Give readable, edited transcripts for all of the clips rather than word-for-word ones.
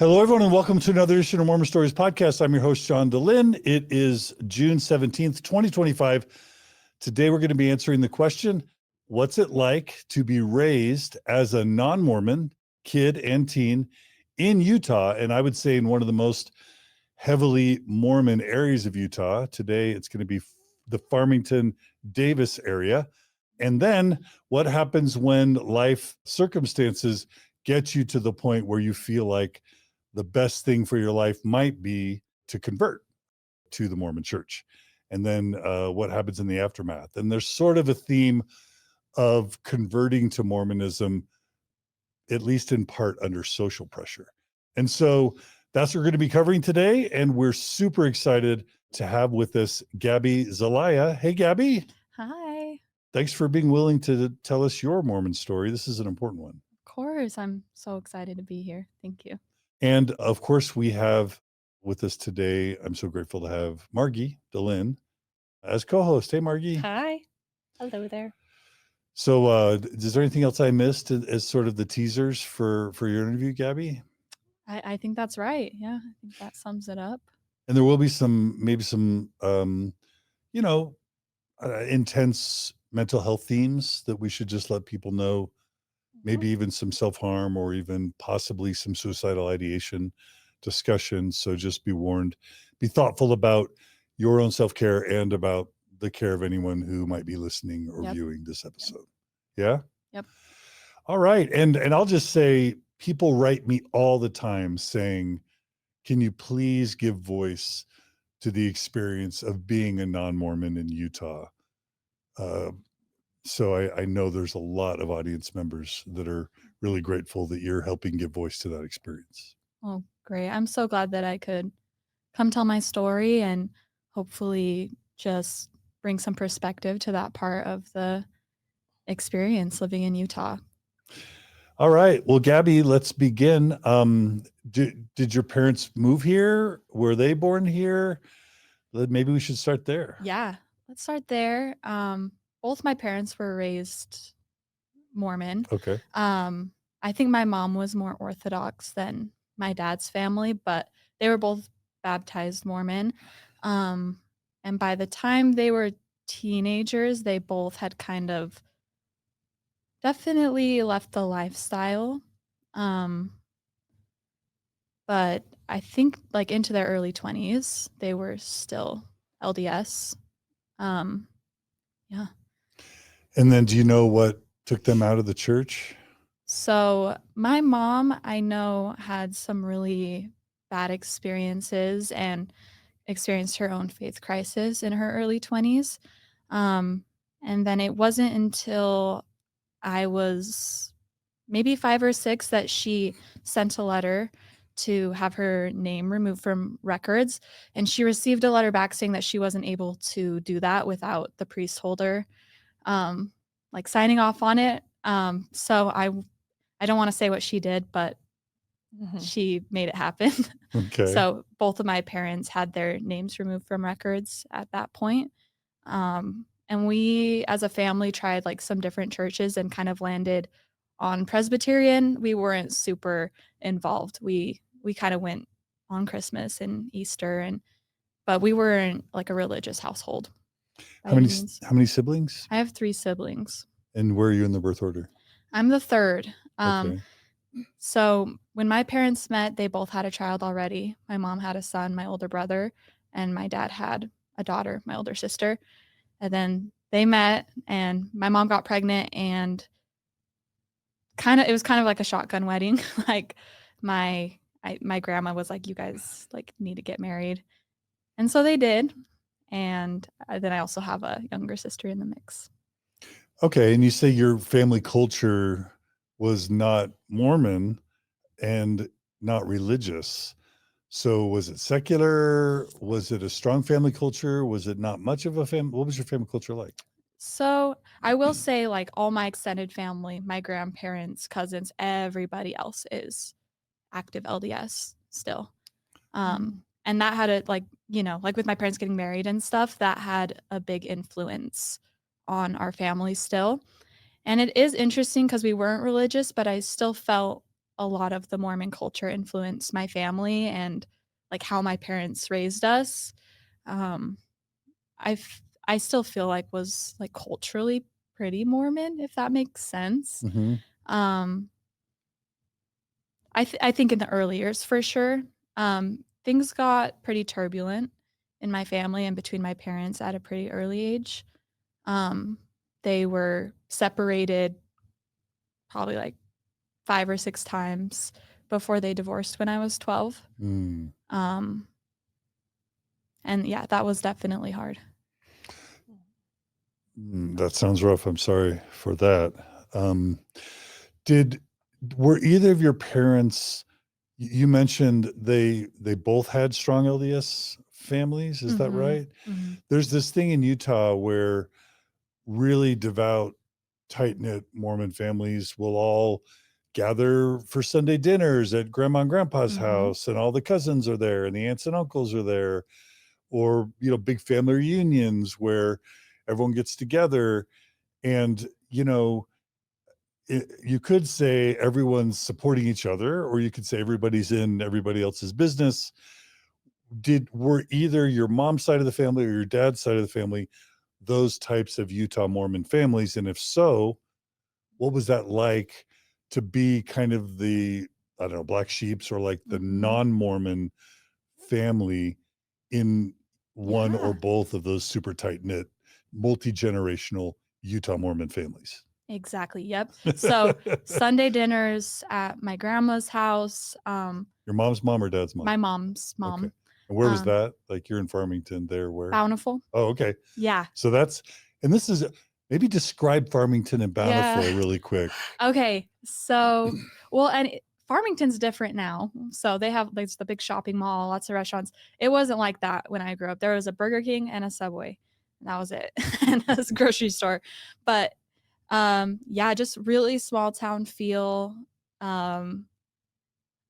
Hello, everyone, and welcome to another edition of Mormon Stories podcast. I'm your host, John DeLynn. It is June 17th, 2025. Today, we're going to be answering the question, what's it like to be raised as a non-Mormon kid and teen in Utah? And I would say in one of the most heavily Mormon areas of Utah. Today, it's going to be the Farmington, Davis area. And then what happens when life circumstances get you to the point where you feel like the best thing for your life might be to convert to the Mormon church. And then what happens in the aftermath. And there's sort of a theme of converting to Mormonism, at least in part under social pressure. And so that's what we're going to be covering today. And we're super excited to have with us Gabi Zelaya. Hey, Gabi. Hi. Thanks for being willing to tell us your Mormon story. This is an important one. Of course. I'm so excited to be here. Thank you. And of course, we have with us today, I'm so grateful to have Margie DeLynn as co-host. Hey, Margie. Hi. Hello there. So is there anything else I missed as sort of the teasers for your interview, Gabi? I think that's right. Yeah, I think that sums it up. And there will be maybe some intense mental health themes that we should just let people know, maybe even some self-harm or even possibly some suicidal ideation discussion. So just be warned, be thoughtful about your own self-care and about the care of anyone who might be listening or viewing this episode. Yeah? Yep. All right. And I'll just say, people write me all the time saying, can you please give voice to the experience of being a non-Mormon in Utah? So I know there's a lot of audience members that are really grateful that you're helping give voice to that experience. Oh, great. I'm so glad that I could come tell my story and hopefully just bring some perspective to that part of the experience living in Utah. All right. Well, Gabi, let's begin. Did your parents move here? Were they born here? Maybe we should start there. Yeah, let's start there. Both my parents were raised Mormon. Okay. I think my mom was more Orthodox than my dad's family, but they were both baptized Mormon. And by the time they were teenagers, they both had kind of definitely left the lifestyle. But I think like into their early 20s, they were still LDS. Yeah. And then do you know what took them out of the church? So my mom, I know, had some really bad experiences and experienced her own faith crisis in her early 20s. And then it wasn't until I was maybe 5 or 6 that she sent a letter to have her name removed from records. And she received a letter back saying that she wasn't able to do that without the priest holder like signing off on it. So I don't want to say what she did, but she made it happen. Okay. So both of my parents had their names removed from records at that point. And we, as a family, tried like some different churches and kind of landed on Presbyterian. We weren't super involved. We kind of went on Christmas and Easter, but we weren't like a religious household. How many siblings? I have 3 siblings. And where are you in the birth order? I'm the third. Okay. So when my parents met, they both had a child already. My mom had a son, my older brother, and my dad had a daughter, my older sister. And then they met and my mom got pregnant, and it was kind of like a shotgun wedding. Like my grandma was like, you guys like need to get married. And so they did. And then I also have a younger sister in the mix. Okay. And you say your family culture was not Mormon and not religious. So was it secular? Was it a strong family culture? Was it not much of a family? What was your family culture like? So I will say like all my extended family, my grandparents, cousins, everybody else is active LDS still. And that had a like with my parents getting married and stuff, that had a big influence on our family still. And it is interesting because we weren't religious, but I still felt a lot of the Mormon culture influenced my family and like how my parents raised us. I still feel like was like culturally pretty Mormon, if that makes sense. Mm-hmm. I think in the early years for sure, things got pretty turbulent in my family and between my parents at a pretty early age. They were separated probably like 5 or 6 times before they divorced when I was 12. Mm. And yeah, that was definitely hard. That sounds rough. I'm sorry for that. Were either of your parents, you mentioned they both had strong LDS families, is that Mhm, right? mhm, There's this thing in Utah where really devout, tight-knit Mormon families will all gather for Sunday dinners at grandma and grandpa's mhm. house, and all the cousins are there and the aunts and uncles are there, or big family reunions where everyone gets together. And you could say everyone's supporting each other, or you could say everybody's in everybody else's business. Were either your mom's side of the family or your dad's side of the family those types of Utah Mormon families? And if so, what was that like to be kind of the, I don't know, black sheeps, or like the Mhm. non-Mormon family in one or Yeah. both of those super tight-knit, multi-generational Utah Mormon families? Exactly, yep. So, Sunday dinners at my grandma's house, Your mom's mom or dad's mom? my mom's Okay. mom, And where was um, that? Like, you're in Farmington, there where? Bountiful. Oh, okay. Yeah. So and this is, maybe describe Farmington and Bountiful Yeah. really quick. Okay. So, well, and Farmington's different now. So they have there's the big shopping mall, lots of restaurants. It wasn't like that when I grew up. There was a Burger King and a Subway. And that was it. And a grocery store. But yeah, just really small town feel. Um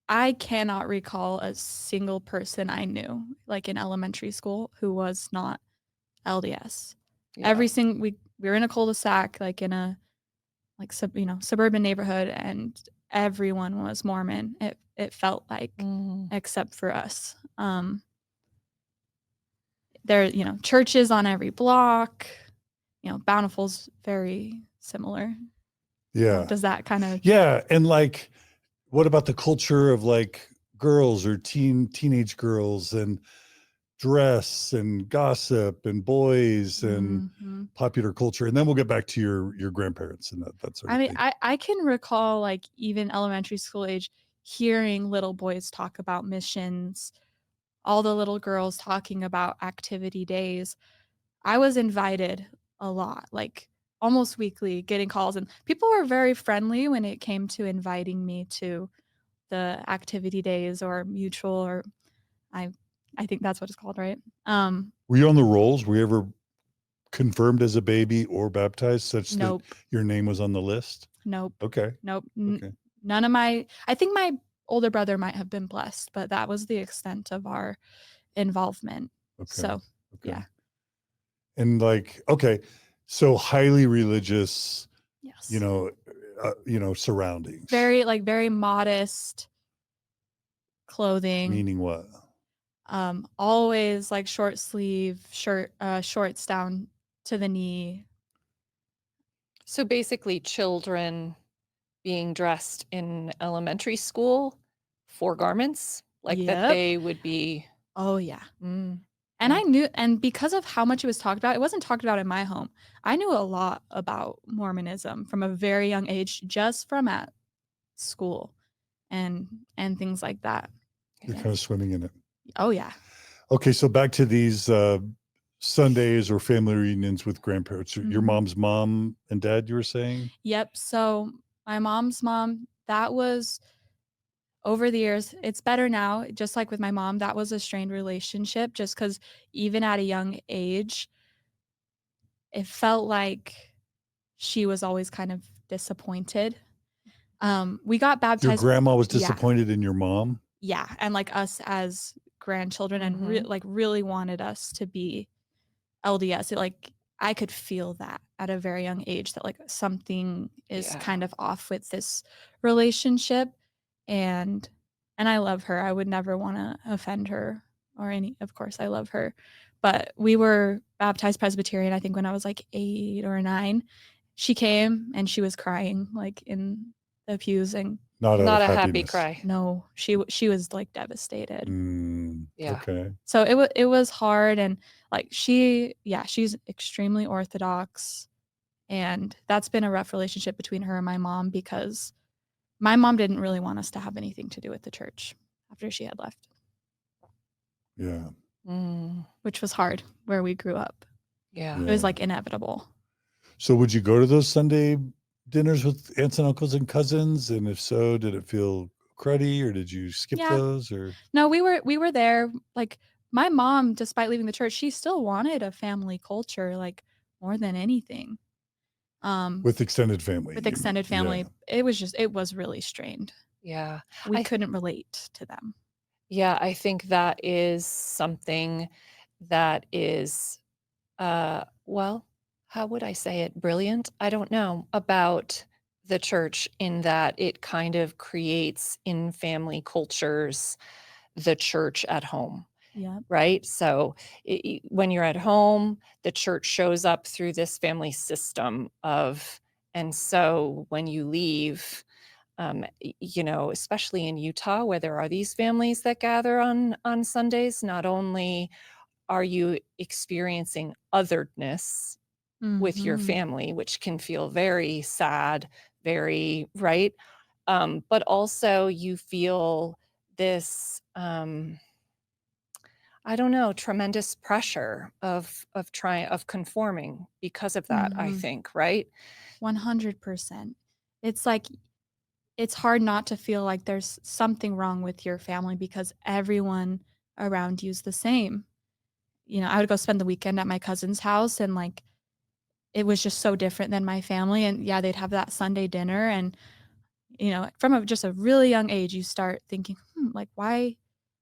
I cannot recall a single person I knew like in elementary school who was not LDS. Yeah. We were in a cul-de-sac like in a like suburban neighborhood, and everyone was Mormon. It felt like, except for us. There, churches on every block. Bountiful's very similar. Yeah. Does that kind of? Yeah. And like, what about the culture of like girls or teenage girls and dress and gossip and boys and Mhm. popular culture? And then we'll get back to your grandparents and that sort I of mean, thing. I can recall like even elementary school age hearing little boys talk about missions, all the little girls talking about activity days. I was invited a lot, like almost weekly, getting calls, and people were very friendly when it came to inviting me to the activity days or mutual, or I I think that's what it's called, right? Were you on the rolls? Were you ever confirmed as a baby or baptized such that Nope, your name was on the list? nope, Okay. nope. Okay. None of I think my older brother might have been blessed, but that was the extent of our involvement. Okay. So, Okay. yeah, And like, okay, so highly religious, yes, surroundings. very modest clothing. Meaning what? Always like short sleeve shorts down to the knee. So basically, children being dressed in elementary school for garments, like that Yep. they would be. Oh yeah. Mm, And yeah. I knew, and because of how much it was talked about, it wasn't talked about in my home. I knew a lot about Mormonism from a very young age, just from at school and things like that. You're Yeah. kind of swimming in it. Oh yeah. Okay, so back to these Sundays or family reunions with grandparents. Your Mhm. mom's mom and dad, you were saying? Yep. So my mom's mom, that was over the years, it's better now. Just like with my mom, that was a strained relationship just because even at a young age, it felt like she was always kind of disappointed. We got Your baptized. grandma was Yeah. disappointed in your mom? Yeah. And like us as grandchildren and like really wanted us to be LDS. I could feel that at a very young age that like something is Yeah. kind of off with this relationship. and I love her. I would never want to offend her of course I love her. But we were baptized Presbyterian, I think when I was like 8 or 9. She came and she was crying like in the pews, and Not out Not of a happy happiness. cry. no, she was like devastated. Yeah. Okay. So it was hard, and like she's extremely Orthodox, and that's been a rough relationship between her and my mom, because my mom didn't really want us to have anything to do with the church after she had left, Yeah. which was hard where we grew up. Yeah. It was like inevitable. So would you go to those Sunday dinners with aunts and uncles and cousins? And if so, did it feel cruddy, or did you skip Yeah. those? Or No, we were there. Like my mom, despite leaving the church, she still wanted a family culture, like more than anything. with extended family? With you mean? extended family, Yeah. it was really strained. Yeah. We couldn't relate to them. Yeah, I think that is something that is, well, how would I say it? Brilliant? I don't know about the church, in that it kind of creates in family cultures the church at home, Yeah. right? So when you're at home, the church shows up through this family system and so when you leave, especially in Utah, where there are these families that gather on Sundays, not only are you experiencing otheredness with your Mhm. family, which can feel very sad, very right, but also you feel this, I don't know, tremendous pressure of conforming because of that. I Mhm. think, right? 100%. It's like it's hard not to feel like there's something wrong with your family because everyone around you's the same. I would go spend the weekend at my cousin's house, and like it was just so different than my family. And yeah, they'd have that Sunday dinner, and from just a really young age, you start thinking, like why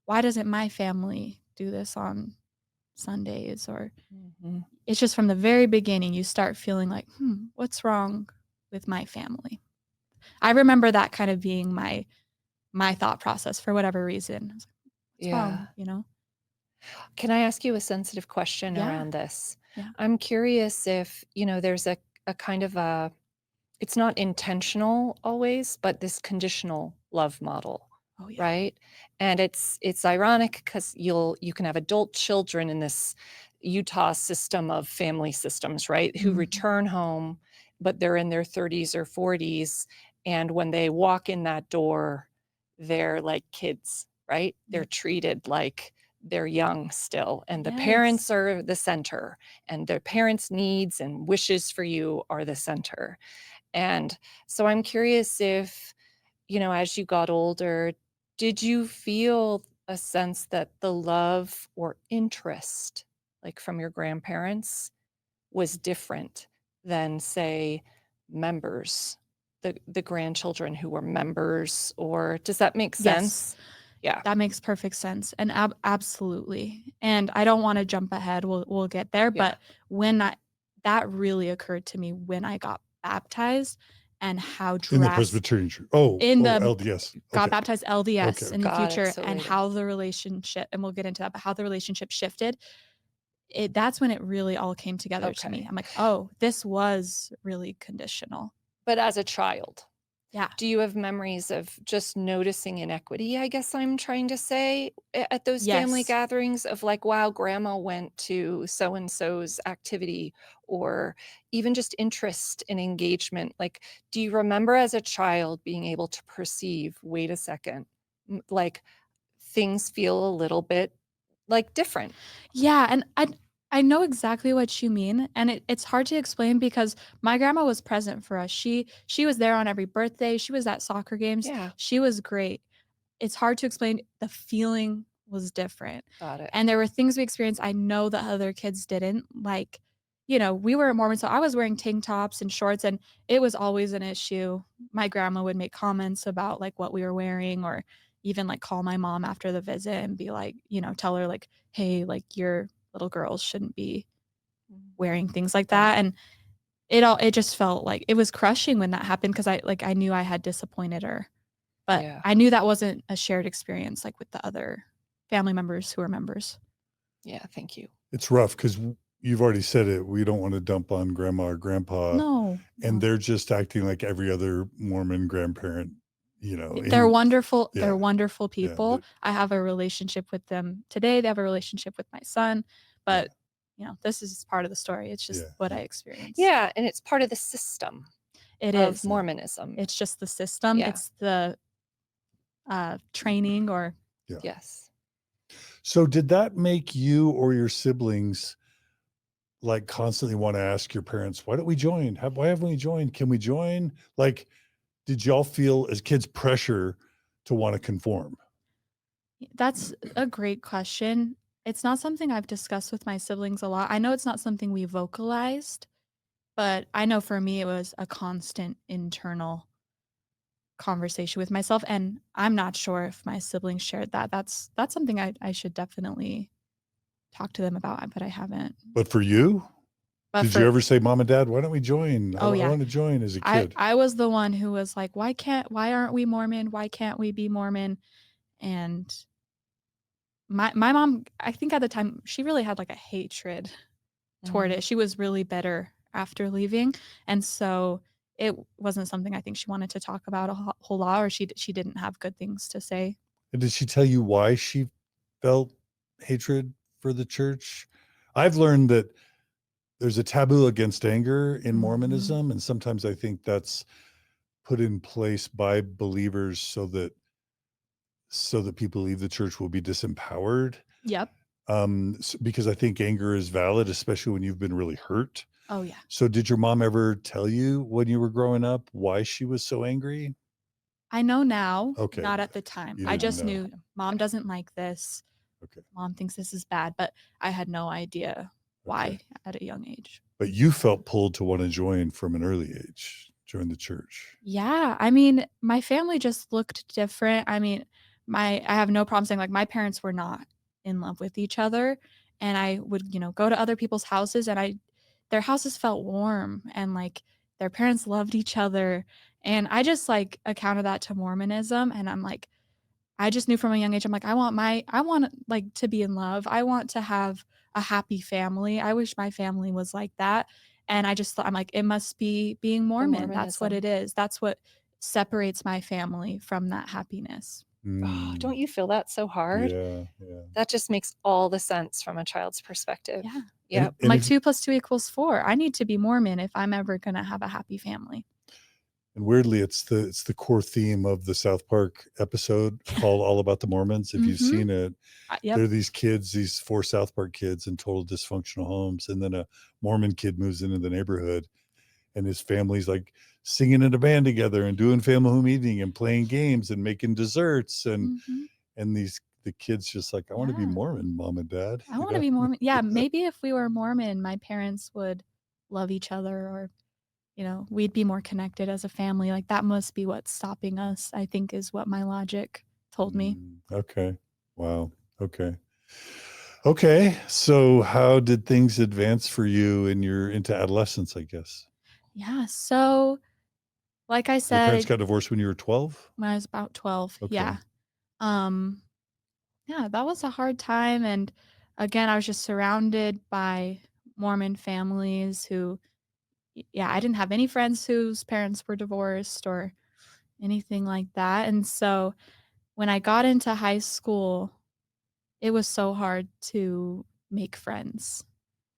doesn't my family do this on Sundays? Or Mhm. it's just from the very beginning, you start feeling like, what's wrong with my family? I remember that kind of being my thought process for whatever reason. I was like, what's Yeah. wrong? Can I ask you a sensitive question Yeah. around this? Yeah. I'm curious if, there's a kind of it's not intentional always, but this conditional love model, Oh yeah. right? And it's ironic because you can have adult children in this Utah system of family systems, right? Who Mhm. return home, but they're in their 30s or 40s. And when they walk in that door, they're like kids, right? They're treated like they're young still. And the parents Yes. are the center, and their parents' needs and wishes for you are the center. And so I'm curious if, as you got older, did you feel a sense that the love or interest, like from your grandparents, was different than, say, members, the grandchildren who were members? Or does that make Yes. sense? Yeah. That makes perfect sense. And absolutely. And I don't want to jump ahead. We'll get there. Yeah. But that really occurred to me when I got baptized, and how In the drastic Presbyterian church. Oh, in the LDS. got Okay. baptized LDS Okay. in the Got it. future, So and later. how the relationship, and we'll get into that, but how the relationship shifted. That's when it really all came together to me. Okay. I'm like, oh, this was really conditional. But as a child, Yeah. do you have memories of just noticing inequity, I guess I'm trying to say, at those family Yes. gatherings of like, wow, grandma went to so and so's activity, or even just interest and engagement? Like, do you remember as a child being able to perceive, wait a second, like things feel a little bit like different? Yeah, and I know exactly what you mean, and it's hard to explain because my grandma was present for us. She was there on every birthday. She was at soccer games. Yeah, She was great. It's hard to explain. The feeling was different. got it. And there were things we experienced I know that other kids didn't. Like, we were Mormon, so I was wearing tank tops and shorts, and it was always an issue. My grandma would make comments about like what we were wearing, or even like call my mom after the visit and be like, tell her like, hey, like your little girls shouldn't be wearing things like Got that. it. And it just felt like it was crushing when that happened, because I knew I had disappointed her. But Yeah. I knew that wasn't a shared experience like with the other family members who are members. Yeah. Thank you. It's rough because you've already said it. We don't want to dump on grandma or grandpa, No. and no. they're just acting like every other Mormon grandparent, you know. They're and- wonderful. yeah. They're wonderful Yeah, people. I have a relationship with them today. They have a relationship with my son. But, this is part of the story. It's just Yeah, what yeah. I experienced. Yeah. And it's part of the system It of is. Mormonism. It's just the system. Yeah. It's the training or Yes. So did that make you or your siblings like constantly want to ask your parents, why don't we join? Why haven't we joined? Can we join? Like, did y'all feel as kids pressure to want to conform? That's a great question. It's not something I've discussed with my siblings a lot. I know it's not something we vocalized, but I know for me it was a constant internal conversation with myself, and I'm not sure if my siblings shared that. That's something I should definitely talk to them about, but I haven't. But for you, But did for you ever say, Mom and Dad, why don't we join? Oh, I yeah. want to join as a I kid. I was the one who was like, why aren't we Mormon? Why can't we be Mormon? And my mom, I think at the time, she really had like a hatred toward it. She was really bitter after leaving, and so it wasn't something I think she wanted to talk about a whole lot, or she didn't have good things to say. And did she tell you why she felt hatred for the church? I've learned that there's a taboo against anger in Mhm. Mormonism, and sometimes I think that's put in place by believers so that people leave the church will be disempowered. Yep. Because I think anger is valid, especially when you've been really hurt. Oh yeah. So did your mom ever tell you when you were growing up why she was so angry? I know now, Okay. not at the time. You I didn't just know. knew Mom doesn't like this. Okay. Mom thinks this is bad, but I had no idea why Okay. at a young age. But you felt pulled to want to join from an early age, join the church. Yeah, I mean, my family just looked different. I mean, I have no problem saying like my parents were not in love with each other, and I would, go to other people's houses, and their houses felt warm, and like their parents loved each other, and I just like accounted that to Mormonism, and I'm like, I just knew from a young age, I'm like, I want like to be in love. I want to have a happy family. I wish my family was like that. And I just thought, I'm like, it must be being Mormon. That's what Mormonism. it is. That's what separates my family from that happiness. Oh, don't you feel that so hard? Yeah, yeah. That just makes all the sense from a child's perspective. Yeah. Yep. I'm like 2 + 2 = 4. I need to be Mormon if I'm ever going to have a happy family. And weirdly, it's the core theme of the South Park episode called All About the Mormons. If you've Mhm. seen it, Yep. there are these kids, these 4 South Park kids in total dysfunctional homes. And then a Mormon kid moves into the neighborhood and his family's like singing in a band together and doing family home eating and playing games and making desserts. And Mhm. the kids just like, I want to be Yeah. Mormon, Mom and Dad. I want to be Mormon. Yeah, maybe if we were Mormon, my parents would love each other, or we'd be more connected as a family. Like that must be what's stopping us, I think, is what my logic told me. Okay. Wow. Okay. Okay. So how did things advance for you into adolescence, I guess? Yeah. So, like I Your said, parents got divorced when you were 12? when I was about 12. Okay. Yeah. Um, yeah, that was a hard time. And again, I was just surrounded by Mormon families who, yeah, I didn't have any friends whose parents were divorced or anything like that. And so when I got into high school, it was so hard to make friends.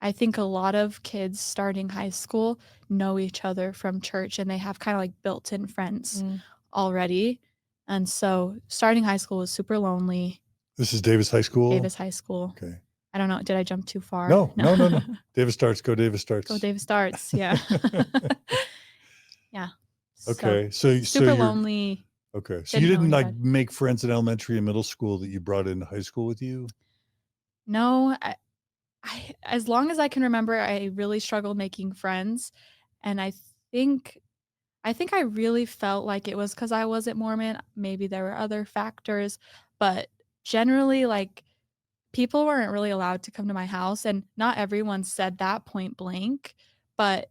I think a lot of kids starting high school know each other from church, and they have kind of like built-in friends already. And so starting high school was super lonely. This is Davis High School? Davis High School. Okay. I don't know. Did I jump too far? No. Davis starts. Go Davis starts. Go Davis starts. Yeah. Yeah. Okay. So super you're lonely. okay. So Didn't you know didn't like anybody. make friends in elementary and middle school that you brought into high school with you? No, as long as I can remember, I really struggled making friends, and I think I really felt like it was because I wasn't Mormon. Maybe there were other factors, but generally, like, people weren't really allowed to come to my house, and not everyone said that point blank, but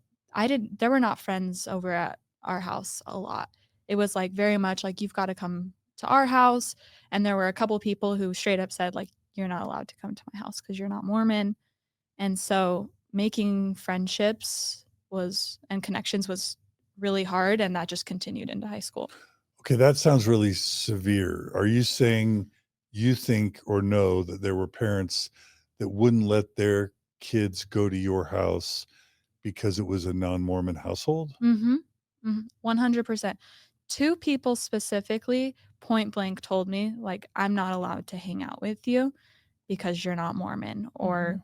there were not friends over at our house a lot. it was like very much like, you've got to come to our house. And there were a couple people who straight up said, like, you're not allowed to come to my house because you're not Mormon. And so making friendships and connections was really hard. And that just continued into high school. Okay, that sounds really severe. Are you saying you think or know that there were parents that wouldn't let their kids go to your house because it was a non-Mormon household? Mm-hmm. 100%. Two people specifically point blank told me, like, I'm not allowed to hang out with you because you're not Mormon. Or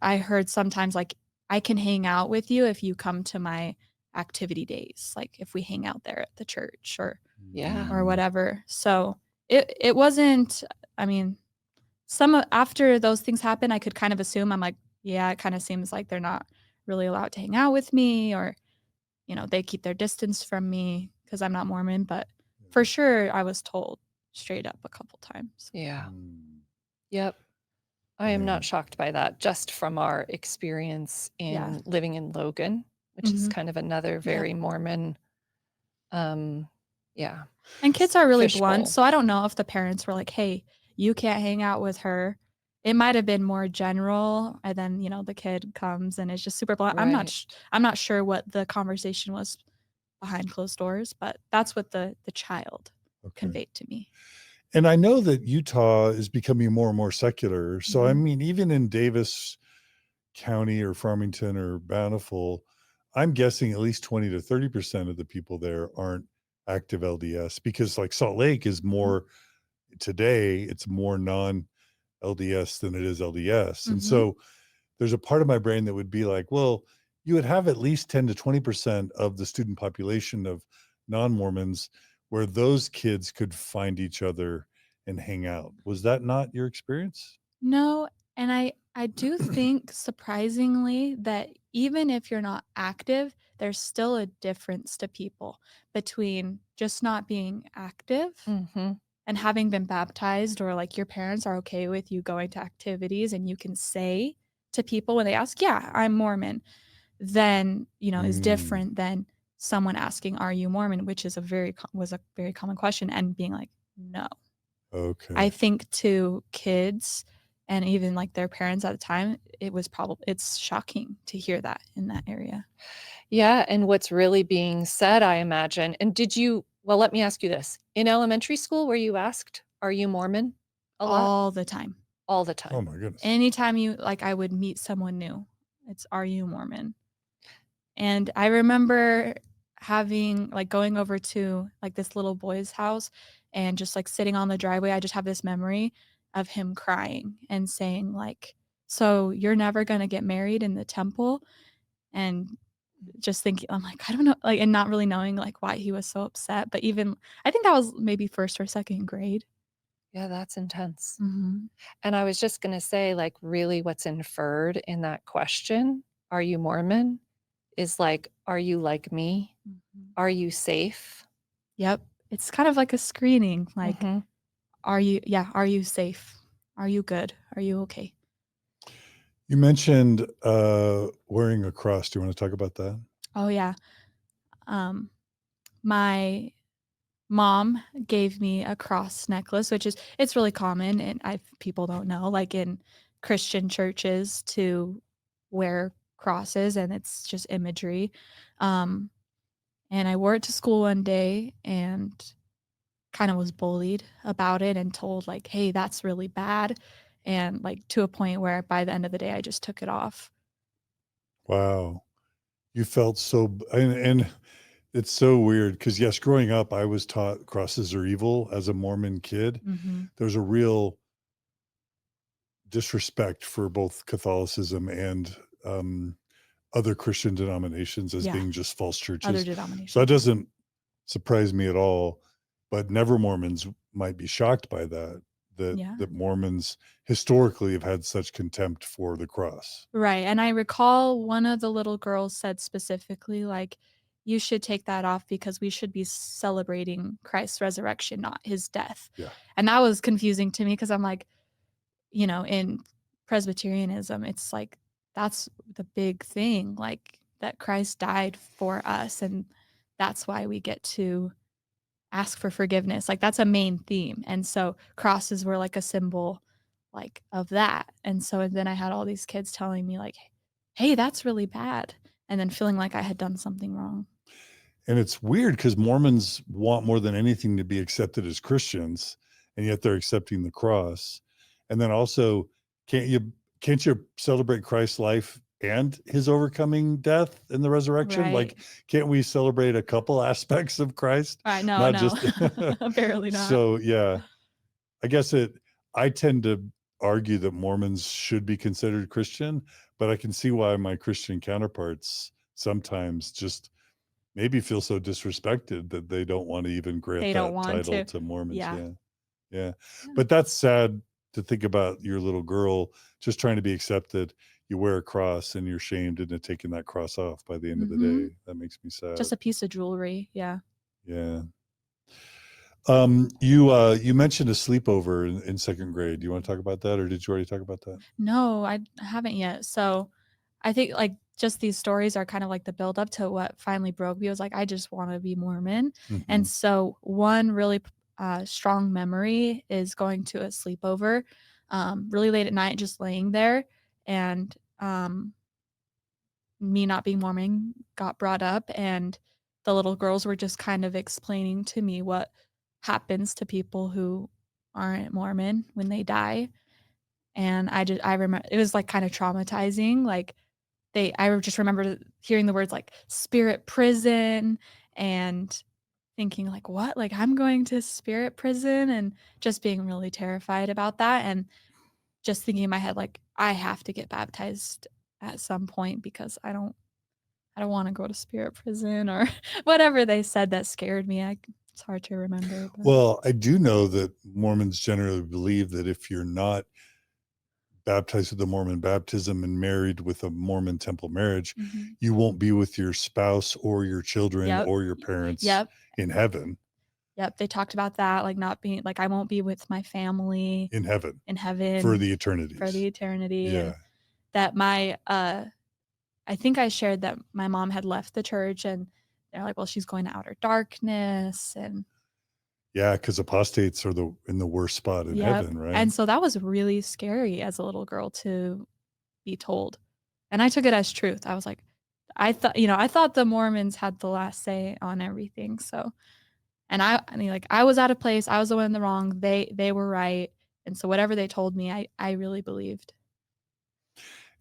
I heard sometimes, like, I can hang out with you if you come to my activity days, like if we hang out there at the church or Yeah. whatever. So it wasn't, I mean, after those things happen, I could kind of assume, I'm like, yeah, it kind of seems like they're not really allowed to hang out with me, or they keep their distance from me because I'm not Mormon. But for sure, I was told straight up a couple times. Yeah. Mm, Yep. I am dang. not shocked by that, just from our experience Yeah. in living in Logan, which is Mhm. kind of another very Mormon, yeah, And kids are really blunt, fishbowl. so I don't know if the parents were like, "Hey, you can't hang out with her." It might have been more general, and then, the kid comes and is just super blunt. Right. I'm not sure what the conversation was behind closed doors, but that's what the child Okay. conveyed to me. And I know that Utah is becoming more and more secular. So, I Mhm. mean, even in Davis County or Farmington or Bountiful, I'm guessing at least 20 to 30% of the people there aren't active LDS, because like Salt Lake is more today, it's more non LDS than it is LDS. And Mhm. so there's a part of my brain that would be like, well, you would have at least 10 to 20% of the student population of non-Mormons where those kids could find each other and hang out. Was that not your experience? No, and I do think, surprisingly, that even if you're not active, there's still a difference to people between just not being active Mm-hmm. and having been baptized, or like your parents are okay with you going to activities and you can say to people when they ask, "Yeah, I'm Mormon," then, is Mm, different than someone asking, "Are you Mormon?" which is was a very common question, and being like, "No." I okay. think to kids and even like their parents at the time, it's shocking to hear that in that area. Yeah, and what's really being said, I imagine, and well, let me ask you this. In elementary school, were you asked, "Are you Mormon?" a lot? All the time. All the Oh time. my goodness. Anytime I would meet someone new, it's, "Are you Mormon?" And I remember going over to like this little boy's house and just like sitting on the driveway. I just have this memory of him crying and saying, like, "So you're never going to get married in the temple?" And just thinking, I'm like, I don't know, like, and not really knowing like why he was so upset. But even, I think that was maybe first or second grade. Yeah, that's intense. Mhm. And I was just gonna say, like, really what's inferred in that question, "Are you Mormon?" is like, "Are you like me? Mhm. Are you safe?" Yep. It's kind of like a screening, like, Mhm. are you safe? Are you good? Are you okay? You mentioned wearing a cross. Do you want to talk about that? Oh yeah. Um, my mom gave me a cross necklace, which it's really common, and people don't know, like in Christian churches, to wear crosses, and it's just imagery. Um, and I wore it to school one day and kind of was bullied about it and told, like, "Hey, that's really bad." And like, to a point where by the end of the day I just took it off. Wow. You felt so, and it's so weird because, yes, growing up, I was taught crosses are evil as a Mormon kid. Mhm. There's a real disrespect for both Catholicism and other Christian denominations as Yeah, being just false other churches. So that denominations, yeah. doesn't surprise me at all. But never Mormons might be shocked by that, Yeah. that Mormons historically have had such contempt for the cross. Right, and I recall one of the little girls said specifically, like, "You should take that off because we should be celebrating Christ's resurrection, not his death." Yeah. And that was confusing to me because I'm like, in Presbyterianism, it's like, that's the big thing, like, that Christ died for us, and that's why we get to ask for forgiveness. Like that's a main theme. And so crosses were like a symbol like of that. And so then I had all these kids telling me like, hey, that's really bad. And then feeling like I had done something wrong. And it's weird because Mormons want more than anything to be accepted as Christians, and yet they're accepting the cross. And then also, can't you celebrate Christ's life and his overcoming death and the resurrection? Like, Right. can't we celebrate a couple aspects of Christ, Right. No, not no. just Barely not. so yeah. I guess I tend to argue that Mormons should be considered Christian, but I can see why my Christian counterparts sometimes just maybe feel so disrespected that they don't want to even grant They don't that want title to. to Mormons. Yeah. Yeah. Yeah. Yeah. But that's sad to think about your little girl just trying to be accepted. You wear a cross and you're shamed into taking that cross off by the end of the Mm-hmm. day. That makes me sad. Just a piece of jewelry. Yeah. Yeah. You mentioned a sleepover in second grade. Do you want to talk about that, or did you already talk about that? No, I haven't yet. So I think like just these stories are kind of like the build up to what finally broke me. It was like, I just want to be Mormon. And Mhm. so one really strong memory is going to a sleepover really late at night, just laying there. And me not being Mormon got brought up. And the little girls were just kind of explaining to me what happens to people who aren't Mormon when they die. And I remember it was like kind of traumatizing. Like I just remember hearing the words like spirit prison and thinking like, what? Like I'm going to spirit prison and just being really terrified about that. And just thinking in my head, like, I have to get baptized at some point because I don't want to go to spirit prison or whatever they said that scared me. It's hard to remember, but Well, I do know that Mormons generally believe that if you're not baptized with the Mormon baptism and married with a Mormon temple marriage, mhm. you won't be with your spouse or your children Yep. or your parents Yep. in heaven. Yep. They talked about that, like not being like I won't be with my family In heaven in for heaven the for the eternities. eternity. Yeah. And that I think I shared that my mom had left the church and they're like, well, she's going to outer darkness. And Yeah, because apostates are in the worst spot in yep. heaven, right? And so that was really scary as a little girl to be told. And I took it as truth. I was like, I thought the Mormons had the last say on everything. So, and I mean, like, I was out of place. I was the one in the wrong. They were right. And so, whatever they told me, I really believed.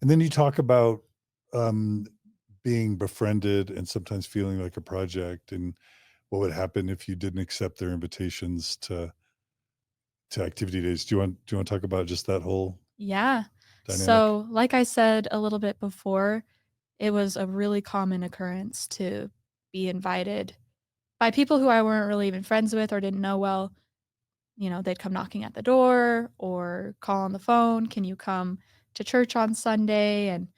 And then you talk about um, being befriended and sometimes feeling like a project, and what would happen if you didn't accept their invitations to activity days. Do you want to talk about just that whole Yeah. dynamic? So, like I said a little bit before, it was a really common occurrence to be invited by people who I weren't really even friends with or didn't know well. They'd come knocking at the door or call on the phone. Can you come to church on Sunday? And,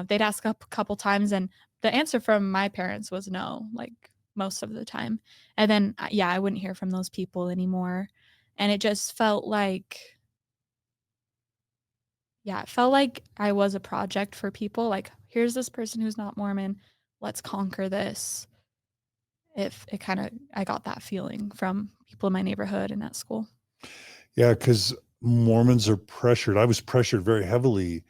they'd ask up a couple times. And the answer from my parents was no, like most of the time. And then, yeah, I wouldn't hear from those people anymore. And it just felt like, yeah, it felt like I was a project for people. Like, here's this person who's not Mormon. Let's conquer this. If it kind of, I got that feeling from people in my neighborhood and at school. Yeah, because Mormons are pressured. I was pressured very heavily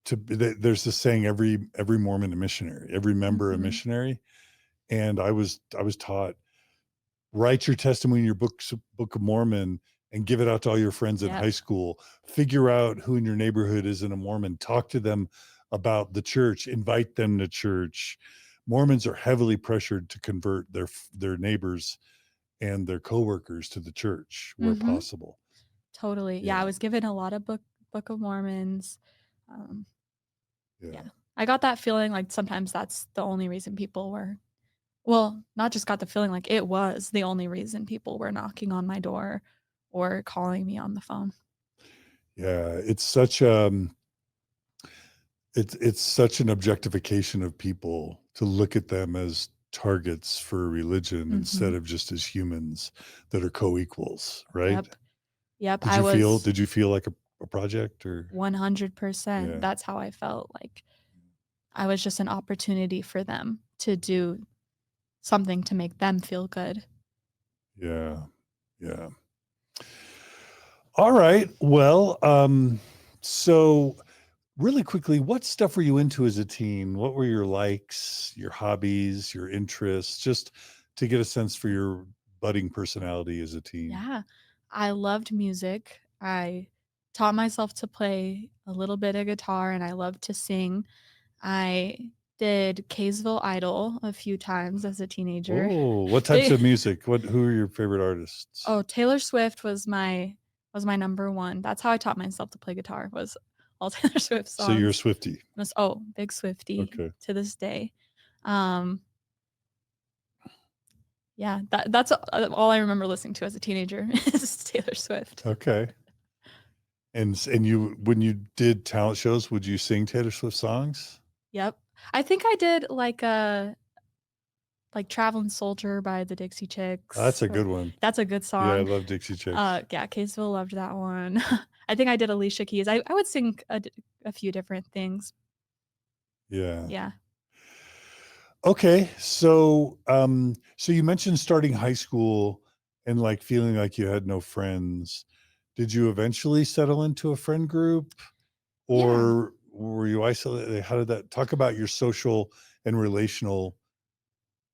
there's this saying, every Mormon a missionary, every member a Mhm. missionary. And I was taught, write your testimony in your Book of Mormon and give it out to all your friends in Yep. high school. Figure out who in your neighborhood isn't a Mormon. Talk to them about the church. Invite them to church. Mormons are heavily pressured to convert their neighbors and their coworkers to the church where Mhm. possible. Totally. Yeah, I Yeah, was given a lot of Book of Mormons. Um, yeah. yeah. I got that feeling like sometimes that's the only reason people were well, not just got the feeling like it was the only reason people were knocking on my door or calling me on the phone. Yeah, it's such an objectification of people to look at them as targets for religion instead Mhm. of just as humans that are co-equals, right? Yep. Yep. Did I you feel was did you feel like a project, or 100%. yeah. That's how I felt. Like I was just an opportunity for them to do something to make them feel good. Yeah. Yeah. All right. Well, so really quickly, what stuff were you into as a teen? What were your likes, your hobbies, your interests, just to get a sense for your budding personality as a teen? Yeah. I loved music. I taught myself to play a little bit of guitar and I loved to sing. I did Kaysville Idol a few times as a teenager. Oh, what types Big of music? Who are your favorite artists? Oh, Taylor Swift was my number one. That's how I taught myself to play guitar, was all Taylor Swift So you're a songs. Swiftie. Big Swiftie Okay. to this day. Um, yeah, that's all I remember listening to as a teenager is Taylor Swift. Okay. And you, when you did talent shows, would you sing Taylor Swift songs? Yep. I think I did like Traveling Soldier by the Dixie Chicks. That's a good one. That's a good Yeah, I song. love Dixie Chicks. Yeah, Kaysville loved that one. I think I did Alicia Keys. I would sing a few different things. Yeah. Yeah. Okay. So so you mentioned starting high school and like feeling like you had no friends. Did you eventually settle into a friend group, Yeah. or were you isolated? How did that, talk about your social and relational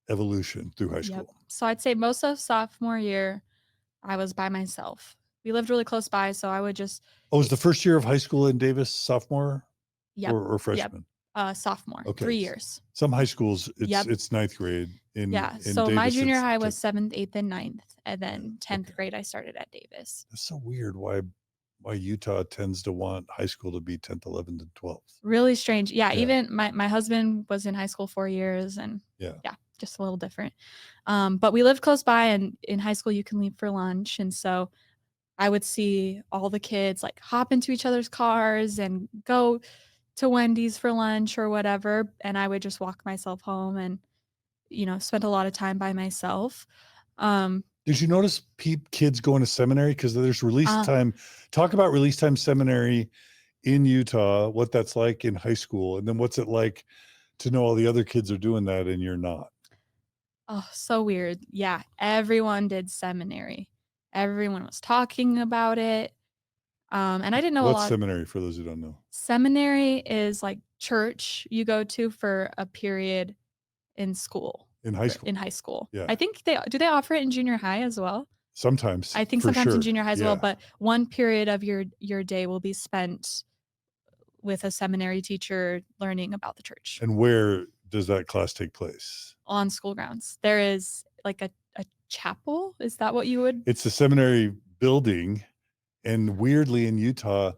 evolution through high Yep. school? So I'd say most of sophomore year, I was by myself. We lived really close by, so I would just Oh, was the first year of high school in Davis sophomore Yep. or freshman? Sophomore. Okay. 3 years. Some high schools, Yep. it's ninth grade. Yeah. In So my Davis, junior it's high was 7th, 8th, and 9th, and then 10th okay. grade I started at Davis. That's so weird. Why Utah tends to want high school to be 10th, 11th, and 12th. Really strange. Yeah, Yeah. even my husband was in high school 4 years, and Yeah. just a little different. But we lived close by, and in high school you can leave for lunch, and so I would see all the kids like hop into each other's cars and go to Wendy's for lunch or whatever, and I would just walk myself home and spend a lot of time by myself. Did you notice kids going to seminary? Because there's release Uh, time. Talk about release time seminary in Utah, what that's like in high school, and then what's it like to know all the other kids are doing that and you're not? Oh, so weird. Yeah, everyone did seminary. Everyone was talking about it. And I didn't know a What's lot. seminary for those who don't know? Seminary is like church you go to for a period in school. In high school. In high school. Yeah. I think they offer it in junior high as well. Sometimes. I think for sometimes in sure. junior high as Yeah. well, but one period of your day will be spent with a seminary teacher learning about the church. And where does that class take place? On school grounds. There is like a chapel. Is that what you would? It's a seminary building, and weirdly in Utah,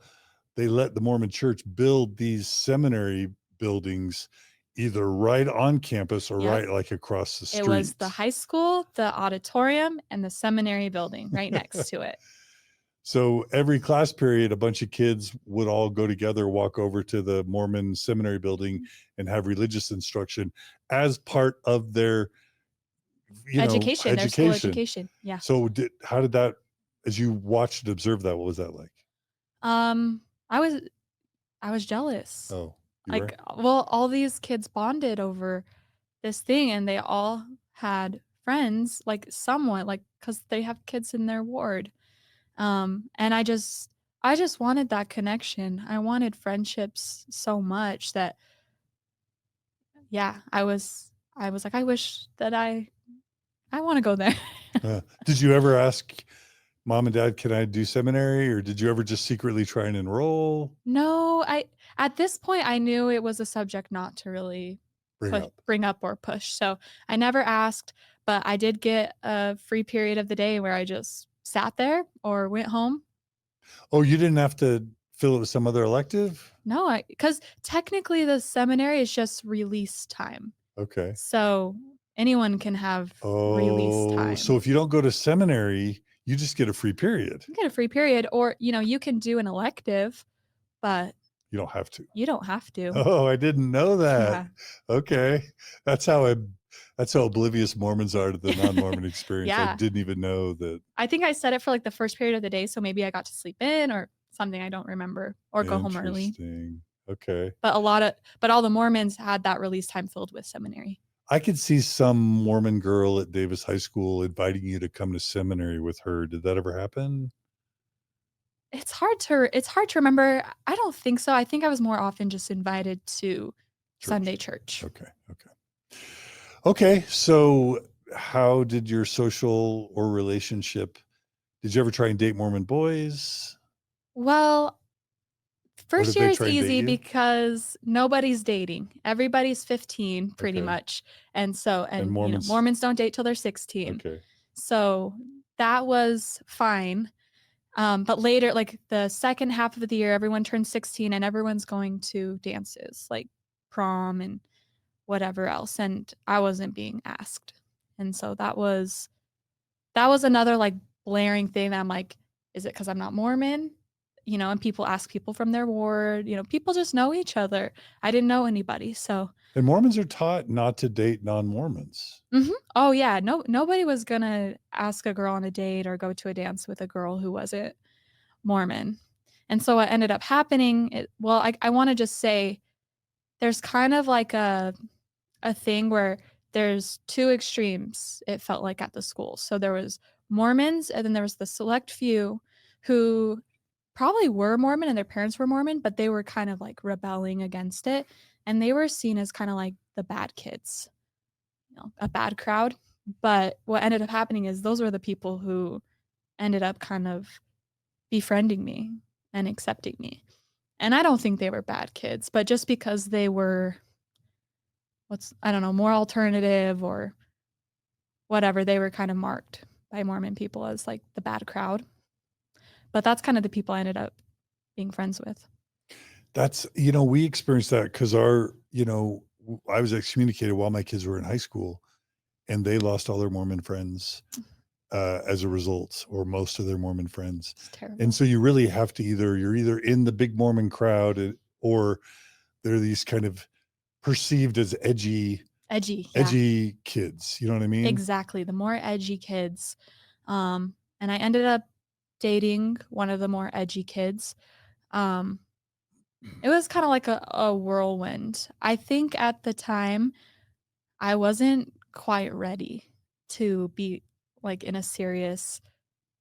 they let the Mormon church build these seminary buildings either right on campus or Yep. right like across the street. It was the high school, the auditorium, and the seminary building right next to it. So every class period, a bunch of kids would all go together, walk over to the Mormon seminary building and have religious instruction as part of their Education, their school education. Yeah. So how did that, as you watched and observed that, what was that like? I was jealous. Oh, like, well, all these kids bonded over this thing, and they all had friends, like somewhat, like because they have kids in their ward. And I just wanted that connection. I wanted friendships so much that, yeah, I was like, I wish that I want to go there. Did you ever ask mom and dad, can I do seminary? Or did you ever just secretly try and enroll? No, at this point I knew it was a subject not to really bring up or push. So I never asked, but I did get a free period of the day where I just sat there or went home. Oh, you didn't have to fill it with some other elective? No, because technically the seminary is just release time. Okay. So anyone can have release time. So if you don't go to seminary, you just get a free period. You get a free period, or you can do an elective, but you don't have to. You don't have to. Oh, I didn't know that. Yeah. Okay. That's how oblivious Mormons are to the non-Mormon experience. Yeah. I didn't even know that. I think I said it for like the first period of the day, so maybe I got to sleep in or something, I don't remember, or go home early. Interesting. Okay. But all the Mormons had that release time filled with seminary. I could see some Mormon girl at Davis High School inviting you to come to seminary with her. Did that ever happen? It's hard to remember. I don't think so. I think I was more often just invited to Sunday church. Okay. Okay. So how did your social or relationship, did you ever try and date Mormon boys? Well, Or first did they year is try and date easy you? because nobody's dating. Everybody's 15 pretty Okay. much. And so, And you know, Mormons. Mormons don't date till they're 16. Okay. So that was fine. But later, like the second half of the year, everyone turns 16 and everyone's going to dances like prom and whatever else. And I wasn't being asked. And so that was another like blaring thing that I'm like, is it because I'm not Mormon? You know, and people ask people from their ward, you know, people just know each other. I didn't know anybody. So And Mormons are taught not to date non-Mormons. oh yeah, nobody was gonna ask a girl on a date or go to a dance with a girl who wasn't Mormon. And so what ended up happening, I want to just say there's kind of like a thing where there's two extremes, it felt like at the school. So there was Mormons, and then there was the select few who probably were Mormon and their parents were Mormon, but they were kind of like rebelling against it. And they were seen as kind of like the bad kids, you know, a bad crowd. But what ended up happening is those were the people who ended up kind of befriending me and accepting me. And I don't think they were bad kids, but just because they were I don't know, more alternative or whatever, they were kind of marked by Mormon people as like the bad crowd. But that's kind of the people I ended up being friends with. That's, you know, we experienced that because our, you know, I was excommunicated while my kids were in high school, and they lost all their Mormon friends as a result, or most of their Mormon friends. It's terrible. And so you really have to you're either in the big Mormon crowd, or they're these kind of perceived as edgy kids. You know what I mean? Exactly. The more edgy kids. And I ended up dating one of the more edgy kids. It was kind of like a whirlwind. I think at the time I wasn't quite ready to be like in a serious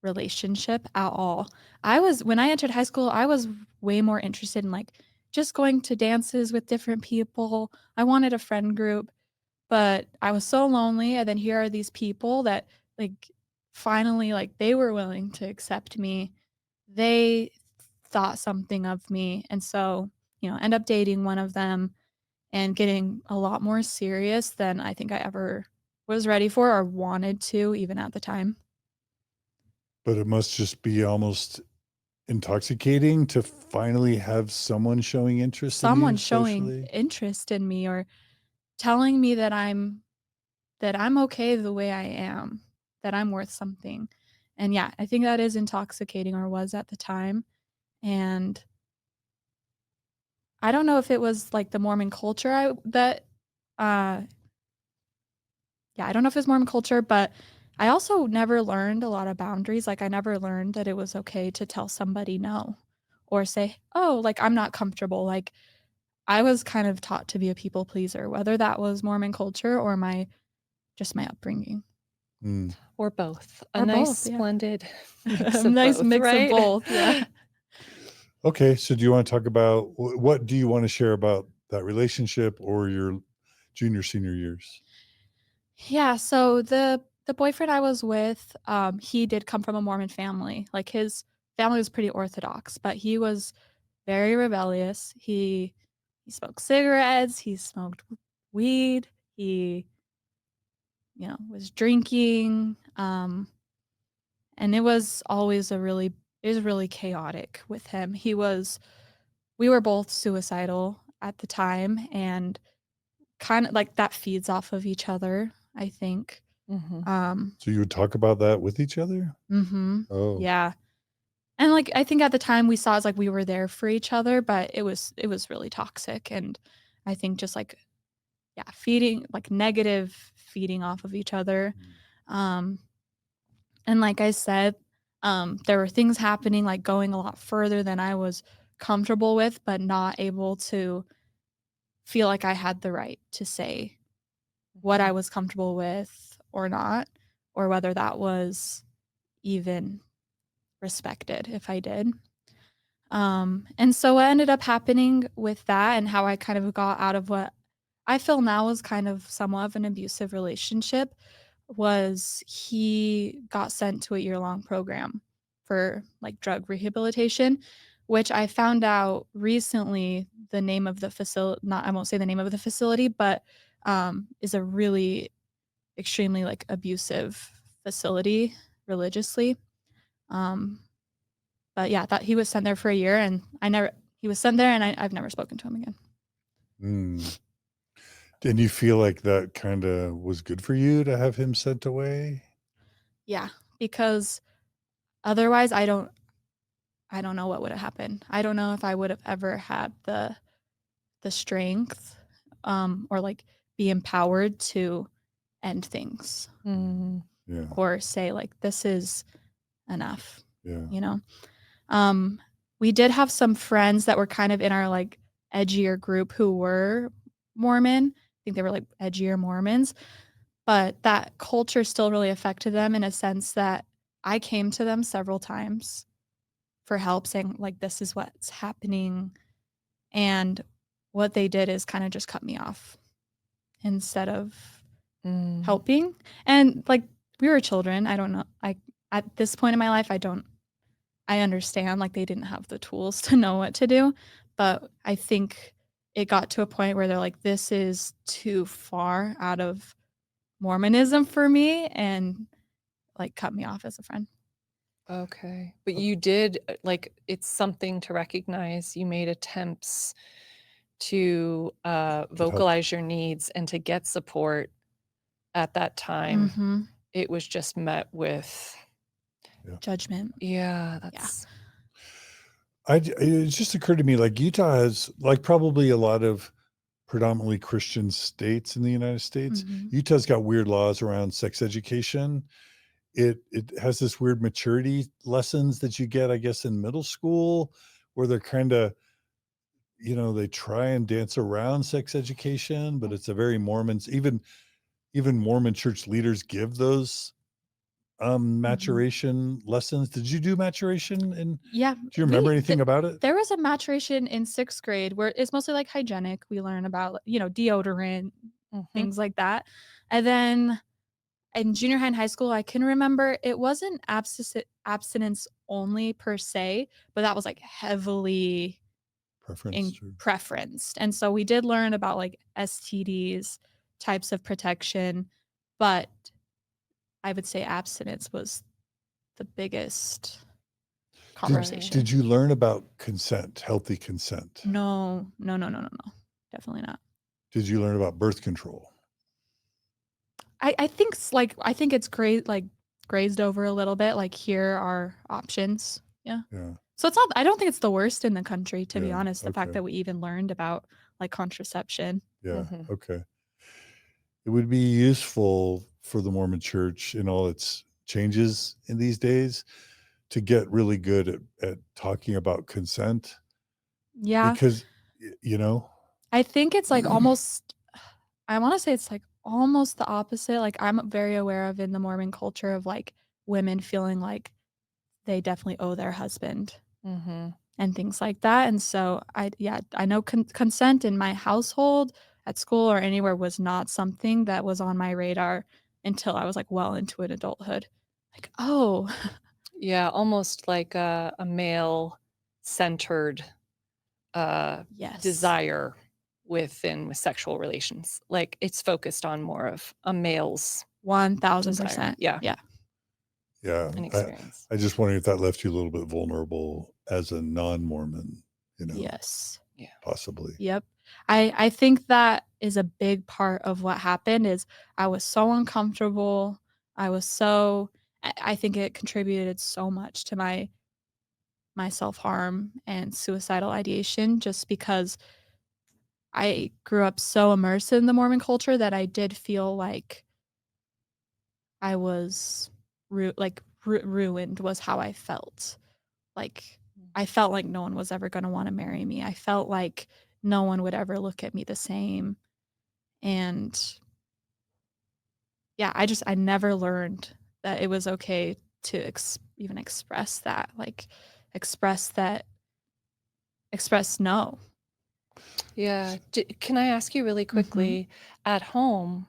relationship at all. When I entered high school, I was way more interested in like just going to dances with different people. I wanted a friend group, but I was so lonely. And then here are these people that like finally like they were willing to accept me. They thought something of me. And so, you know, end up dating one of them and getting a lot more serious than I think I ever was ready for or wanted to, even at the time. But it must just be almost intoxicating to finally have someone showing interest in you Someone showing socially. interest in me or telling me that I'm okay the way I am, that I'm worth something. And yeah, I think that is intoxicating, or was at the time. And I don't know if it was like the Mormon culture I don't know if it's Mormon culture, but I also never learned a lot of boundaries. Like I never learned that it was okay to tell somebody no or say, "Oh, like I'm not comfortable." Like I was kind of taught to be a people pleaser, whether that was Mormon culture or just my upbringing. Mm. Or both. A Or nice both, yeah. splendid mix A of nice both, mix right? of both, yeah. Okay, so do you want to talk about what do you want to share about that relationship or your junior senior years? Yeah, so the boyfriend I was with, he did come from a Mormon family. Like his family was pretty orthodox, but he was very rebellious. He smoked cigarettes, he smoked weed, he, you know, was drinking, and it was really chaotic with him. We were both suicidal at the time, and kind of like that feeds off of each other, I think. Um, So you would talk about that with each other? mhm. Oh. Yeah. And like I think at the time we saw as like we were there for each other, but it was really toxic, and I think just like yeah, feeding like negative feeding off of each other. Um and like I said, there were things happening like going a lot further than I was comfortable with, but not able to feel like I had the right to say what I was comfortable with or not, or whether that was even respected if I did. And so what ended up happening with that and how I kind of got out of what I feel now is kind of somewhat of an abusive relationship was he got sent to a year-long program for like drug rehabilitation, which I found out recently the name of the facility, not I won't say the name of the facility, but is a really extremely like abusive facility religiously. Um, but yeah, that he was sent there for a year and he was sent there and I've never spoken to him again. Mm. And you feel like that kind of was good for you to have him sent away? Yeah, because otherwise I don't know what would have happened. I don't know if I would have ever had the strength or like be empowered to end things Yeah. or say like this is enough, Yeah. you know. We did have some friends that were kind of in our like edgier group who were Mormon. I think they were like edgier Mormons, but that culture still really affected them in a sense that I came to them several times for help saying like this is what's happening, and what they did is kind of just cut me off instead of helping. And like we were children, I don't know, I at this point in my life I understand like they didn't have the tools to know what to do, but I think it got to a point where they're like this is too far out of Mormonism for me and like cut me off as a friend. Okay. But you did, like, it's something to recognize. You made attempts to help. vocalize your needs and to get support at that time. Mhm. It was just met with, Judgment. yeah, that's, It just occurred to me like Utah has like probably a lot of predominantly Christian states in the United States. Mhm. Utah's got weird laws around sex education. It has this weird maturity lessons that you get, I guess, in middle school, where they're kind of, they try and dance around sex education, but it's a very Mormons, even Mormon church leaders give those maturation lessons. Did you do maturation? And Yeah. do you remember anything about it? There was a maturation in 6th grade where it's mostly like hygienic. We learn about, deodorant, things like that. And then in junior high and high school, I can remember it wasn't abstinence only per se, but that was like heavily Preference. preferenced. And so we did learn about like STDs, types of protection, but I would say abstinence was the biggest conversation. Did you learn about consent, healthy consent? No. Definitely not. Did you learn about birth control? I think I think it's great like grazed over a little bit. Like here are options. Yeah. Yeah. So it's not. I don't think it's the worst in the country, to be Yeah, honest. The fact okay. that we even learned about like contraception. Yeah. Okay. It would be useful for the Mormon Church in all its changes in these days to get really good at talking about consent Yeah. because, I think it's like almost. I want to say it's like almost the opposite. Like I'm very aware of in the Mormon culture of like women feeling like they definitely owe their husband and things like that. And so I know consent in my household, at school, or anywhere was not something that was on my radar until I was like well into an adulthood. Like, oh, yeah, almost like a male centered yes, desire within sexual relations. Like it's focused on more of a male's 1000%. Yeah. Yeah. An experience. I just wondering if that left you a little bit vulnerable as a non-Mormon, Yes. Yeah. possibly. Yep. I think that is a big part of what happened is I was so uncomfortable. I think it contributed so much to my self-harm and suicidal ideation just because I grew up so immersed in the Mormon culture that I did feel like I was ruined was how I felt. Like I felt like no one was ever going to want to marry me. I felt like no one would ever look at me the same. And yeah, I never learned that it was okay to even express that, like express no. Yeah. Can I ask you really Hmm. quickly, at home,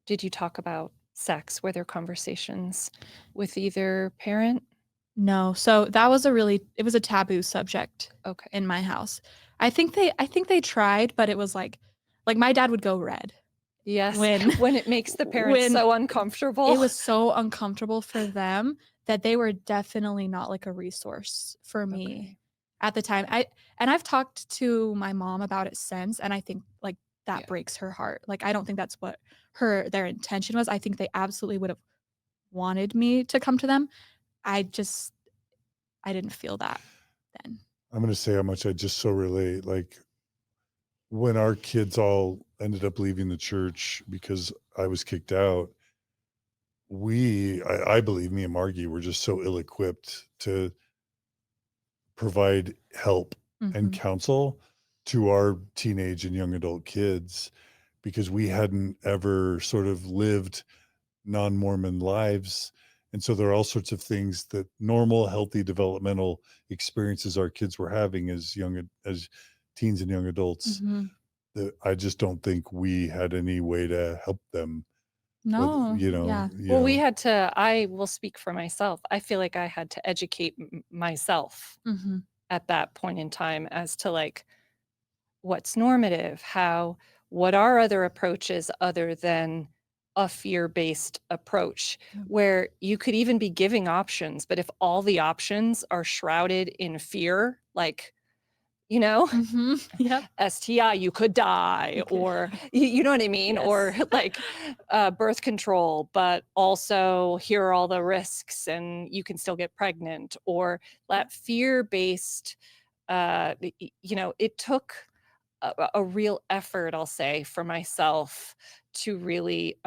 did you talk about sex? Were there conversations with either parent? No, so that was it was a taboo subject Okay. in my house. I think they tried, but it was like my dad would go red Yes, when when it makes the parents when so uncomfortable. it was so uncomfortable for them that they were definitely not like a resource for me Okay. at the time. I've talked to my mom about it since, and I think like that Yeah. breaks her heart. Like I don't think that's what their intention was. I think they absolutely would have wanted me to come to them. I didn't feel that then. I'm going to say how much I just so relate. Like when our kids all ended up leaving the church because I was kicked out, I believe me and Margie were just so ill-equipped to provide help and Mhm. counsel to our teenage and young adult kids because we hadn't ever sort of lived non-Mormon lives. And so there are all sorts of things that normal, healthy, developmental experiences our kids were having as teens and young adults Mhm. that I just don't think we had any way to help them with, No, yeah. Well, I will speak for myself. I feel like I had to educate myself Mhm. at that point in time as to like what's normative, what are other approaches other than a fear-based approach Yep. where you could even be giving options, but if all the options are shrouded in fear, like, you know, Mhm. Yep. STI, you could die, You could or you know what I mean? Or Yes. like birth control, but also here are all the risks and you can still get pregnant, or that fear-based, it took a real effort, I'll say, for myself to really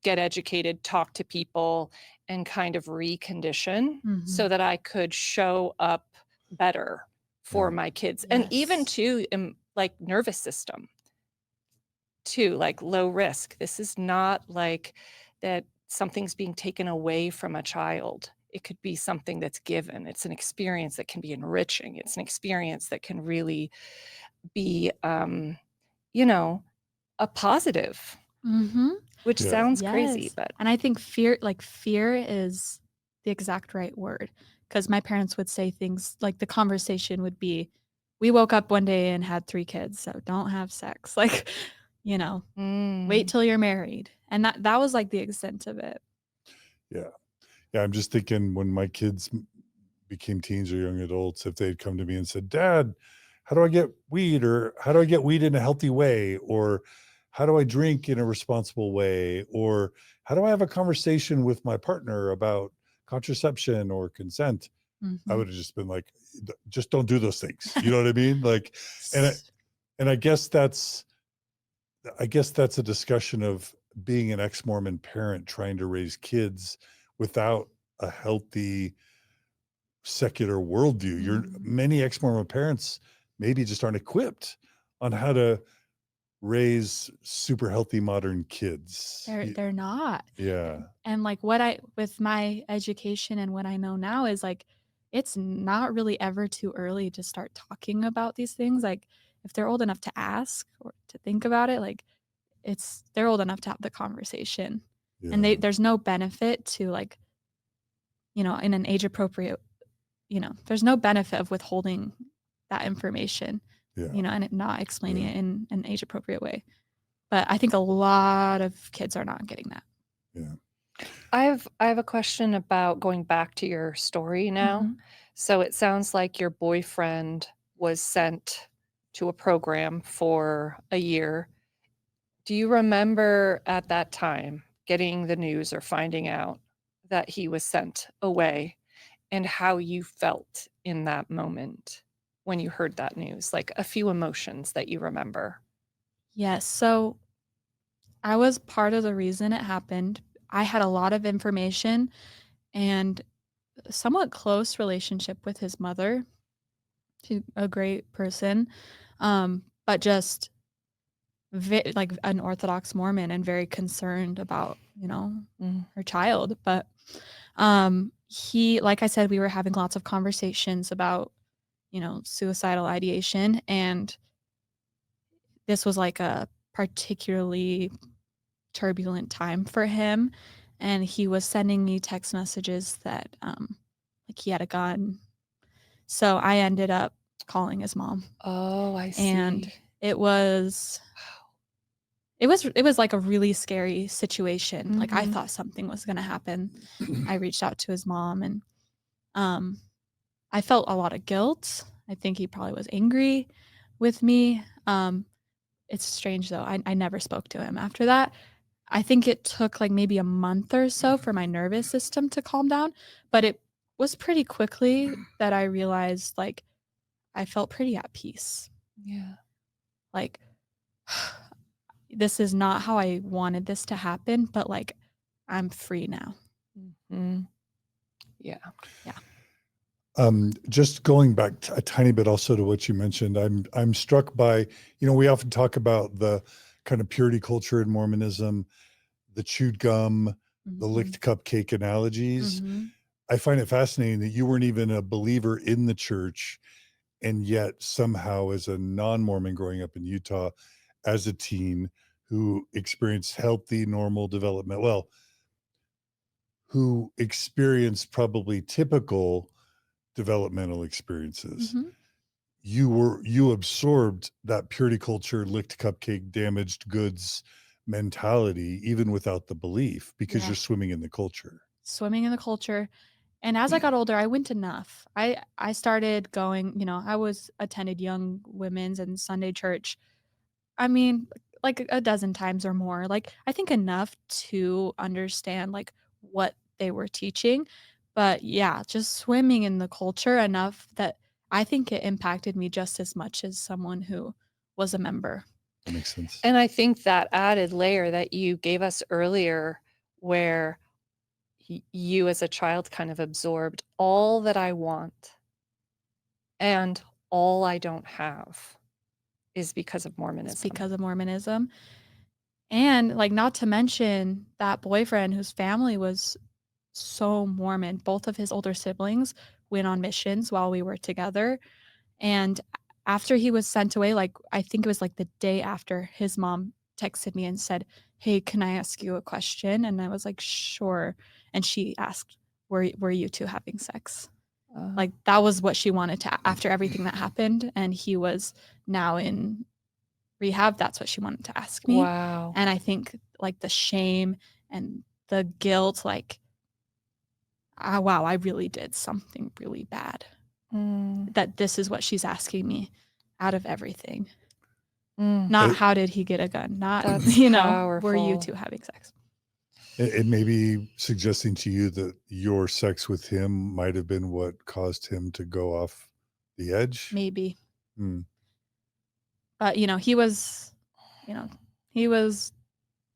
get educated, talk to people, and kind of recondition so Mhm. that I could show up better for Yeah. my kids. And even Yes. to like nervous system, too, like low risk. This is not like that something's being taken away from a child. It could be something that's given. It's an experience that can be enriching. It's an experience that can really be you know, a positive, Mhm. which Yeah. sounds crazy, Yes. but And I think fear is the exact right word, because my parents would say things like the conversation would be, "We woke up one day and had 3 kids, so don't have sex." Like, you know, "Wait mm, till you're married." And that was like the extent of it. Yeah. Yeah. I'm just thinking when my kids became teens or young adults, if they'd come to me and said, Dad, how do I get weed? Or how do I get weed in a healthy way? Or how do I drink in a responsible way? Or how do I have a conversation with my partner about contraception or consent? I Mhm. would have just been like, just don't do those things. You know what I mean? Like, and I, S and I guess that's a discussion of being an ex-Mormon parent trying to raise kids without a healthy secular worldview. Mhm. Many ex-Mormon parents maybe just aren't equipped on how to raise super healthy modern kids. They're not. Yeah. And like with my education and what I know now is like it's not really ever too early to start talking about these things. Like if they're old enough to ask or to think about it, like they're old enough to have the conversation. And Yeah. there's no benefit to like, in an age appropriate, there's no benefit of withholding that information, Yeah. and not explaining Yeah. it in an age appropriate way. But I think a lot of kids are not getting that. Yeah. I have a question about going back to your story now. Mhm. So it sounds like your boyfriend was sent to a program for a year. Do you remember at that time getting the news or finding out that he was sent away and how you felt in that moment when you heard that news? Like a few emotions that you remember. Yes. So I was part of the reason it happened. I had a lot of information and a somewhat close relationship with his mother. She's a great person. But just like an Orthodox Mormon and very concerned about, Mm. her child. But he, like I said, we were having lots of conversations about, suicidal ideation. And this was like a particularly turbulent time for him. And he was sending me text messages that like he had a gun. So I ended up calling his mom. Oh, I And see. it was like a really scary situation. Like I Mhm. thought something was going to happen. I reached out to his mom, and I felt a lot of guilt. I think he probably was angry with me. It's strange though. I never spoke to him after that. I think it took like maybe a month or so for my nervous system to calm down, but it was pretty quickly that I realized like I felt pretty at peace. Yeah. Like this is not how I wanted this to happen, but like I'm free now. Mhm. Yeah. Yeah. Just going back a tiny bit also to what you mentioned, I'm struck by, we often talk about the kind of purity culture in Mormonism, the chewed gum, the Mhm. licked cupcake analogies. Mhm. I find it fascinating that you weren't even a believer in the church, and yet somehow as a non-Mormon growing up in Utah as a teen who experienced healthy, normal development, well, who experienced probably typical developmental experiences. Mhm. You absorbed that purity culture, licked cupcake, damaged goods mentality, even without the belief, because Yeah. you're swimming in the culture. Swimming in the culture. And as I got older, I went enough. I started going, I was attended young women's and Sunday church. I mean, like a dozen times or more. Like I think enough to understand like what they were teaching. But yeah, just swimming in the culture enough that I think it impacted me just as much as someone who was a member. That makes sense. And I think that added layer that you gave us earlier, where you as a child kind of absorbed all that I want and all I don't have is because of It's Mormonism. because of Mormonism. And like not to mention that boyfriend whose family was so Mormon. Both of his older siblings went on missions while we were together. And after he was sent away, like I think it was like the day after, his mom texted me and said, "Hey, can I ask you a question?" And I was like, "Sure." And she asked, "Were you two having sex?" Like that was what she wanted to after everything that happened. And he was now in rehab. That's what she wanted to ask me. Wow. And I think like the shame and the guilt, like, wow, I really did something really bad. That this is what she's asking me out of everything. Not how did he get a gun? Not, That's were you two powerful. having sex? It may be suggesting to you that your sex with him might have been what caused him to go off the edge. Maybe. Hmm. But, he was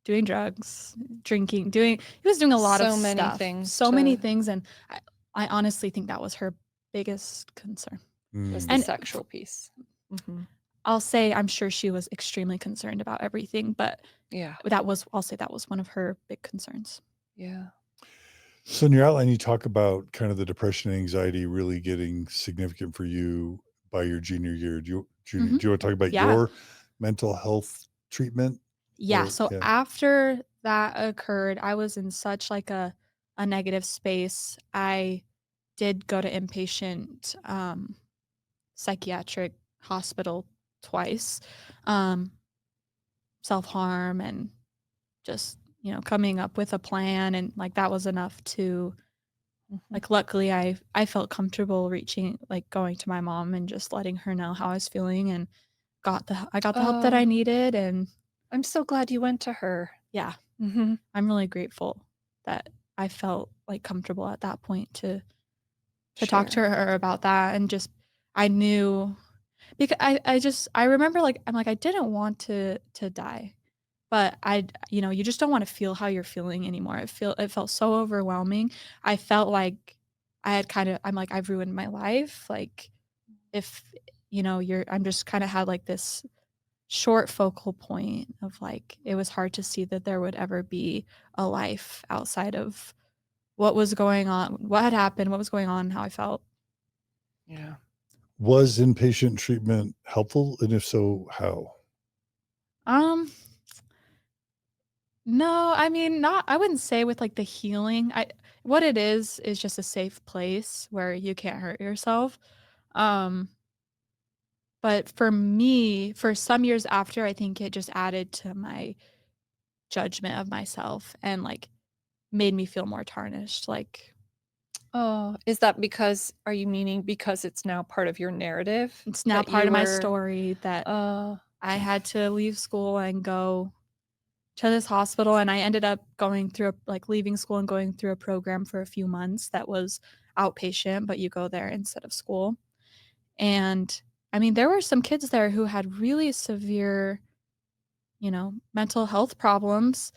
doing drugs, drinking, he was doing a lot of So many stuff. things So many to- things. And I honestly think that was her biggest concern. Was Hmm. the And sexual piece. Mhm. I'll say I'm sure she was extremely concerned about everything, but Yeah. I'll say that was one of her big concerns. Yeah. So in your outline, you talk about kind of the depression and anxiety really getting significant for you by your junior year. Do you want to talk about Yeah. your mental health treatment? Yeah. Or- So yeah. after that occurred, I was in such like a negative space. I did go to inpatient psychiatric hospital twice, self-harm and just, coming up with a plan. And like that was enough to like, luckily I felt comfortable going to my mom and just letting her know how I was feeling, and I got the help that I Oh, needed. And I'm so glad you went to her. yeah, Mhm. I'm really grateful that I felt like comfortable at that point to talk to Share. her about that. And just I knew, because I remember like I'm like I didn't want to die, but you just don't want to feel how you're feeling anymore. It felt so overwhelming. I felt like I'm like I've ruined my life. Like if I'm just kind of had like this short focal point of like, it was hard to see that there would ever be a life outside of what was going on, what had happened, what was going on, how I felt. Yeah. Was inpatient treatment helpful? And if so, how? No, I mean, not, I wouldn't say with like the healing. What it is just a safe place where you can't hurt yourself. Um, but for me, for some years after, I think it just added to my judgment of myself and like made me feel more tarnished. Like, Oh, is that because, are you meaning because it's now part of your narrative it's now that part you of my were, story that uh, I had to leave school and go to this hospital, and I ended up going through like leaving school and going through a program for a few months that was outpatient, but you go there instead of school. And I mean, there were some kids there who had really severe, mental health problems.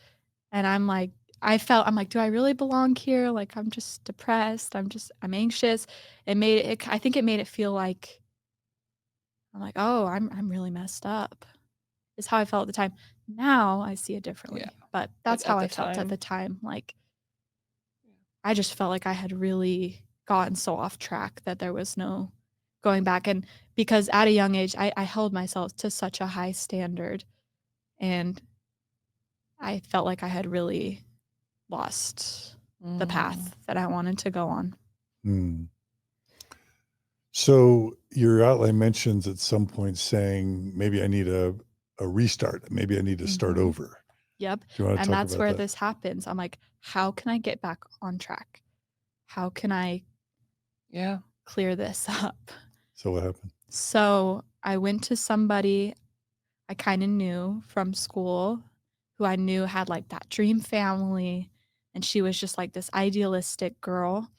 And I'm like, I'm like, do I really belong here? Like, I'm just depressed. I'm anxious. I think it made it feel like, I'm like, oh, I'm really messed up, is how I felt at the time. Now I see it differently, Yeah. but But that's at how the I felt at time- the time. Like, I just felt like I had really gotten so off track that there was no going back. And because at a young age, I held myself to such a high standard, and I felt like I had really lost the path that I wanted to go on. Hmm. So your outline mentions at some point saying, maybe I need a restart. Maybe I need to start Mhm. over. Yep. Do you want to And talk that's about where that? this happens. I'm like, how can I get back on track? How can I Yeah. clear this up? So what happened? So I went to somebody I kind of knew from school, who I knew had like that dream family. And she was just like this idealistic girl.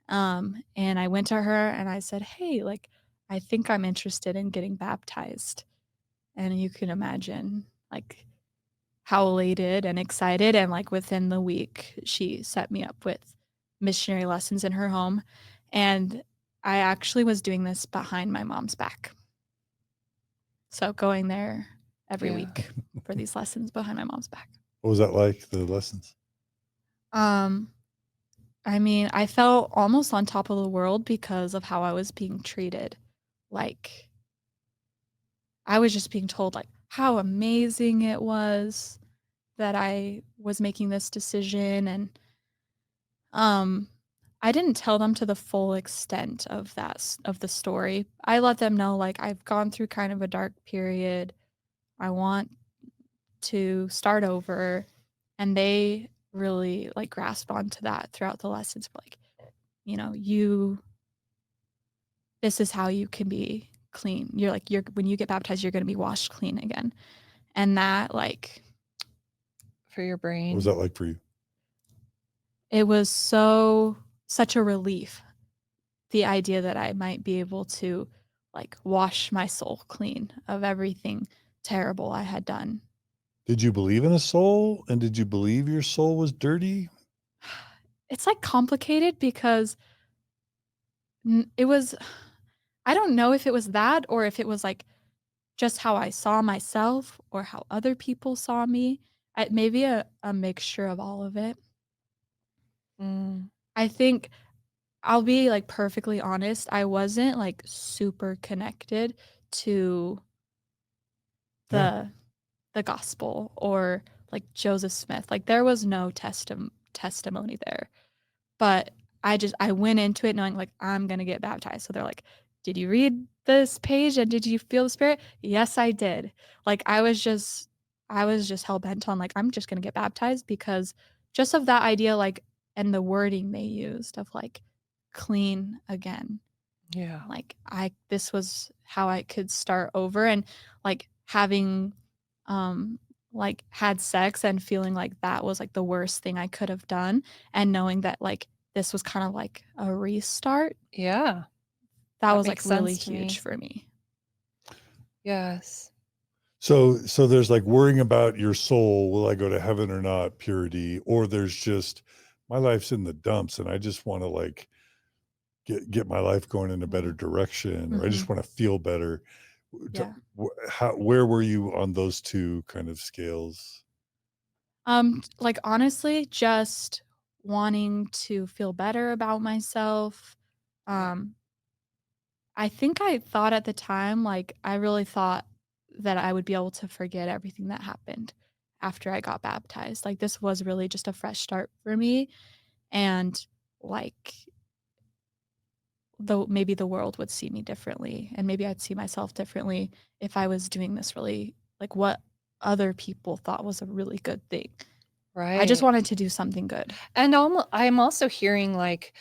And I went to her and I said, hey, like, I think I'm interested in getting baptized. And you can imagine like how elated and excited. And like within the week, she set me up with missionary lessons in her home. And I actually was doing this behind my mom's back. So going there every Yeah. week for these lessons behind my mom's back. What was that like, the lessons? I mean, I felt almost on top of the world because of how I was being treated. Like, I was just being told like how amazing it was that I was making this decision. And I didn't tell them to the full extent of of the story. I let them know like I've gone through kind of a dark period. I want to start over. And they really like grasped onto that throughout the lessons. Like, this is how you can be clean. When you get baptized, you're going to be washed clean again. And that, like, For your What brain. was that like for you? it was such a relief. The idea that I might be able to like wash my soul clean of everything terrible I had done. Did you believe in a soul? And did you believe your soul was dirty? It's like complicated because it was, I don't know if it was that or if it was like just how I saw myself or how other people saw me. Maybe a mixture of all of it. Mm. I think I'll be like perfectly honest. I wasn't like super connected to Yeah. the gospel or like Joseph Smith. Like there was no testimony there. But I went into it knowing like I'm gonna get baptized. So they're like, did you read this page and did you feel the spirit? Yes, I did. Like I was just hell bent on like I'm just gonna get baptized because just of that idea, like, and the wording they used of like clean again. Yeah. Like this was how I could start over. And like having like had sex and feeling like that was like the worst thing I could have done, and knowing that like this was kind of like a restart, Yeah. that was like makes really sense to me. huge for me. Yes. So there's like worrying about your soul, will I go to heaven or not, purity, or there's just my life's in the dumps and I just want to like get my life going in a better direction, or I just want to feel better. Yeah. Where were you on those two kind of scales? Like honestly, just wanting to feel better about myself. Um, I think I thought at the time, like I really thought that I would be able to forget everything that happened after I got baptized. Like this was really just a fresh start for me. And like though maybe the world would see me differently and maybe I'd see myself differently if I was doing this really like what other people thought was a really good thing. I just Right. wanted to do something good. And I'm also hearing like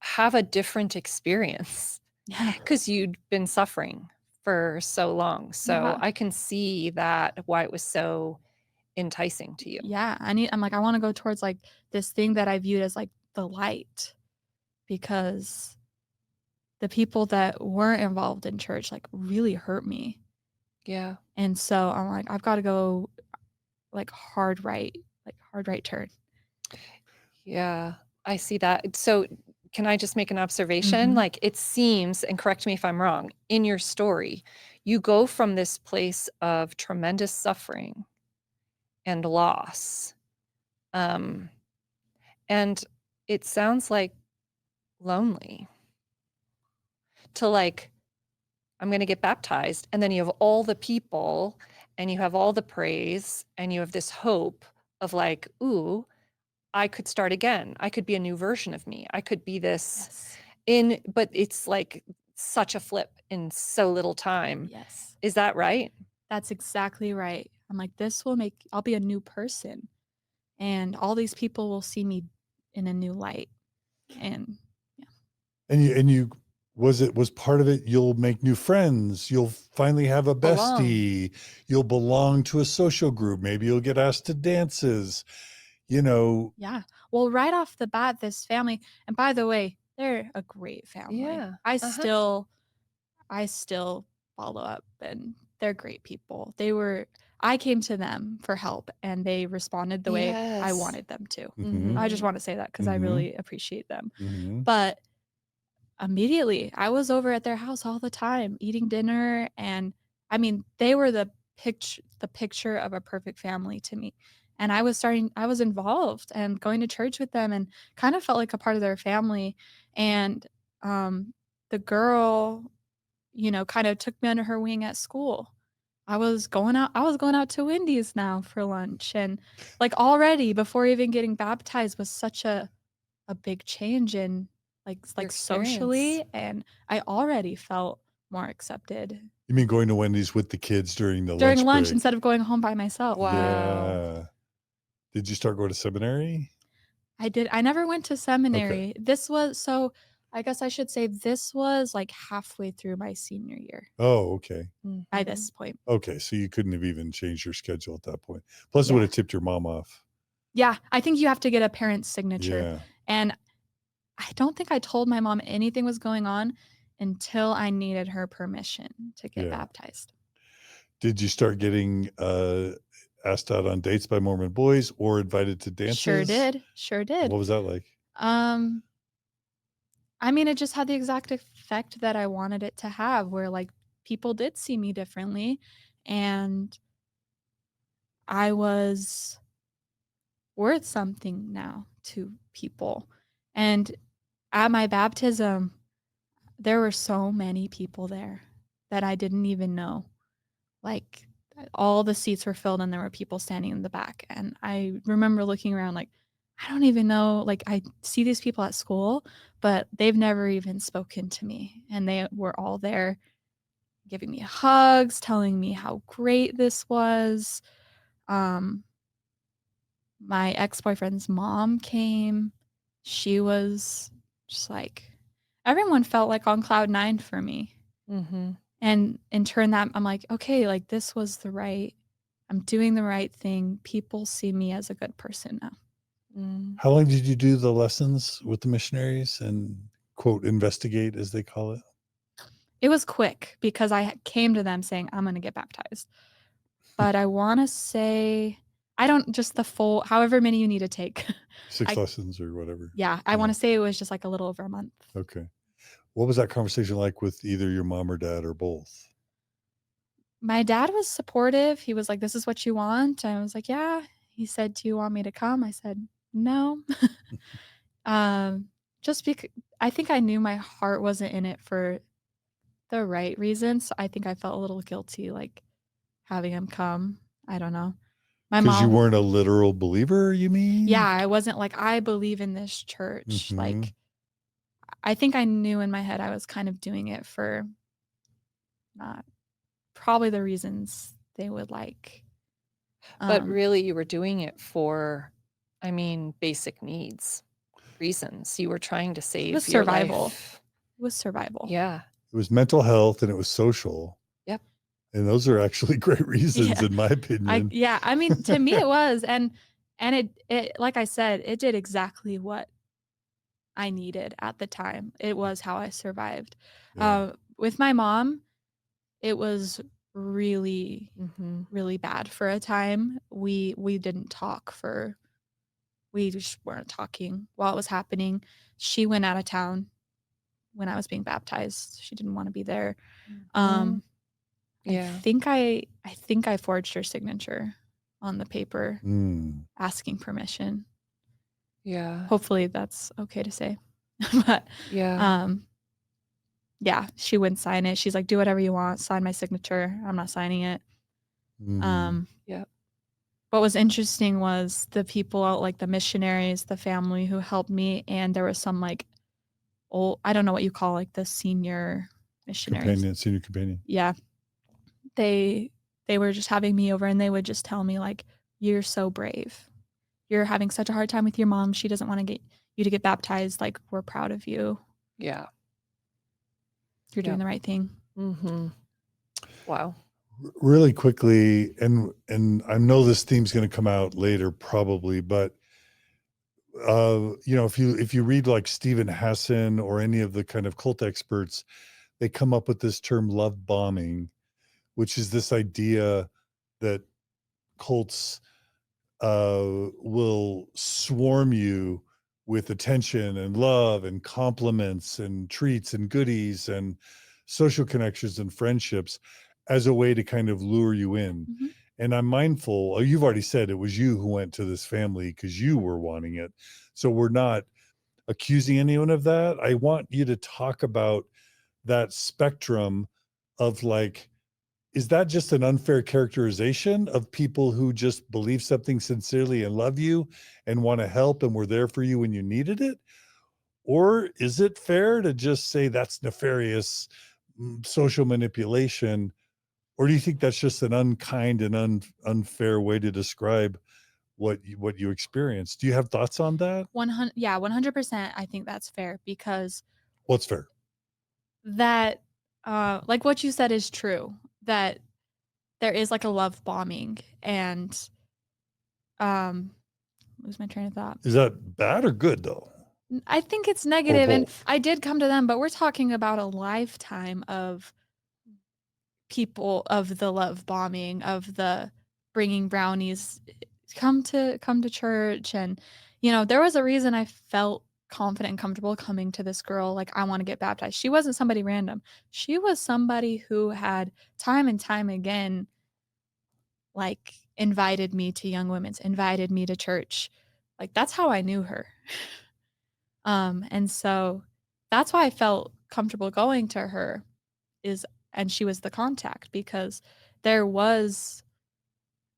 have a different experience Yeah. because you'd been suffering for so long. So Yeah. I can see that why it was so enticing to you. Yeah. I'm like, I want to go towards like this thing that I viewed as like the light because the people that weren't involved in church like really hurt me. Yeah. And so I'm like, I've got to go like hard right turn. Yeah. I see that. So can I just make an observation? Mhm. Like it seems, and correct me if I'm wrong, in your story, you go from this place of tremendous suffering and loss. Um, and it sounds like lonely to like, I'm going to get baptized. And then you have all the people and you have all the praise and you have this hope of like, ooh, I could start again. I could be a new version of me. I could be this Yes. but it's like such a flip in so little time. Yes. Is that right? That's exactly right. I'm like, I'll be a new person and all these people will see me in a new light. And And you was part of it, you'll make new friends, you'll finally have a Belong. bestie, you'll belong to a social group, maybe you'll get asked to dances, you know. yeah. Well, right off the bat, this family, and by the way, they're a great family. Yeah. I still follow up and they're great people. I came to them for help and they responded the way I Yes. wanted them to. Mhm. I just want to say that because I Mhm. really appreciate them. Mhm. But immediately, I was over at their house all the time eating dinner, and I mean, they were the picture of a perfect family to me. And I was involved and going to church with them and kind of felt like a part of their family. And the girl, kind of took me under her wing at school. I was going out to Wendy's now for lunch, and like already before even getting baptized was such a big change in Your like experience. socially, and I already felt more accepted You mean going to Wendy's with the kids during the during lunch lunch break? instead of going home by myself. Wow. Yeah. Did you start going to seminary? I never went to Okay. seminary. I guess I should say this was like halfway through my senior year Oh, okay. by Mhm. this point. Okay, so you couldn't have even changed your schedule at that point. Plus, it would Yeah. have tipped your mom off. Yeah, I think you have to get a parent's signature. Yeah. And I don't think I told my mom anything was going on until I needed her permission to get Yeah. baptized. Did you start getting asked out on dates by Mormon boys or invited to dances? Sure did. What was that like? I mean, it just had the exact effect that I wanted it to have, where like people did see me differently and I was worth something now to people. And at my baptism, there were so many people there that I didn't even know. Like all the seats were filled and there were people standing in the back. And I remember looking around like, I don't even know. Like I see these people at school, but they've never even spoken to me. And they were all there giving me hugs, telling me how great this was. Um, my ex-boyfriend's mom came. She was just like, everyone felt like on cloud nine for me. Mhm. And in turn that I'm like, okay, like I'm doing the right thing. People see me as a good person now. Mm. How long did you do the lessons with the missionaries and quote investigate as they call it? It was quick because I came to them saying, I'm going to get baptized. But I want to say, I don't just the full, however many you need to take. 6 I- lessons or whatever. Yeah, I want to say it was just like a little over a month. Okay. What was that conversation like with either your mom or dad or both? My dad was supportive. He was like, "This is what you want." I was like, "Yeah." He said, "Do you want me to come?" I said, "No." Um, just because I think I knew my heart wasn't in it for the right reasons. I think I felt a little guilty, like, having him come. I don't know. My Because you mom weren't a literal believer, you Yeah, mean? I wasn't like, "I believe in this church." Mm-hmm. Like, I think I knew in my head I was kind of doing it for not probably the reasons they would like. But Um, really, you were doing it for, I mean, basic needs reasons. You were trying to it was save your survival. life. It was survival. Yeah. It was mental health and it was social. Yep. And those are actually great reasons, Yeah. in my opinion. I mean, to me it was, and it like I said, it did exactly what I needed at the time. It was how I survived. Yeah. With my mom, it was really, Mm-hmm. really bad for a time. We didn't talk for we just weren't talking while it was happening. She went out of town when I was being baptized. She didn't want to be there. Mm-hmm. I Yeah. think I forged her signature on the paper Mm. asking permission. Yeah. Hopefully that's okay to say. But Yeah. um yeah, she wouldn't sign it. She's like, "Do whatever you want. Sign my signature. I'm not signing it." Mm. Um Yep. what was interesting was the people out, like the missionaries, the family who helped me, and there was some like old, I don't know what you call like the senior missionaries. Companion, senior companion. Yeah. They they were just having me over and they would just tell me like, "You're so brave. You're having such a hard time with your mom. She doesn't want to get you to get baptized. Like, we're proud of you. Yeah. You're doing Yep. the right thing." Mm-hmm. Wow. Really quickly, and I know this theme's going to come out later probably, but if you read like Stephen Hassan or any of the kind of cult experts, they come up with this term love bombing, which is this idea that cults will swarm you with attention and love and compliments and treats and goodies and social connections and friendships as a way to kind of lure you in. Mhm. And I'm mindful, you've already said it was you who went to this family because you were wanting it. So we're not accusing anyone of that. I want you to talk about that spectrum of like, is that just an unfair characterization of people who just believe something sincerely and love you and want to help and were there for you when you needed it? Or is it fair to just say that's nefarious social manipulation? Or do you think that's just an unkind and unfair way to describe what you experienced? Do you have thoughts on that? 100%. I think that's fair because What's fair? that, like what you said is true, that there is like a love bombing and, um, lose my train of thought. Is that bad or good though? I think it's Or negative, and both? I did come to them, but we're talking about a lifetime of people, of the love bombing, of the bringing brownies, come to church, and there was a reason I felt confident and comfortable coming to this girl, like, I want to get baptized. She wasn't somebody random. She was somebody who had time and time again, like, invited me to Young Women's, invited me to church. Like, that's how I knew her. And so that's why I felt comfortable going to her, is and she was the contact because there was,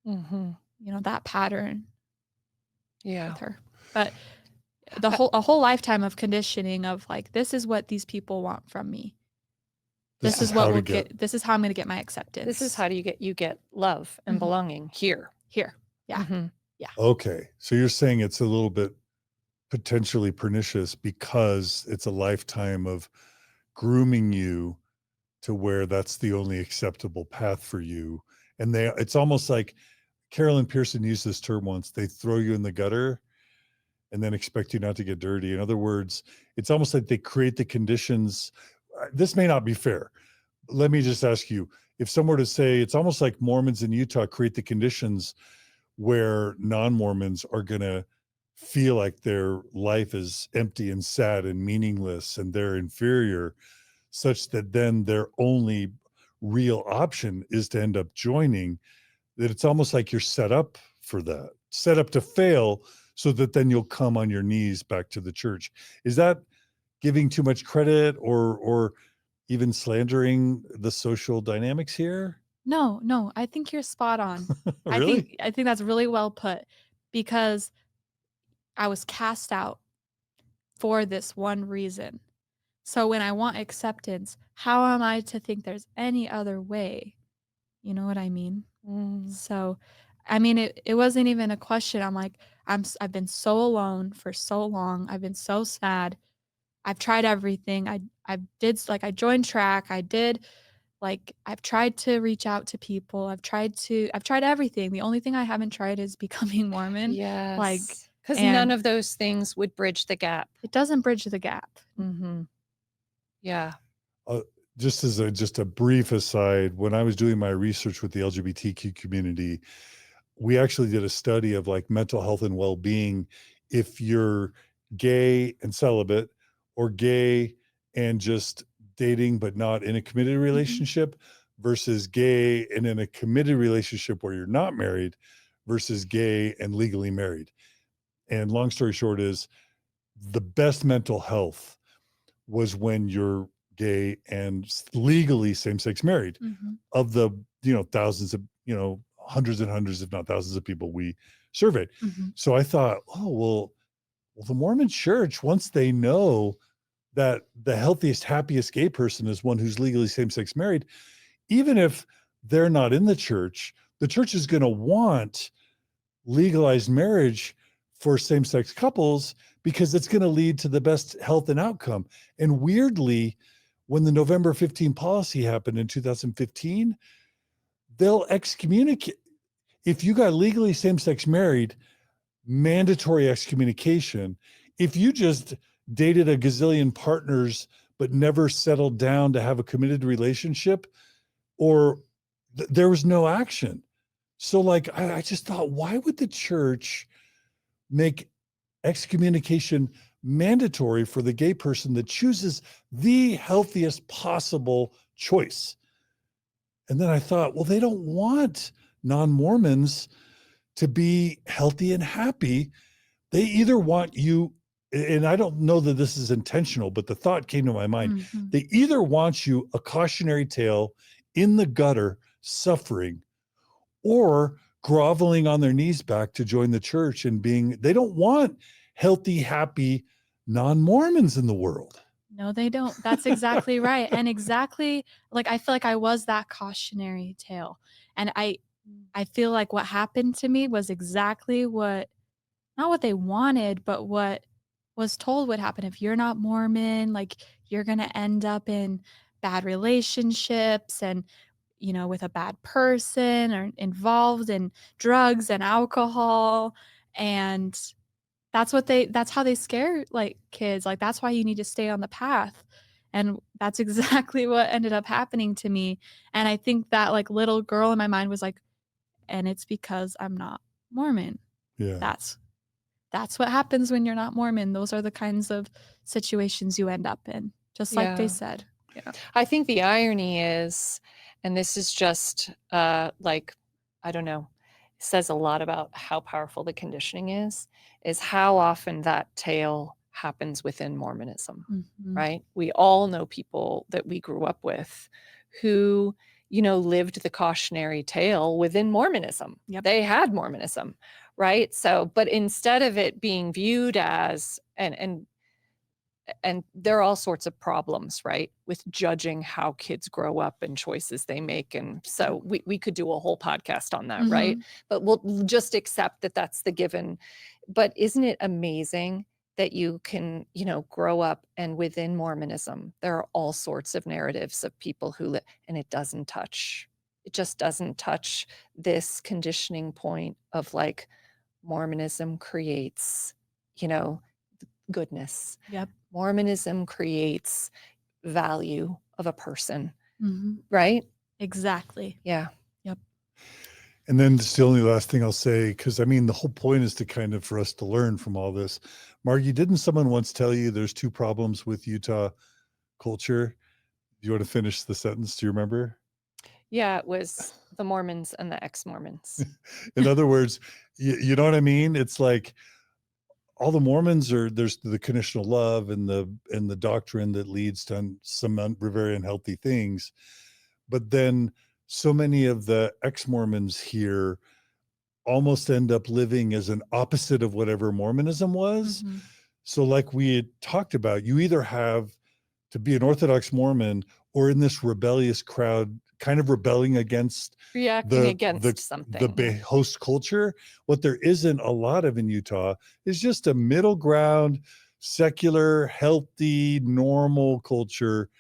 Mm-hmm. that pattern Yeah. with her. But I- a whole lifetime of conditioning of like, this is what these people want from me. This This is is what how to will get. this is how I'm going to get my acceptance. This is how do you get love and Mhm. belonging here. Here. Yeah. Mm-hmm. Okay, so you're saying it's a little bit potentially pernicious because it's a lifetime of grooming you to where that's the only acceptable path for you. And it's almost like Carolyn Pearson used this term once, they throw you in the gutter and then expect you not to get dirty. In other words, it's almost like they create the conditions. This may not be fair. Let me just ask you, if someone were to say, it's almost like Mormons in Utah create the conditions where non-Mormons are going to feel like their life is empty and sad and meaningless and they're inferior, such that then their only real option is to end up joining, that it's almost like you're set up for that, set up to fail so that then you'll come on your knees back to the church. Is that giving too much credit or even slandering the social dynamics here? No, I think you're spot on. Really? I think that's really well put, because I was cast out for this one reason. So when I want acceptance, how am I to think there's any other way? You know what I mean? So, I mean, it wasn't even a question. I'm like, I've been so alone for so long. I've been so sad. I've tried everything. I joined track. I've tried to reach out to people. I've tried everything. The only thing I haven't tried is becoming Mormon. Yes. Because and none of those things would bridge the gap. it doesn't bridge the gap. Mm-hmm. Yeah. Just as a brief aside, when I was doing my research with the LGBTQ community, we actually did a study of like mental health and well-being if you're gay and celibate, or gay and just dating but not in a committed relationship, versus gay and in a committed relationship where you're not married, versus gay and legally married. And long story short is, the best mental health was when you're gay and legally same-sex married. Of the, thousands of, hundreds and hundreds, if not thousands of people we surveyed. So I thought, oh, well, the Mormon church, once they know that the healthiest, happiest gay person is one who's legally same-sex married, even if they're not in the church is going to want legalized marriage for same-sex couples, because it's going to lead to the best health and outcome. And weirdly, when the November 15 policy happened in 2015, they'll excommunicate. If you got legally same-sex married, mandatory excommunication. If you just dated a gazillion partners but never settled down to have a committed relationship, or there was no action. So like, I just thought, why would the church make excommunication mandatory for the gay person that chooses the healthiest possible choice? And then I thought, well, they don't want non-Mormons to be healthy and happy. They either want you, and I don't know that this is intentional, but the thought came to my mind. They either want you a cautionary tale in the gutter, suffering, or groveling on their knees back to join the church and they don't want healthy, happy non-Mormons in the world. No, they don't. That's exactly right. And exactly, like, I feel like I was that cautionary tale. And I feel like what happened to me was exactly not what they wanted, but what was told would happen. If you're not Mormon, like, you're going to end up in bad relationships and, with a bad person, or involved in drugs and alcohol. And that's how they scare, like, kids. Like, that's why you need to stay on the path. And that's exactly what ended up happening to me. And I think that, like, little girl in my mind was like, and it's because I'm not Mormon. Yeah. That's what happens when you're not Mormon. Those are the kinds of situations you end up in, just like they said. Yeah. I think the irony is, and this is just like, I don't know, says a lot about how powerful the conditioning is how often that tale happens within Mormonism, right? We all know people that we grew up with who, lived the cautionary tale within Mormonism. Yep. They had Mormonism, right? So, but instead of it being viewed as, and there are all sorts of problems, right, with judging how kids grow up and choices they make. And so we could do a whole podcast on that, right? But we'll just accept that that's the given. But isn't it amazing that you can, grow up, and within Mormonism, there are all sorts of narratives of people who live, and it just doesn't touch this conditioning point of, like, Mormonism creates, goodness. Yep. Mormonism creates value of a person, right? Exactly. Yeah. Yep. And then just the only last thing I'll say, because I mean, the whole point is for us to learn from all this. Margie, didn't someone once tell you there's two problems with Utah culture? Do you want to finish the sentence? Do you remember? Yeah, it was the Mormons and the ex-Mormons. In other words, you know what I mean? It's like all the Mormons there's the conditional love and the doctrine that leads to some very unhealthy things. But then so many of the ex-Mormons here almost end up living as an opposite of whatever Mormonism was. Mhm. So like we had talked about, you either have to be an Orthodox Mormon or in this rebellious crowd, kind of rebelling against Reacting against the something. host culture. What there isn't a lot of in Utah is just a middle ground, secular, healthy, normal culture,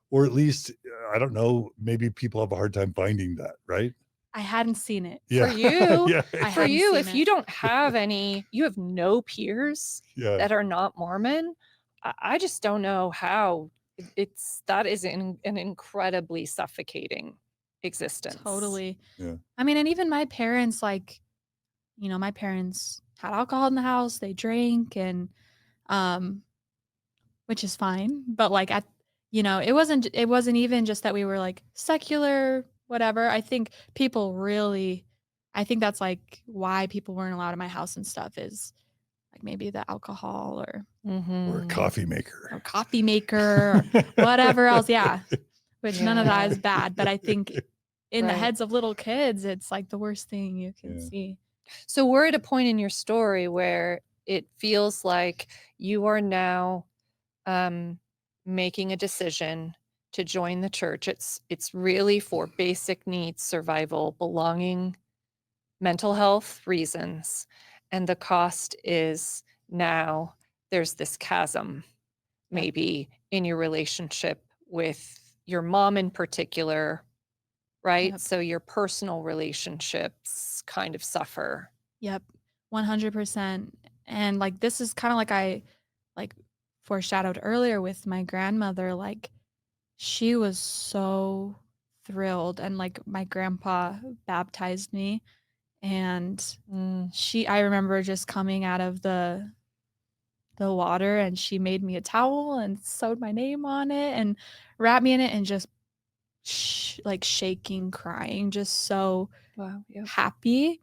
or at least, I don't know, maybe people have a hard time finding that, right? I hadn't seen it. For you, Yeah. I for hadn't you, seen if you it. don't have any, you have no peers Yeah. that are not Mormon, I just don't know how that is an incredibly suffocating existence. Totally. Yeah. I mean, and even my parents, like, my parents had alcohol in the house, they drank, and um which is fine, but like it wasn't even just that we were like secular whatever. I think that's like why people weren't allowed in my house and stuff, is like maybe the alcohol or Or a coffee maker. coffee maker or whatever else. Yeah. Which none of that Yeah. is bad, but I think in the Right. heads of little kids, it's like the worst thing you can Yeah. see. So we're at a point in your story where it feels like you are now making a decision to join the church. It's really for basic needs, survival, belonging, mental health reasons. And the cost is now there's this chasm, maybe in your relationship with your mom in particular, right? Yep. So your personal relationships kind of suffer. Yep. 100%. And like this is kind of like I like foreshadowed earlier with my grandmother, like she was so thrilled, and like my grandpa baptized me, and I remember just coming out of the water, and she made me a towel and sewed my name on it and wrapped me in it, and just like shaking, crying, just so Wow. Yep. happy.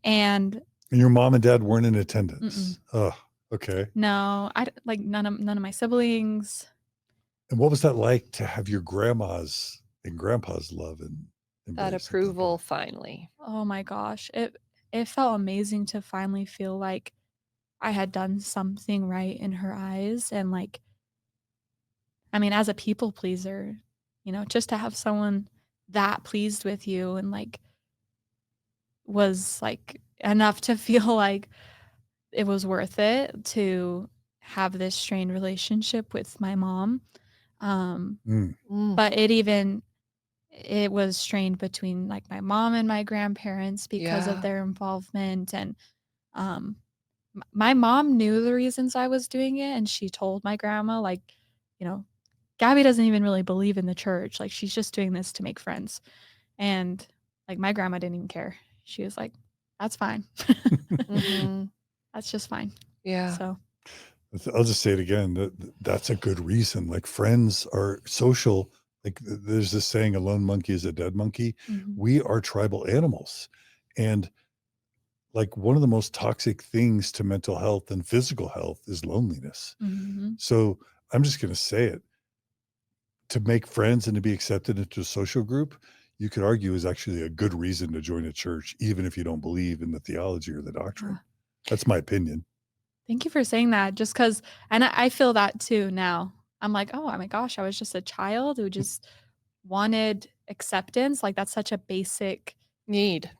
And And your mom and dad weren't in attendance. Oh, okay. no, like none of my siblings. And what was that like to have your grandma's and grandpa's love and That embrace at approval point? finally. Oh my gosh. It felt amazing to finally feel like I had done something right in her eyes, and like I mean, as a people pleaser, just to have someone that pleased with you and like was like enough to feel like it was worth it to have this strained relationship with my mom. But it was strained between like my mom and my grandparents because of Yeah. their involvement. And um my mom knew the reasons I was doing it, and she told my grandma, like, you know, Gabby doesn't even really believe in the church. Like, she's just doing this to make friends. And like my grandma didn't even care. She was like, that's fine. That's just fine. Yeah. So I'll just say it again. That's a good reason. Like friends are social. Like there's this saying, a lone monkey is a dead monkey. We are tribal animals. And like one of the most toxic things to mental health and physical health is loneliness. So I'm just going to say it. To make friends and to be accepted into a social group, you could argue is actually a good reason to join a church, even if you don't believe in the theology or the doctrine. That's my opinion. Thank you for saying that. Just because, and I feel that too now. I'm like, oh my gosh, I was just a child who just wanted acceptance. Like that's such a basic Need.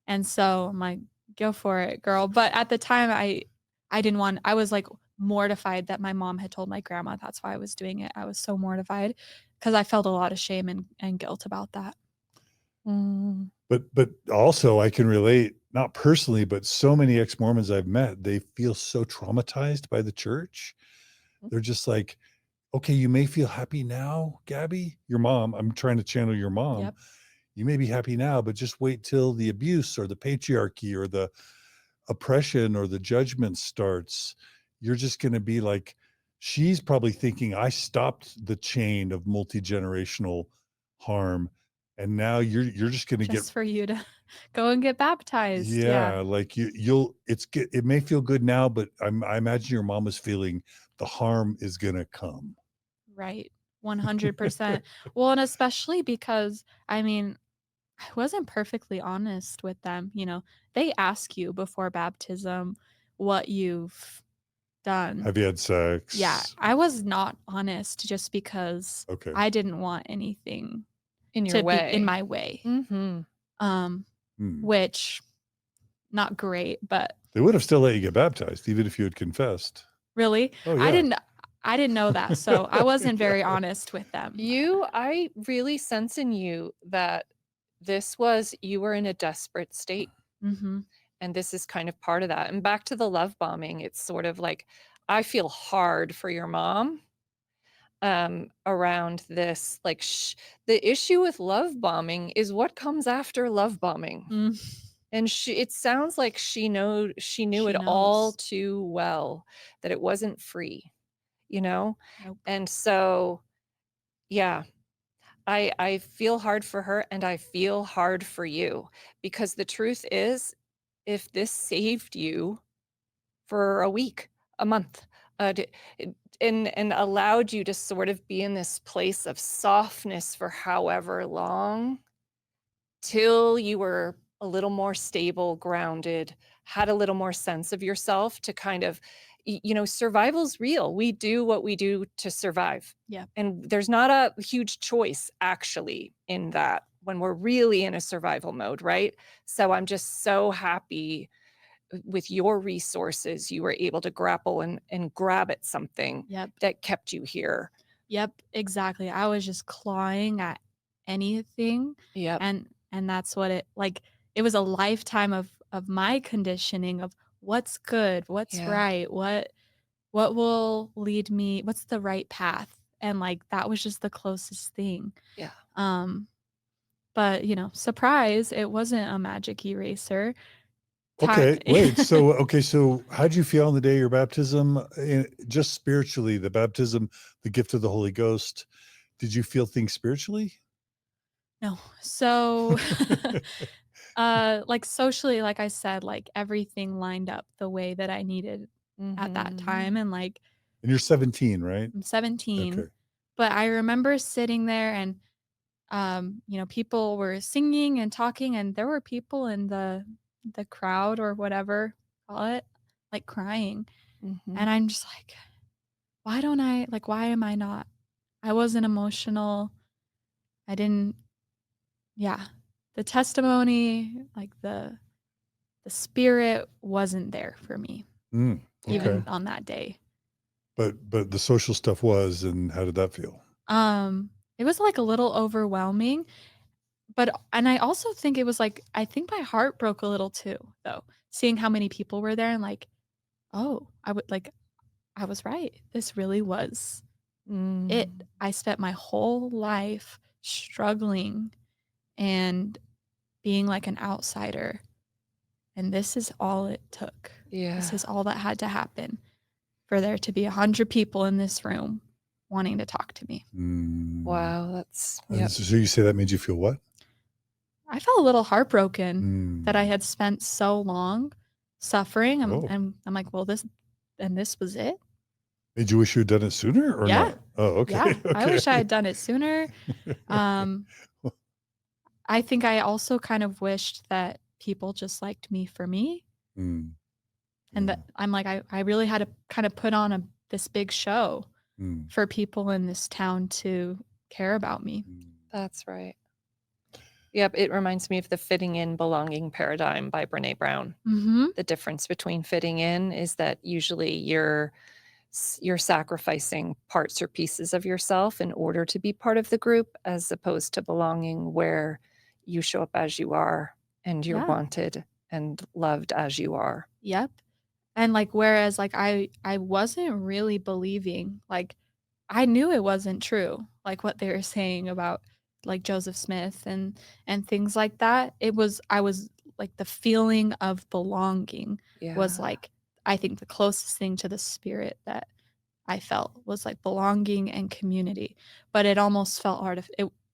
And so I'm like, go for it, girl. But at the time I didn't want, I was like mortified that my mom had told my grandma that's why I was doing it. I was so mortified because I felt a lot of shame and guilt about that. But also I can relate, not personally, but so many ex-Mormons I've met, they feel so traumatized by the church. They're just like, okay, you may feel happy now, Gabby, your mom. I'm trying to channel your mom. Yep. You may be happy now, but just wait till the abuse or the patriarchy or the oppression or the judgment starts. You're just going to be like, she's probably thinking, I stopped the chain of multi-generational harm. and now you're just going to get, just for you to go and get baptized. yeah, like it may feel good now, but I imagine your mom was feeling the harm is going to come. Right. 100%. Well, and especially because, I mean, I wasn't perfectly honest with them. They ask you before baptism what you've done. Have you had sex? Yeah, I was not honest just because Okay. I didn't want anything In to your be in way. my way. Mm-hmm. Which not great, but They would have still let you get baptized even if you had confessed. really, Oh, yeah. I didn't know that, so I wasn't very honest with them. I really sense in you that you were in a desperate state. Mm-hmm. And this is kind of part of that. And back to the love bombing, it's sort of like, I feel hard for your mom around this. Like the issue with love bombing is what comes after love bombing. And it sounds like she knew it all knows. too well, that it wasn't free, Nope. And so, yeah, I feel hard for her, and I feel hard for you, because the truth is, if this saved you for a week, a month, and allowed you to sort of be in this place of softness for however long, till you were a little more stable, grounded, had a little more sense of yourself to kind of, survival's real. We do what we do to survive. Yeah. And there's not a huge choice actually in that when we're really in a survival mode, right? So I'm just so happy with your resources, you were able to grapple and grab at something that kept you here. Yep, exactly. I was just clawing at anything. Yep. And that's what it was a lifetime of my conditioning of what's good, what's right, what will lead me, what's the right path. And that was just the closest thing. Yeah. But surprise, it wasn't a magic eraser. Okay, wait. So how'd you feel on the day of your baptism? Just spiritually, the baptism, the gift of the Holy Ghost. Did you feel things spiritually? No. So, socially, like I said, everything lined up the way that I needed at that time. And and you're 17, right? I'm 17. Okay. But I remember sitting there and, people were singing and talking, and there were people in the crowd or whatever, call it, crying. And I'm just like, why am I not? I wasn't emotional. I didn't, the testimony, the spirit wasn't there for me, Okay. even on that day. But the social stuff was, and how did that feel? It was a little overwhelming, and I also think it was I think my heart broke a little too, though, seeing how many people were there and oh, I was right. This really was it. I spent my whole life struggling and being an outsider. And this is all it took. Yeah. This is all that had to happen for there to be 100 people in this room wanting to talk to me. Wow, that's So you say that made you feel what? I felt a little heartbroken that I had spent so long suffering. And I'm like, well, this was it. Did you wish you had done it sooner or not? Oh, okay. Yeah, okay. I wish I had done it sooner. I think I also kind of wished that people just liked me for me. And that I'm like, I really had to kind of put on this big show for people in this town to care about me. That's right. Yep, it reminds me of the fitting in belonging paradigm by Brene Brown. The difference between fitting in is that usually you're sacrificing parts or pieces of yourself in order to be part of the group, as opposed to belonging where you show up as you are and you're wanted and loved as you are. Yep. And whereas I wasn't really believing, I knew it wasn't true, what they were saying about Joseph Smith and things like that. I was the feeling of belonging was I think the closest thing to the spirit that I felt was belonging and community, but it almost felt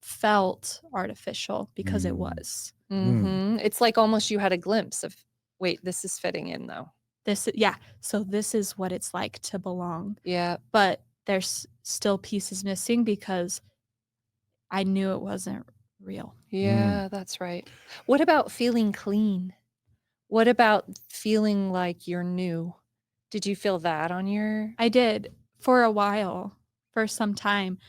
felt artificial because it Mm. was. It's like almost you had a glimpse of, wait, this is fitting in though. So this is what it's like to belong. Yeah. But there's still pieces missing because I knew it wasn't real. Yeah, that's right. What about feeling clean? What about feeling like you're new? Did you feel that on your I did for a while, for some time.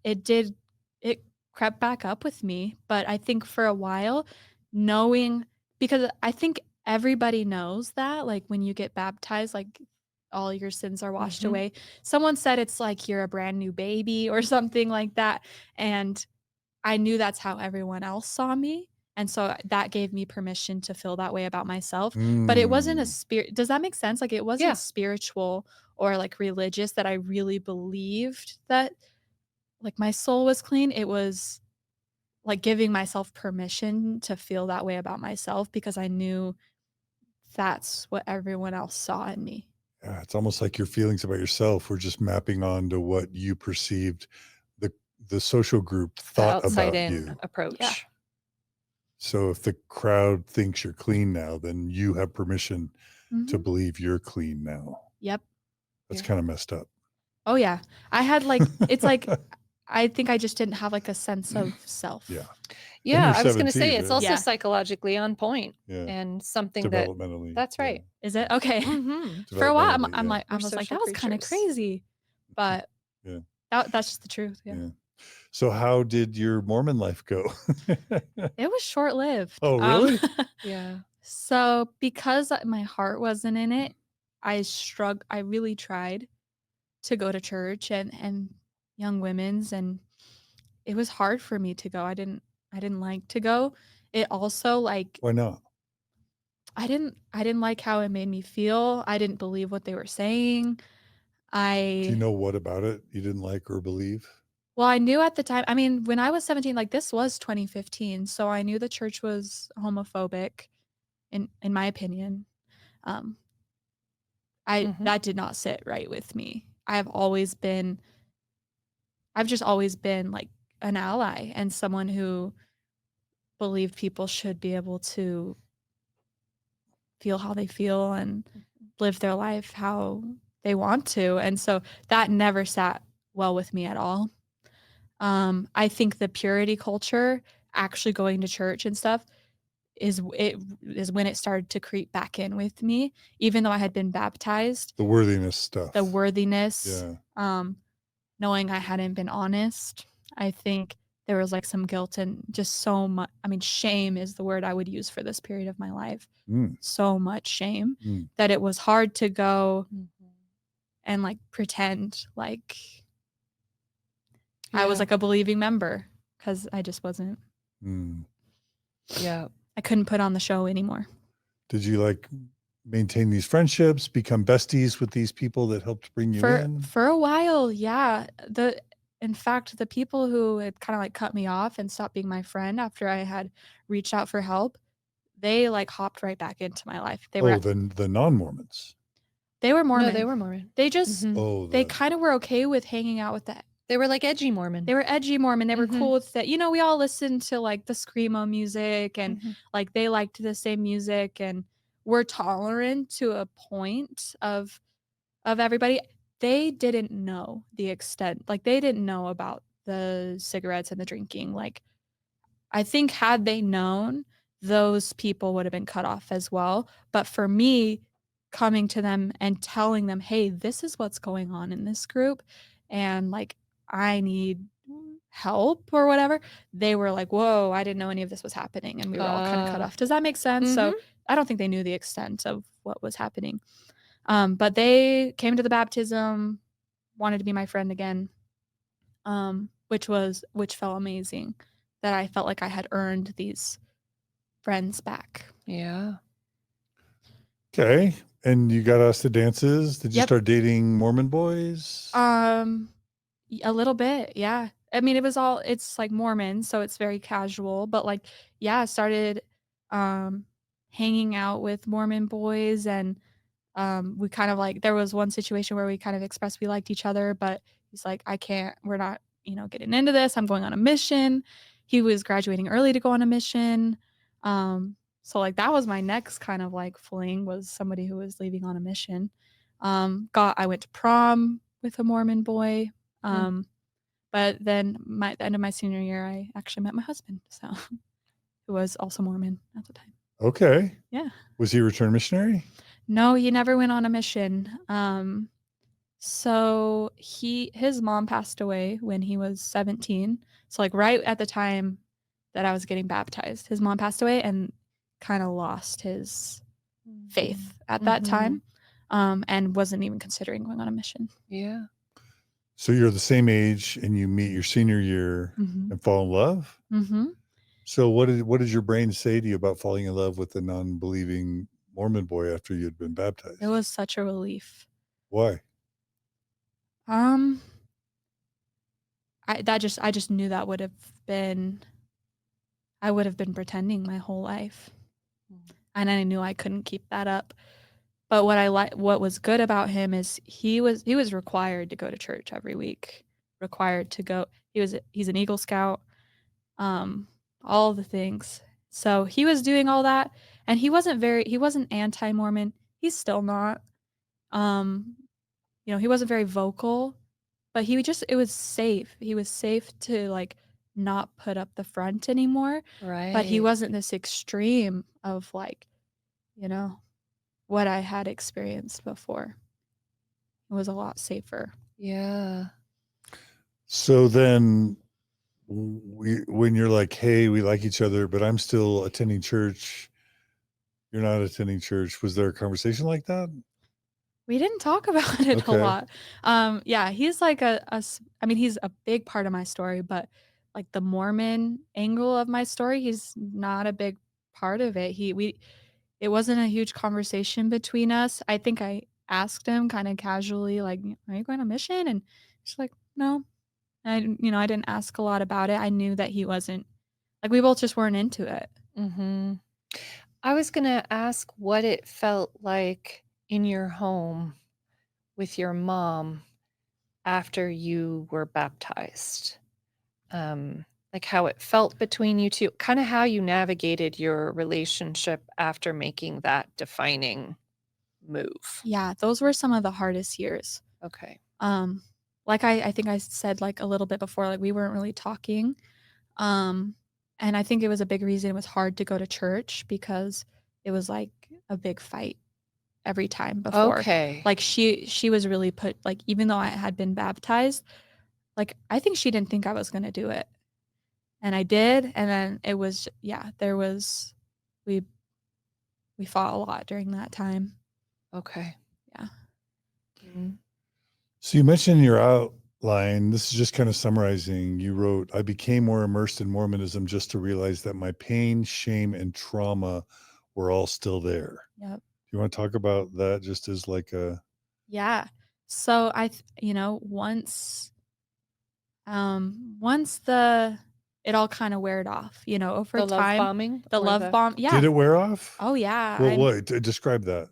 It crept back up with me, but I think for a while, knowing, because I think everybody knows that, like when you get baptized, like all your sins are washed Mhm. away. Someone said it's like you're a brand new baby or something like that. And I knew that's how everyone else saw me. And so that gave me permission to feel that way about myself. But it wasn't a spirit. Does that make sense? Like it wasn't Yeah. spiritual or like religious that I really believed that like my soul was clean. It was like giving myself permission to feel that way about myself because I knew that's what everyone else saw in me. Yeah, it's almost like your feelings about yourself were just mapping onto what you perceived the social group the thought outside about in you. approach? Yeah. So if the crowd thinks you're clean now, then you have permission to Mhm. believe you're clean now. Yep. That's Yeah. kind of messed up. Oh yeah. I had like it's like I think I just didn't have like a sense of self. Yeah. Yeah, you're I was going to 17, say it's yeah. also Yeah. psychologically on point Yeah. and something that Developmentally. that's yeah. right. Is it? Okay. Mhm. For a while I'm Developmentally, yeah. I We're was like social that was kind of creatures. crazy. But Yeah. that's just the truth. Yeah. Yeah. So how did your Mormon life go? It was short-lived. Oh, really? Yeah. So because my heart wasn't in it, I really tried to go to church and young women's, and it was hard for me to go. I didn't like to go. It also like Why not? I didn't like how it made me feel. I didn't believe what they were saying. Do you know what about it you didn't like or believe? Well, I knew at the time, I mean, when I was 17, like this was 2015, so I knew the church was homophobic in my opinion. Um Mhm. that did not sit right with me. I've just always been like an ally and someone who believed people should be able to feel how they feel and live their life how they want to. And so that never sat well with me at all. I think the purity culture, actually going to church and stuff, is when it started to creep back in with me, even though I had been baptized. The worthiness stuff. The worthiness, Yeah. knowing I hadn't been honest, I think there was like some guilt and just so much. I mean, shame is the word I would use for this period of my life. So much shame that it was hard to go and like pretend like I was like a believing member because I just wasn't. Yeah. I couldn't put on the show anymore. Did you like maintain these friendships, become besties with these people that helped bring you in? For a while, yeah. In fact, the people who had kind of like cut me off and stopped being my friend after I had reached out for help, they like hopped right back into my life. They were the non-Mormons. they were Mormon. No, they were Mormon. They just they the kind of were okay with hanging out with that. They were like edgy Mormon. They were edgy Mormon. They were cool with that. You know, we all listened to like the screamo music and like they liked the same music and were tolerant to a point of everybody. They didn't know the extent. Like they didn't know about the cigarettes and the drinking. Like I think had they known, those people would have been cut off as well. But for me, coming to them and telling them, "Hey, this is what's going on in this group and like I need help or whatever," they were like, "Whoa, I didn't know any of this was happening." And we were all kind of cut off. Does that make sense? So I don't think they knew the extent of what was happening. But they came to the baptism, wanted to be my friend again, which felt amazing, that I felt like I had earned these friends back. Yeah. Okay. And you got us to dances. Did you Yep. start dating Mormon boys? A little bit, yeah. I mean, it's like Mormon, so it's very casual, but like, yeah, I started hanging out with Mormon boys and we kind of like, there was one situation where we kind of expressed we liked each other, but he's like, we're not getting into this. I'm going on a mission. He was graduating early to go on a mission. So like that was my next kind of like fling, was somebody who was leaving on a mission. I went to prom with a Mormon boy. But then the end of my senior year, I actually met my husband, so who was also Mormon at the time. Okay. Yeah. Was he a return missionary? No, he never went on a mission. So his mom passed away when he was 17. So like right at the time that I was getting baptized, his mom passed away and kind of lost his faith at that time, and wasn't even considering going on a mission. Yeah. So you're the same age and you meet your senior year and fall in love? Mm-hmm. So what did your brain say to you about falling in love with a non-believing Mormon boy after you'd been baptized? It was such a relief. Why? I just knew that would have been, I would have been pretending my whole life. And I knew I couldn't keep that up. But what was good about him is he was required to go to church every week, required to go. He's an Eagle Scout, all the things. So he was doing all that, and he wasn't anti-Mormon. He's still not. He wasn't very vocal, but it was safe. He was safe to like not put up the front anymore. Right. But he wasn't this extreme of like, what I had experienced before. It was a lot safer. Yeah. So then when you're like, hey, we like each other, but I'm still attending church, you're not attending church, was there a conversation like that? We didn't talk about it a lot. Yeah, he's like he's a big part of my story, but like the Mormon angle of my story, he's not a big part of it. It wasn't a huge conversation between us. I think I asked him kind of casually, like, are you going on mission? And he's like, no. And I didn't ask a lot about it. I knew that he wasn't, like, we both just weren't into it. I was going to ask what it felt like in your home with your mom after you were baptized. Like how it felt between you two, kind of how you navigated your relationship after making that defining move. Yeah, those were some of the hardest years. Okay. Like I think I said like a little bit before, like we weren't really talking. And I think it was a big reason it was hard to go to church, because it was like a big fight every time before. Okay. Like she was really put, like, even though I had been baptized, like I think she didn't think I was going to do it. And I did. And then it was, we fought a lot during that time. Okay. Yeah. So you mentioned in your outline, this is just kind of summarizing, you wrote, I became more immersed in Mormonism just to realize that my pain, shame, and trauma were all still there. Yep. Do you want to talk about that just as like a... Yeah. So once it all kind of weared off, over The time. love bombing? The love bomb. Yeah. Did it wear off? Oh yeah. Well, what? Describe that.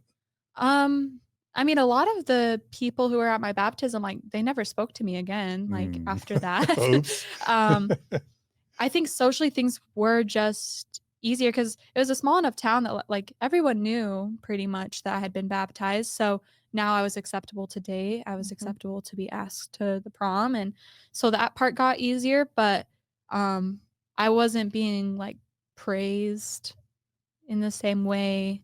I mean, a lot of the people who were at my baptism, like, they never spoke to me again, like, after that. Oops. I think socially things were just easier because it was a small enough town that like everyone knew pretty much that I had been baptized. So now I was acceptable to date. I was acceptable to be asked to the prom. And so that part got easier, but I wasn't being like praised in the same way.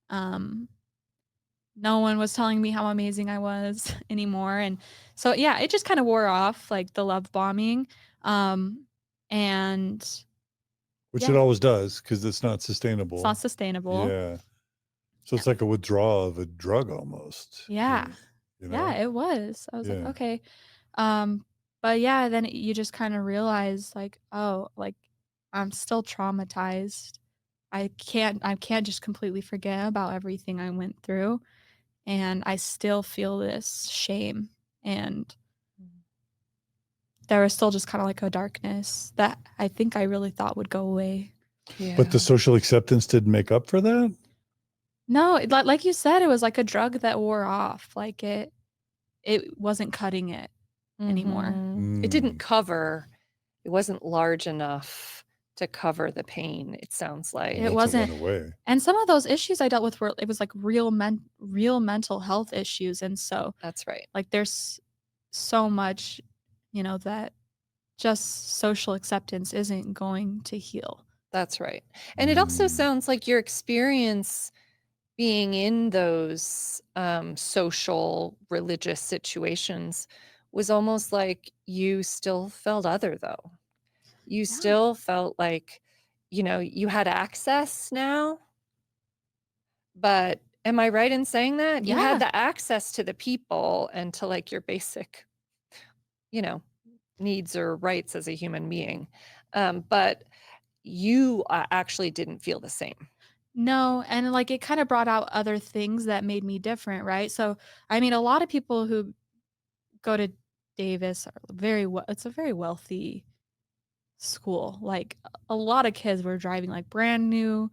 No one was telling me how amazing I was anymore. And so, yeah, it just kind of wore off, like the love bombing. And which it always does, because it's not sustainable. It's not sustainable. Yeah. So it's like a withdrawal of a drug almost. Yeah. Yeah, it was. I was like, okay. But yeah, then you just kind of realize like, oh, like I'm still traumatized. I can't just completely forget about everything I went through. And I still feel this shame. And there was still just kind of like a darkness that I think I really thought would go away. Yeah. But the social acceptance didn't make up for that? No, like you said, it was like a drug that wore off. Like it wasn't cutting it. anymore. It didn't Mm. cover, it wasn't large enough to cover the pain, it sounds like. It Well, to wasn't. run away. And some of those issues I dealt with were, it was like real mental health issues. And so That's right. like there's so much, that just social acceptance isn't going to heal. That's right. And it also Mm. sounds like your experience being in those social, religious situations was almost like you still felt other, though. You Yeah. still felt like, you had access now, but am I right in saying that? You had Yeah. the access to the people and to like your basic, needs or rights as a human being. But you actually didn't feel the same. No, and like it kind of brought out other things that made me different, right? So, I mean, a lot of people who go to Davis are it's a very wealthy school. Like a lot of kids were driving like brand new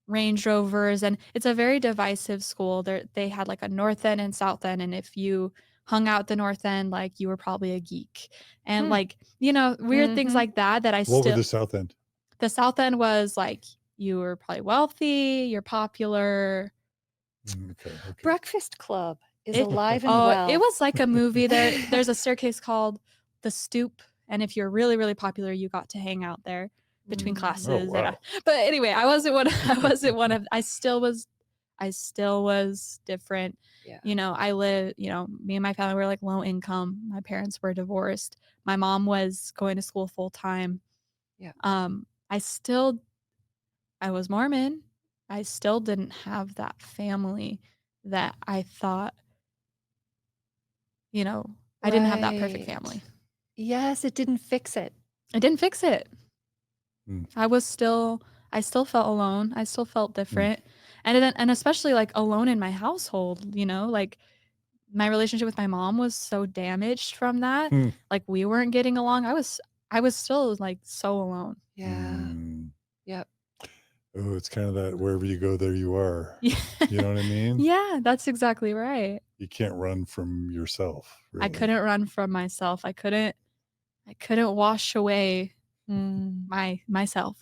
Range Rovers, and it's a very divisive school. They had like a north end and south end, and if you hung out the north end, like you were probably a geek. And like, weird things Mhm. like that I What were still the South End? the south end was like you were probably wealthy, you're popular. Okay. Breakfast Club is It alive and well. it was like a movie. There's a staircase called The Stoop, and if you're really, really popular, you got to hang out there between Mm. classes. Oh, wow. But anyway, I wasn't one. I wasn't one of. I still was different. Yeah. I live. Me and my family were like low income. My parents were divorced. My mom was going to school full time. Yeah. I was Mormon. I still didn't have that family that I thought, I didn't have that perfect Right. family. Yes, it didn't fix it. I didn't fix it. Mm. I still felt alone. I still felt different. And especially like alone in my household, like my relationship with my mom was so damaged from that. Hmm. Like we weren't getting along. I was still like so alone. Yeah. Mm. Yep. Oh, it's kind of that wherever you go, there you are. Yeah. You know what I mean? Yeah, that's exactly right. You can't run from yourself. Really. I couldn't run from myself. I couldn't wash away myself.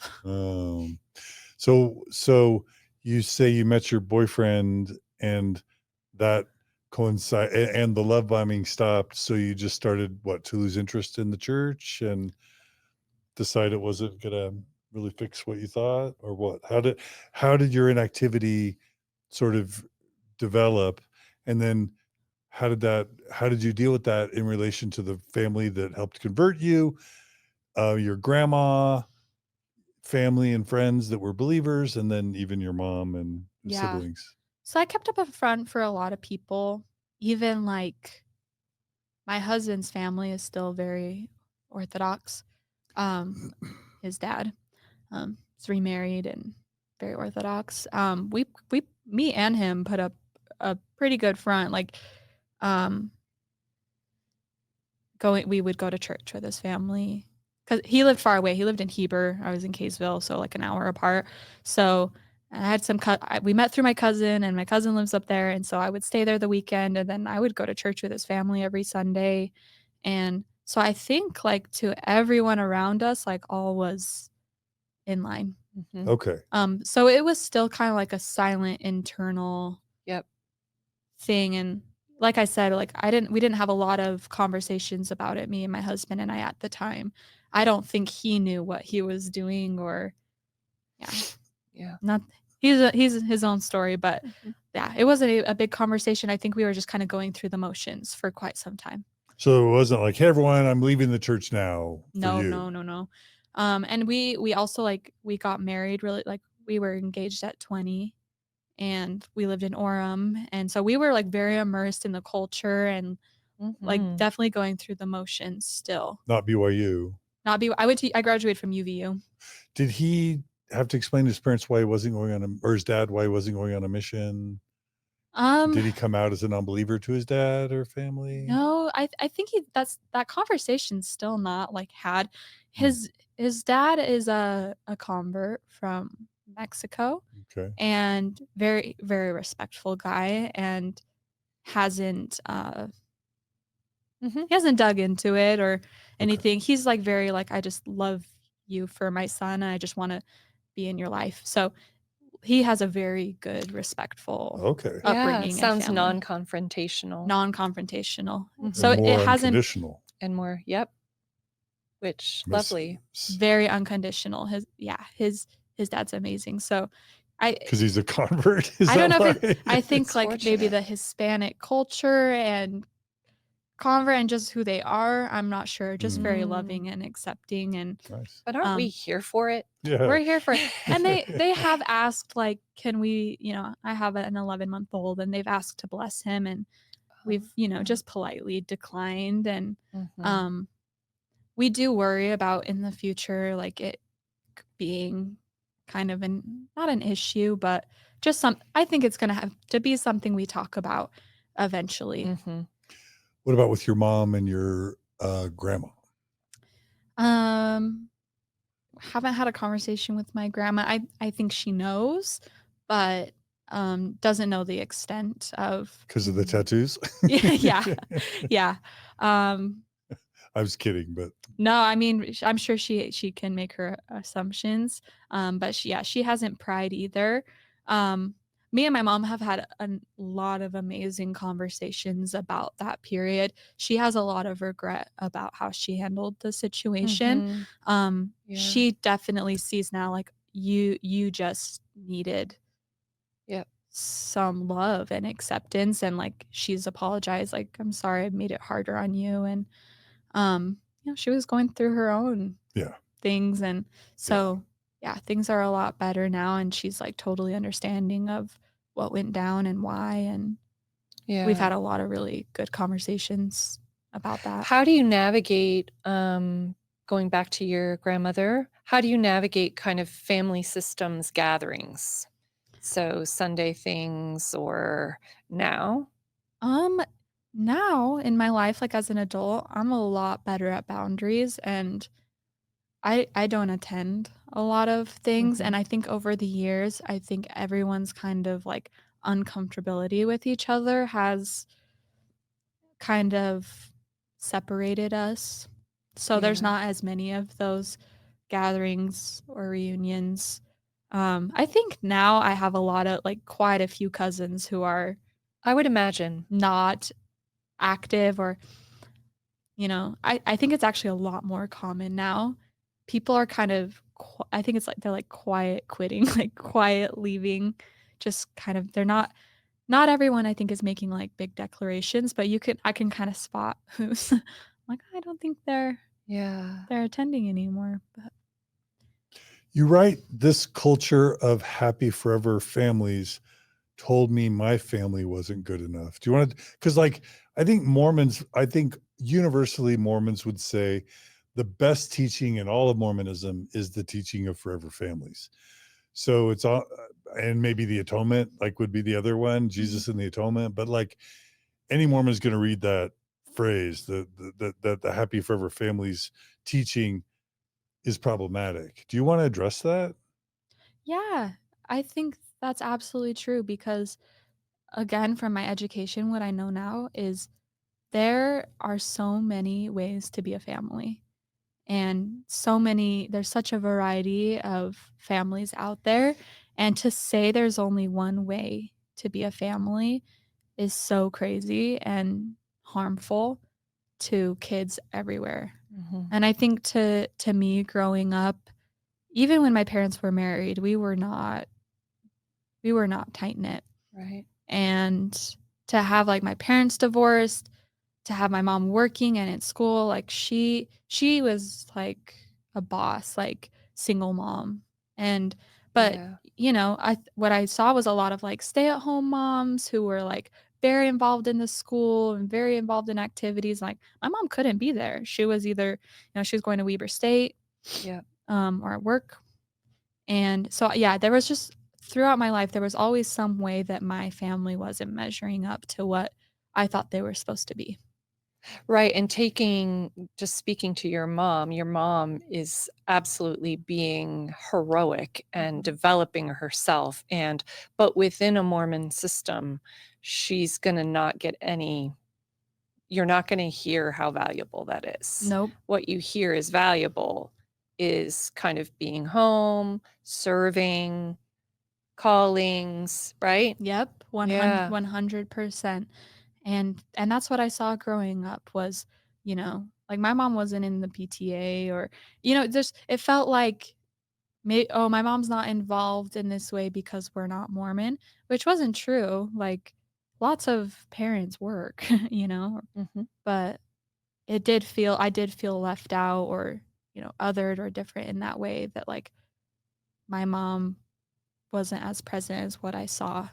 So you say you met your boyfriend and that coincide and the love bombing stopped. So you just started to lose interest in the church and decide it wasn't gonna really fix what you thought, or what? How did your inactivity sort of develop, and then how did you deal with that in relation to the family that helped convert you, your grandma, family and friends that were believers, and then even your mom and Yeah. siblings? So I kept up a front for a lot of people. Even like my husband's family is still very Orthodox. His dad is remarried and very Orthodox. Me and him put up a pretty good front. Like, we would go to church with his family because he lived far away. He lived in Heber. I was in Kaysville, so like an hour apart. So I had we met through my cousin, and my cousin lives up there, and so I would stay there the weekend, and then I would go to church with his family every Sunday. And so I think like to everyone around us, like all was in line. Mhm. Okay. So it was still kind of like a silent internal Yep. thing. And like I said, like we didn't have a lot of conversations about it, me and my husband and I at the time. I don't think he knew what he was doing, or Yeah. not. He's his own story, but Mhm. yeah, it wasn't a big conversation. I think we were just kind of going through the motions for quite some time. So it wasn't like, hey everyone, I'm leaving the church now for No, you. no. And we also like we got married really, like we were engaged at 20, and we lived in Orem, and so we were like very immersed in the culture and like Mhm. definitely going through the motions still. Not BYU. I graduated from UVU. Did he have to explain to his parents why he wasn't going or his dad why he wasn't going on a mission? Did he come out as an unbeliever to his dad or family? No, I think that conversation's still not like had. His dad is a convert from Mexico. Okay. And very, very respectful guy, and hasn't Mhm. He hasn't dug into it or Okay. anything. He's like very like, I just love you for my son, and I just want to be in your life. So he has a very good, respectful Okay. Yeah, upbringing and sounds family. non-confrontational. Non-confrontational. Mhm. So And it more hasn't unconditional. And more, yep, which lovely. very unconditional. His dad's amazing. So I Because he's a convert. Is I don't that know if why? I think It's like maybe fortunate. the Hispanic culture and convert and just who they are, I'm not sure. Just very Mm. loving and accepting, and Nice. But aren't we um here for it? Yeah. we're here for it. And they have asked like, can we, I have an 11-month-old, and they've asked to bless him, and we've, just politely declined. And Mhm. we do worry about in the future like it being kind of not an issue, but just I think it's going to have to be something we talk about eventually. Mhm. What about with your mom and your grandma? Haven't had a conversation with my grandma. I think she knows, but doesn't know the extent of Because of the Mhm. tattoos? yeah. Yeah. Um I was kidding, but no, I mean I'm sure she can make her assumptions. But she hasn't pried either. Me and my mom have had a lot of amazing conversations about that period. She has a lot of regret about how she handled the situation. Mhm. Yeah. She definitely sees now like you just needed Yep. some love and acceptance, and like she's apologized like, I'm sorry I made it harder on you. And she was going through her own yeah. things, and so yeah, things are a lot better now, and she's like totally understanding of what went down and why, and we've Yeah. had a lot of really good conversations about that. How do you navigate, going back to your grandmother, how do you navigate kind of family systems gatherings? So Sunday things or now? Um, Now in my life, like as an adult, I'm a lot better at boundaries, and I don't attend a lot of things. And Mhm. I think over the years, I think everyone's kind of like uncomfortability with each other has kind of separated us. So there's Yeah. not as many of those gatherings or reunions. I think now I have a lot of like quite a few cousins who are I would imagine. not active, or I think it's actually a lot more common now. People are kind of I think it's like they're like quiet quitting, like quiet leaving, just kind of they're not everyone I think is making like big declarations, but I can kind of spot who's like, I don't think Yeah. they're attending anymore. But You write, this culture of happy forever families told me my family wasn't good enough. Do you want to, because like, I think universally Mormons would say the best teaching in all of Mormonism is the teaching of forever families. So it's all, and maybe the atonement, like would be the other one, Jesus and the atonement. But like any Mormon is going to read that phrase, the happy forever families teaching is problematic. Do you want to address that? yeah, I think that's absolutely true because again, from my education, what I know now is there are so many ways to be a family. And there's such a variety of families out there. And to say there's only one way to be a family is so crazy and harmful to kids everywhere. Mhm. And I think to me growing up, even when my parents were married, we were not tight knit. Right. And to have like my parents divorced, to have my mom working and at school, like she was like a boss, like single mom. And but Yeah. I what I saw was a lot of like stay-at-home moms who were like very involved in the school and very involved in activities. Like my mom couldn't be there. She was either, she was going to Weber State, Yeah. or at work. And so yeah, there was just throughout my life there was always some way that my family wasn't measuring up to what I thought they were supposed to be. Right, and just speaking to your mom is absolutely being heroic and Mhm. developing herself, but within a Mormon system, she's gonna not get any, you're not going to hear how valuable that is. Nope. What you hear is valuable is kind of being home, serving, callings, right? Yep. Yeah. 100%. And that's what I saw growing up was, like my mom wasn't in the PTA or, just it felt like my mom's not involved in this way because we're not Mormon, which wasn't true. Like lots of parents work, Mhm. but I did feel left out or, othered or different in that way that like my mom wasn't as present as what I saw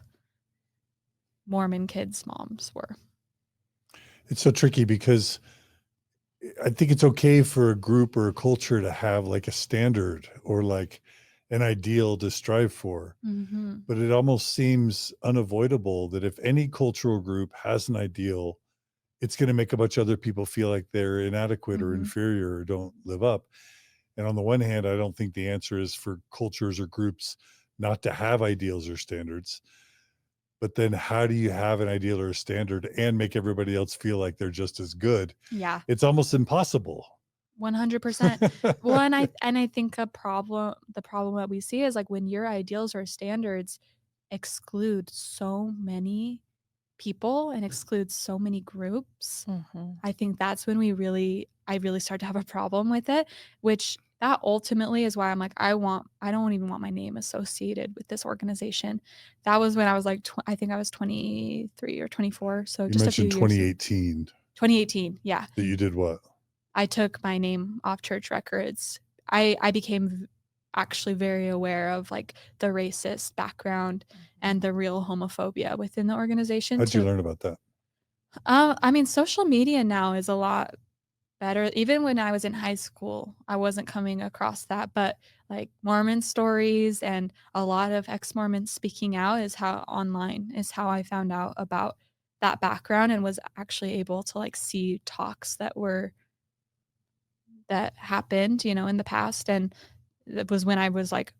Mormon kids' moms were. It's so tricky because I think it's okay for a group or a culture to have like a standard or like an ideal to strive for. Mm-hmm. But it almost seems unavoidable that if any cultural group has an ideal, it's going to make a bunch of other people feel like they're inadequate or Mm-hmm. inferior or don't live up. And on the one hand, I don't think the answer is for cultures or groups not to have ideals or standards. But then how do you have an ideal or a standard and make everybody else feel like they're just as good? Yeah. It's almost impossible. 100%. Well, and I think the problem that we see is like when your ideals or standards exclude so many people and exclude so many groups, Mhm. I think that's when I really start to have a problem with it, which that ultimately is why I'm like, I don't even want my name associated with this organization. That was when I was like, I think I was 23 or 24. So You just a few mentioned years. 2018 2018. Yeah. that you did what? I took my name off church records. I became actually very aware of like the racist background and the real homophobia within the organization. How'd you learn about that? I mean, social media now is a lot better. Even when I was in high school, I wasn't coming across that, but like Mormon stories and a lot of ex-Mormons speaking out is how I found out about that background and was actually able to like see talks that happened, in the past. And it was when I was like,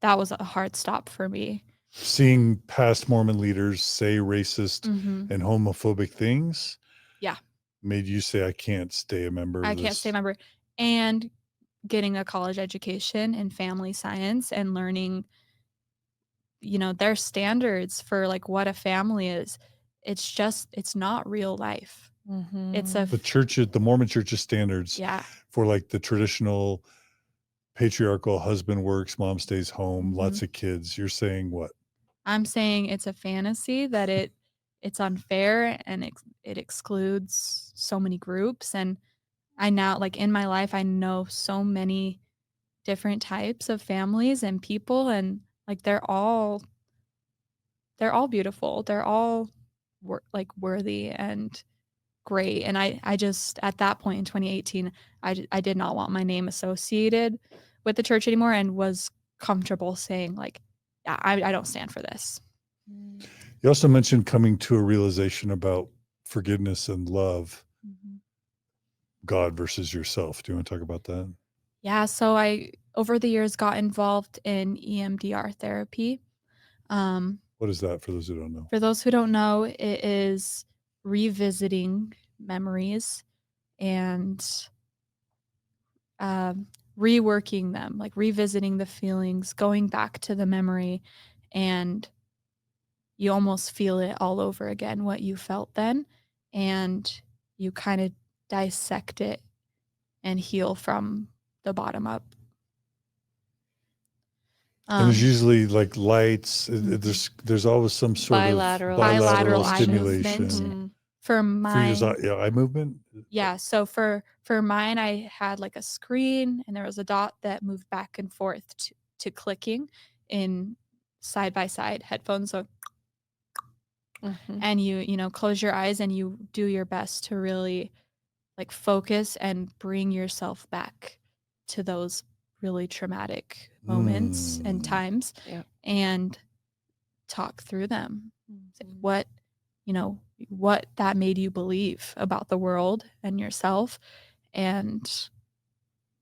that was a hard stop for me. Seeing past Mormon leaders say racist Mm-hmm. and homophobic things Yeah. made you say, I can't stay a member I of can't this. stay a member. And getting a college education in family science and learning, their standards for like what a family is. It's not real life. It's a, Mhm. The Mormon church's standards yeah. for like the traditional patriarchal husband works, mom stays home, Mhm. lots of kids. You're saying what? I'm saying it's a fantasy that it's unfair and it excludes so many groups. And I now, like in my life, I know so many different types of families and people, and like they're all beautiful. They're all like worthy and great. And I just at that point in 2018, I did not want my name associated with the church anymore, and was comfortable saying like, yeah, I don't stand for this. You also mentioned coming to a realization about forgiveness and love, Mhm. God versus yourself. Do you want to talk about that? Yeah, so I over the years got involved in EMDR therapy. What is that for those who don't know? For those who don't know, it is revisiting memories and reworking them, like revisiting the feelings, going back to the memory, and you almost feel it all over again, what you felt then. And you kind of dissect it and heal from the bottom up. And there's usually like lights. Mhm. There's always some sort Bilateral of bilateral eye movement. stimulation. For For yours, mine, eye movement. yeah, so for mine, I had like a screen and there was a dot that moved back and forth to clicking in side by side headphones. So, Mhm. and you close your eyes and you do your best to really like focus and bring yourself back to those really traumatic moments and times Yep. and talk through them. Mhm. What that made you believe about the world and yourself. And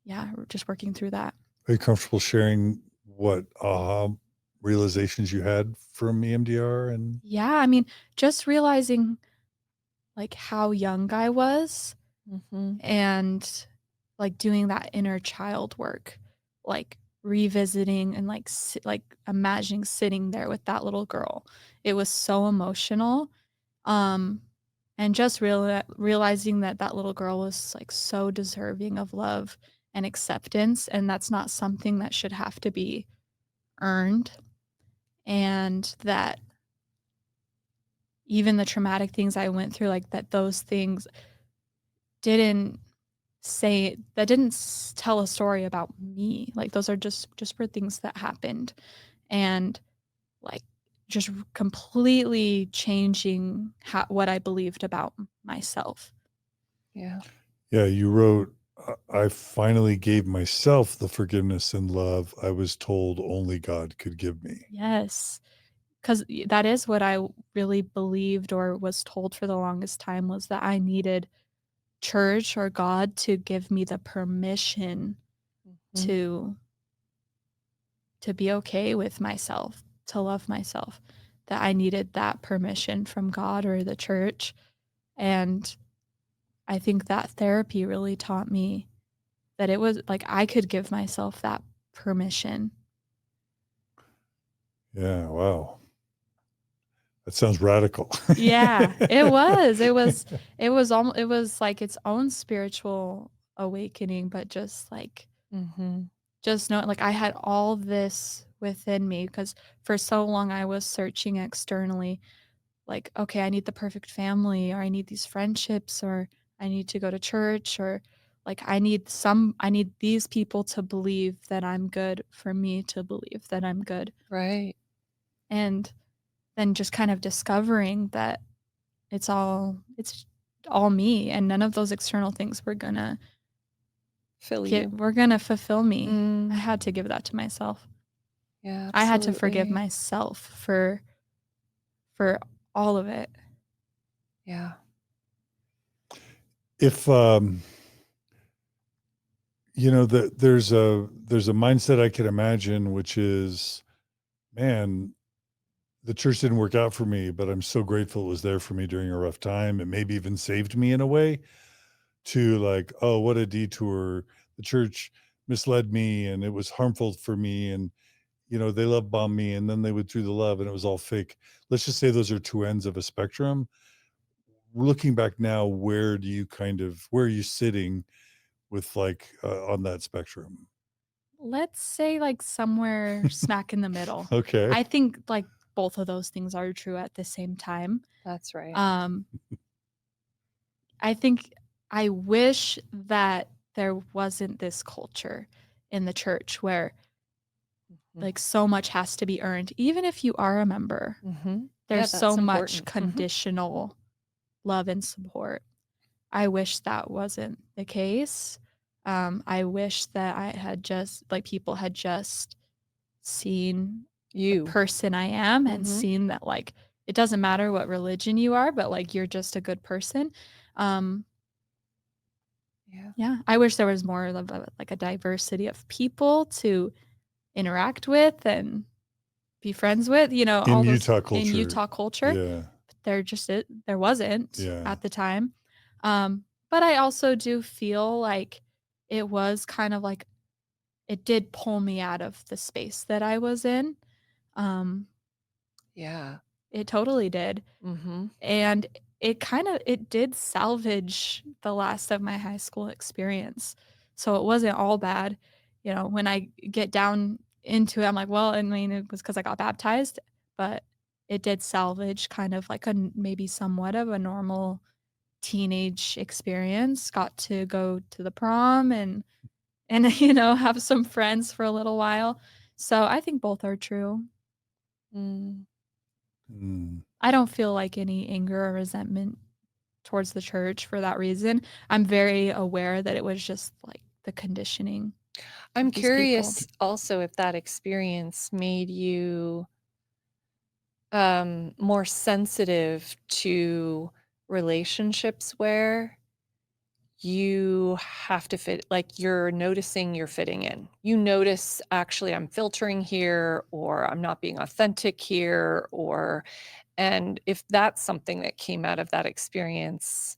yeah, we're just working through that. Are you comfortable sharing what realizations you had from EMDR? And Yeah, I mean, just realizing like how young I was Mm-hmm. and like doing that inner child work, like revisiting and like like imagining sitting there with that little girl. It was so emotional. Um and just realizing that that little girl was like so deserving of love and acceptance, and that's not something that should have to be earned, and that even the traumatic things I went through, like that those things didn't tell a story about me. Like those are just for things that happened, and like just completely changing what I believed about myself. Yeah. Yeah, you wrote, I finally gave myself the forgiveness and love I was told only God could give me. Yes, because that is what I really believed or was told for the longest time, was that I needed church or God to give me the permission Mm-hmm. to be okay with myself, to love myself, that I needed that permission from God or the church. And I think that therapy really taught me that it was like I could give myself that permission. Yeah, wow. That sounds radical. Yeah, it was. It was like its own spiritual awakening, but just like Mm-hmm. just know, like I had all this within me, because for so long I was searching externally, like, okay, I need the perfect family, or I need these friendships, or I need to go to church, or like I need these people to believe that I'm good for me to believe that I'm good. Right. And then just kind of discovering that it's all me, and none of those external things Fill you. were gonna fulfill me. I Mm. had to give that to myself. Yeah, I had to forgive absolutely. myself for all of it. Yeah. If there's a mindset I can imagine, which is, man, the church didn't work out for me, but I'm so grateful it was there for me during a rough time. It maybe even saved me in a way, to like, oh, what a detour. The church misled me and it was harmful for me. And, they love bombed me and then they withdrew the love and it was all fake. Let's just say those are two ends of a spectrum. Looking back now, where are you sitting with like on that spectrum? Let's say like somewhere smack in the middle. Okay. I think like both of those things are true at the same time. That's right. Um, I think I wish that there wasn't this culture in the church where like so much has to be earned, even if you are a member. Mm-hmm. Yeah, There's so that's much important. conditional love and support. I wish that wasn't the case. I wish that I had just like people had just seen the You. person I am and Mm-hmm. seen that like it doesn't matter what religion you are, but like you're just a good person. Um, Yeah. yeah, I wish there was more of like a diversity of people to interact with and be friends with, In all those Utah in culture. Utah culture. Yeah. There wasn't Yeah. at the time. But I also do feel like it was kind of like it did pull me out of the space that I was in. Um, Yeah. it totally did. Mm-hmm. And it did salvage the last of my high school experience. So it wasn't all bad. When I get down into it, I'm like, well, I mean, it was because I got baptized, but it did salvage kind of like maybe somewhat of a normal teenage experience. Got to go to the prom and have some friends for a little while. So I think both are true. Mm. Mm. I don't feel like any anger or resentment towards the church for that reason. I'm very aware that it was just like the conditioning I'm of these people. curious also if that experience made you more sensitive to relationships where you have to fit, like you're noticing you're fitting in. You notice, actually, I'm filtering here, or I'm not being authentic here, and if that's something that came out of that experience,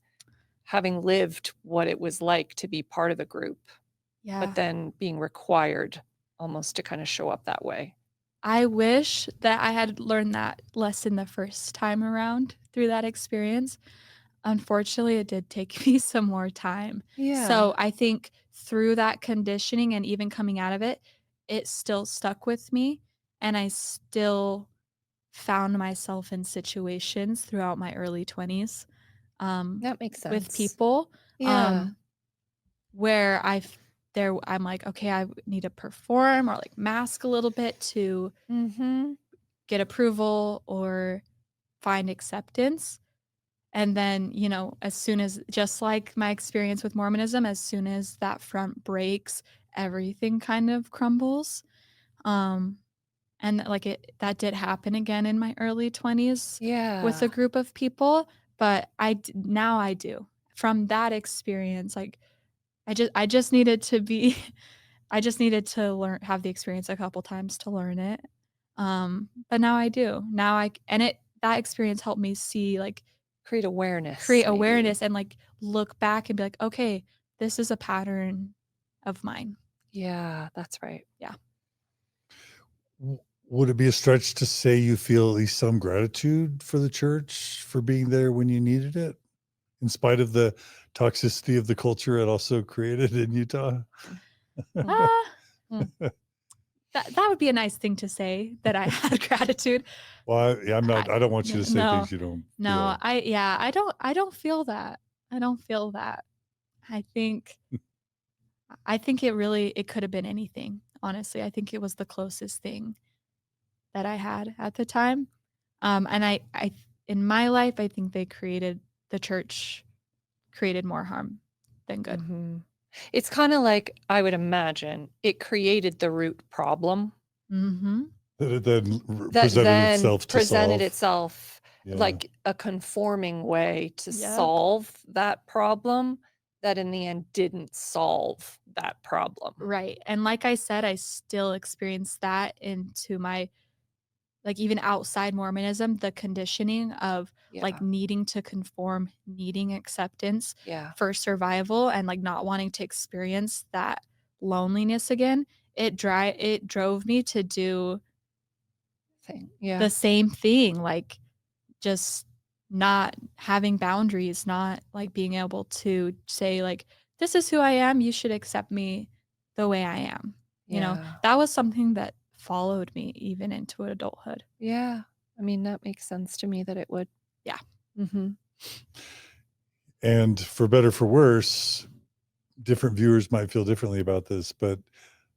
having lived what it was like to be part of a group, Yeah. but then being required almost to kind of show up that way. I wish that I had learned that lesson the first time around through that experience. Unfortunately, it did take me some more time. Yeah. So I think through that conditioning and even coming out of it, it still stuck with me. And I still found myself in situations throughout my early 20s That makes sense. with people Yeah. where I'm like, okay, I need to perform or like mask a little bit to Mm-hmm. get approval or find acceptance. And then, as soon as, just like my experience with Mormonism, as soon as that front breaks, everything kind of crumbles. And like that did happen again in my early 20s Yeah. with a group of people, but now I do. From that experience, like I just needed to be I just needed to have the experience a couple times to learn it. But now I do. Now that experience helped me see, like, Create awareness. create maybe. awareness and like look back and be like, okay, this is a pattern of mine. Yeah, that's right. Yeah. Would it be a stretch to say you feel at least some gratitude for the church for being there when you needed it, in spite of the toxicity of the culture it also created in Utah? Ah, Hmm. that would be a nice thing to say, that I had gratitude. Well, I'm not. I don't want you to say No, things you don't. no, feel. I don't feel that. I don't feel that. I think it could have been anything. Honestly, I think it was the closest thing that I had at the time. And I in my life, I think the church created more harm than good. Mhm. It's kind of like, I would imagine, it created the root problem That it then that presented then itself to presented solve. itself Yeah. like a conforming way to Yep. solve that problem that in the end didn't solve that problem. Right. And like I said, I still experience that into my, like, even outside Mormonism, the conditioning of Yeah. like needing to conform, needing acceptance Yeah. for survival, and like not wanting to experience that loneliness again. It drove me to do Thing. Yeah. the same thing, like just not having boundaries, not like being able to say, like, this is who I am, you should accept me the way I am. Yeah. That was something that followed me even into adulthood. Yeah. I mean, that makes sense to me that it would. Yeah. Mm-hmm. And for better for worse, different viewers might feel differently about this, but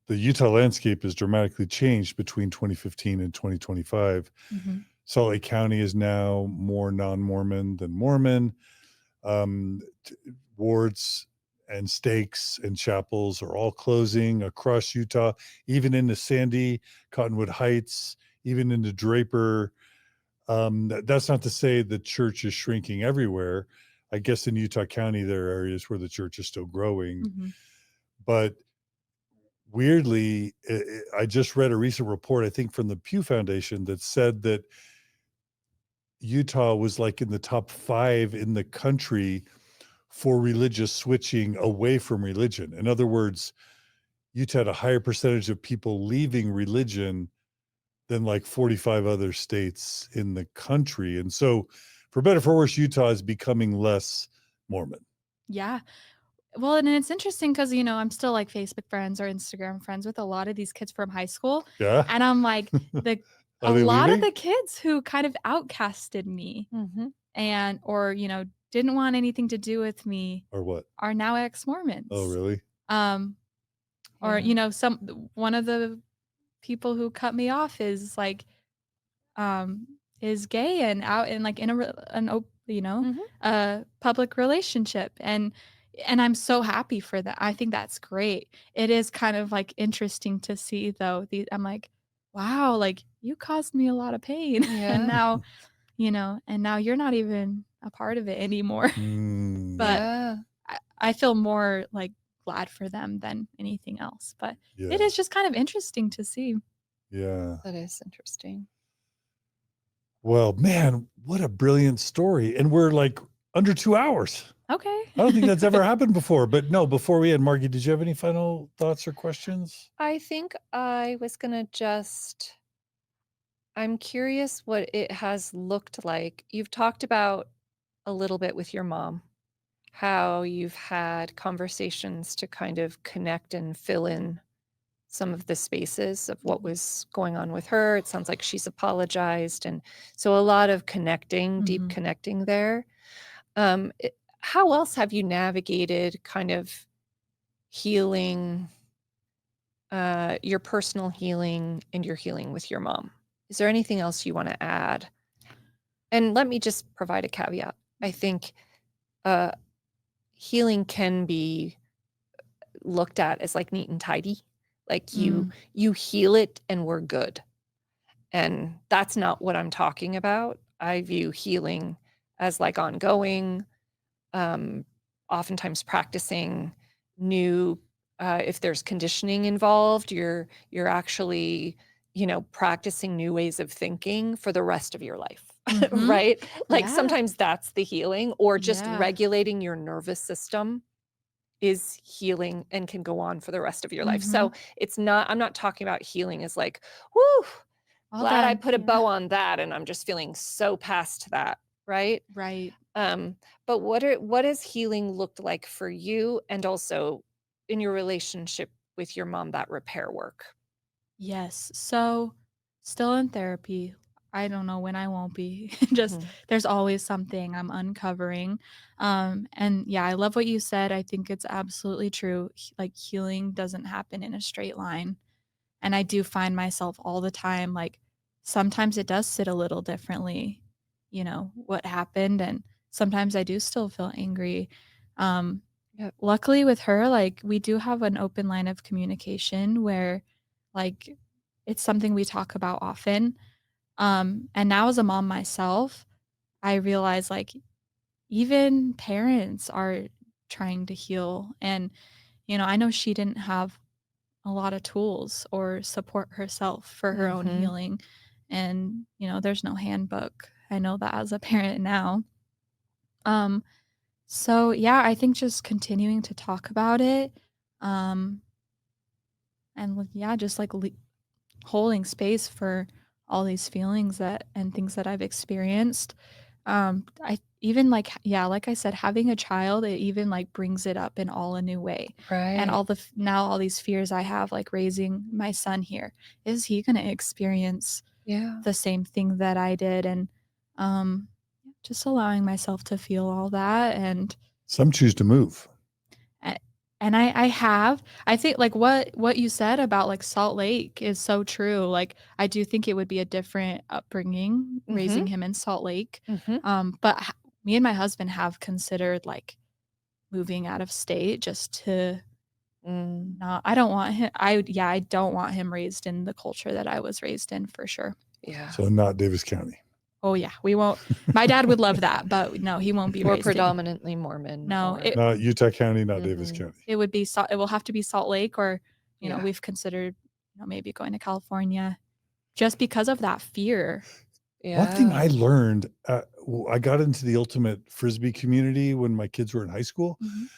the Utah landscape has dramatically changed between 2015 and 2025. Mm-hmm. Salt Lake County is now more non-Mormon than Mormon. Wards and stakes and chapels are all closing across Utah, even into Sandy, Cottonwood Heights, even into Draper. That's not to say the church is shrinking everywhere. I guess in Utah County, there are areas where the church is still growing. Mm-hmm. But weirdly, I just read a recent report, I think from the Pew Foundation, that said that Utah was like in the top 5 in the country for religious switching away from religion. In other words, Utah had a higher percentage of people leaving religion than like 45 other states in the country. And so, for better or for worse, Utah is becoming less Mormon. Yeah. Well, and it's interesting because, I'm still like Facebook friends or Instagram friends with a lot of these kids from high school. Yeah. And I'm like, Are a they lot of leaving? the kids who kind of outcasted me Mm-hmm. and, or, didn't want anything to do with me Or what? are now ex-Mormons. Oh, really? Or, Yeah. one of the people who cut me off is like, is gay and out in like in Mm-hmm. a public relationship. And I'm so happy for that. I think that's great. It is kind of like interesting to see though. I'm like, wow, like you caused me a lot of pain. Yeah. And now, and now you're not even a part of it anymore. Mm. But Yeah. I feel more like glad for them than anything else. But Yeah. it is just kind of interesting to see. Yeah. That is interesting. Well, man, what a brilliant story. And we're like under 2 hours. Okay. I don't think that's ever happened before. But no, before we end, Margie, did you have any final thoughts or questions? I think I was going to I'm curious what it has looked like. You've talked about a little bit with your mom, how you've had conversations to kind of connect and fill in some of the spaces of what was going on with her. It sounds like she's apologized. And so a lot of connecting, deep Mhm. connecting there. How else have you navigated kind of healing, your personal healing and your healing with your mom? Is there anything else you want to add? And let me just provide a caveat. I think healing can be looked at as like neat and tidy. Like you heal it and we're good. And that's not what I'm talking about. I view healing as like ongoing, oftentimes practicing new, if there's conditioning involved, you're actually, practicing new ways of thinking for the rest of your life. Mhm. Right? Like Yeah. sometimes that's the healing, or just Yeah. regulating your nervous system is healing and can go on for the rest of your life. So I'm not talking about healing as like, whoo, All glad I done. put a Yeah. bow on that and I'm just feeling so past that. Right. Right. But what has healing looked like for you, and also in your relationship with your mom, that repair work? Yes. So still in therapy. I don't know when I won't be. Just Mhm. there's always something I'm uncovering. And yeah, I love what you said. I think it's absolutely true. Like healing doesn't happen in a straight line. And I do find myself all the time like sometimes it does sit a little differently, what happened, and sometimes I do still feel angry. Um Yep. Luckily with her, like we do have an open line of communication where like it's something we talk about often. And now as a mom myself, I realize like even parents are trying to heal. And, I know she didn't have a lot of tools or support herself for her own Mhm. healing. And, there's no handbook. I know that as a parent now. Um, so yeah, I think just continuing to talk about it. Um, and yeah, just like holding space for all these feelings that and things that I've experienced. I even like yeah, like I said, having a child, it even like brings it up in all a new way. And Right. now all these fears I have like raising my son here. Is he going to experience Yeah. the same thing that I did? And um just allowing myself to feel all that. And Some choose to move. a- and I think like what you said about like Salt Lake is so true. Like I do think it would be a different upbringing raising Mhm. him in Salt Lake. Mhm. But me and my husband have considered like moving out of state just to Mm. not I don't want him I don't want him raised in the culture that I was raised in for sure. Yeah. So not Davis County. Oh yeah, we won't. My dad would love that, but no, he won't be Or raised in. predominantly Mormon. No, Or Not Utah County, not Davis Mhm. County. it would be it will have to be Salt Lake, or Yeah. we've considered maybe going to California just because of that fear. One thing I Yeah. learned, I got into the ultimate Frisbee community when my kids were in high school. Mhm.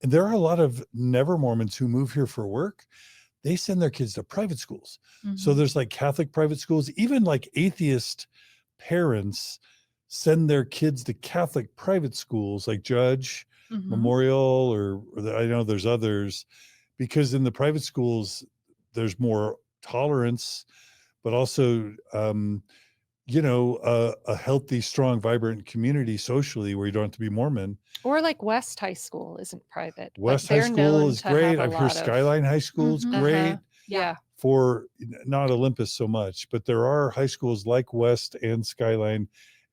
And there are a lot of never Mormons who move here for work. They send their kids to private schools. So Mhm. there's like Catholic private schools, even like atheist parents send their kids to Catholic private schools like Judge, Mhm. Memorial, I know there's others, because in the private schools, there's more tolerance, but also, a healthy, strong, vibrant community socially where you don't have to be Mormon. Or like West High School isn't private, but West High they're School known is to have great. a I've heard lot of. Skyline High School is Mhm. great. Yeah. For not Olympus so much, but there are high schools like West and Skyline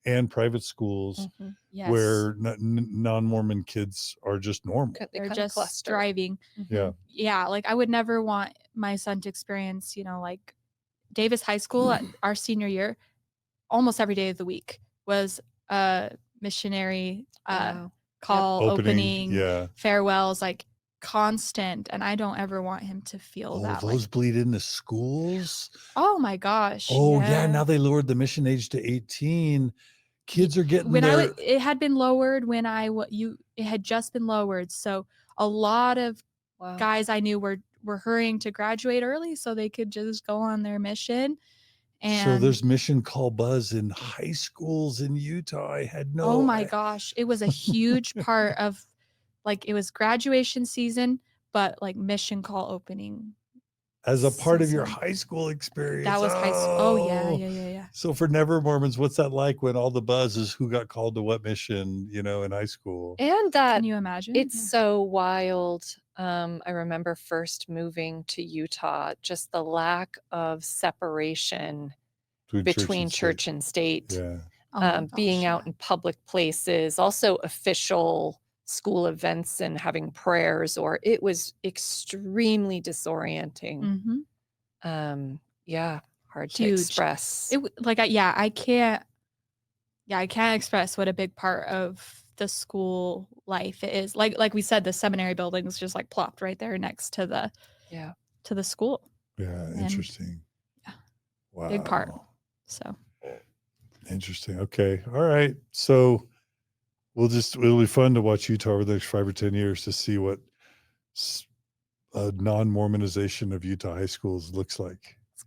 and private schools Mhm. Yes. where non-Mormon kids are just normal. They They're kind of just cluster. striving. Yeah. Mhm. Yeah, like I would never want my son to experience, like Davis High School at our senior year, almost every day of the week was a missionary Wow. call, opening, Yeah. farewells, like constant. And I don't ever want him to feel Oh, that. those Like, bleed into schools. oh my gosh. Oh yeah. Now they lowered the mission age to 18. Kids are getting When their. it had been lowered when it had just been lowered. So a lot of Wow. guys I knew were hurrying to graduate early so they could just go on their mission. And So there's mission call buzz in high schools in Utah. I had no. oh my gosh, it was a huge part of, like, it was graduation season, but like mission call opening As a part of your season. high school experience. That was high school. Oh yeah. So for never Mormons, what's that like when all the buzz is who got called to what mission, in high school? And that Can you imagine? it's so wild. I remember first moving to Utah, just the lack of separation between church and state. Yeah. Oh my Being gosh, out in public places, also official school events and having prayers, or it was extremely disorienting. Mhm. Yeah, hard to Huge. express. I can't express what a big part of the school life it is. Like we said, the seminary building is just like plopped right there next to the Yeah. school. Yeah. And Interesting. yeah, Wow. big part. So Interesting. Okay. All right. So it'll be fun to watch Utah over the next 5 or 10 years to see what non-Mormonization of Utah high schools looks like. it's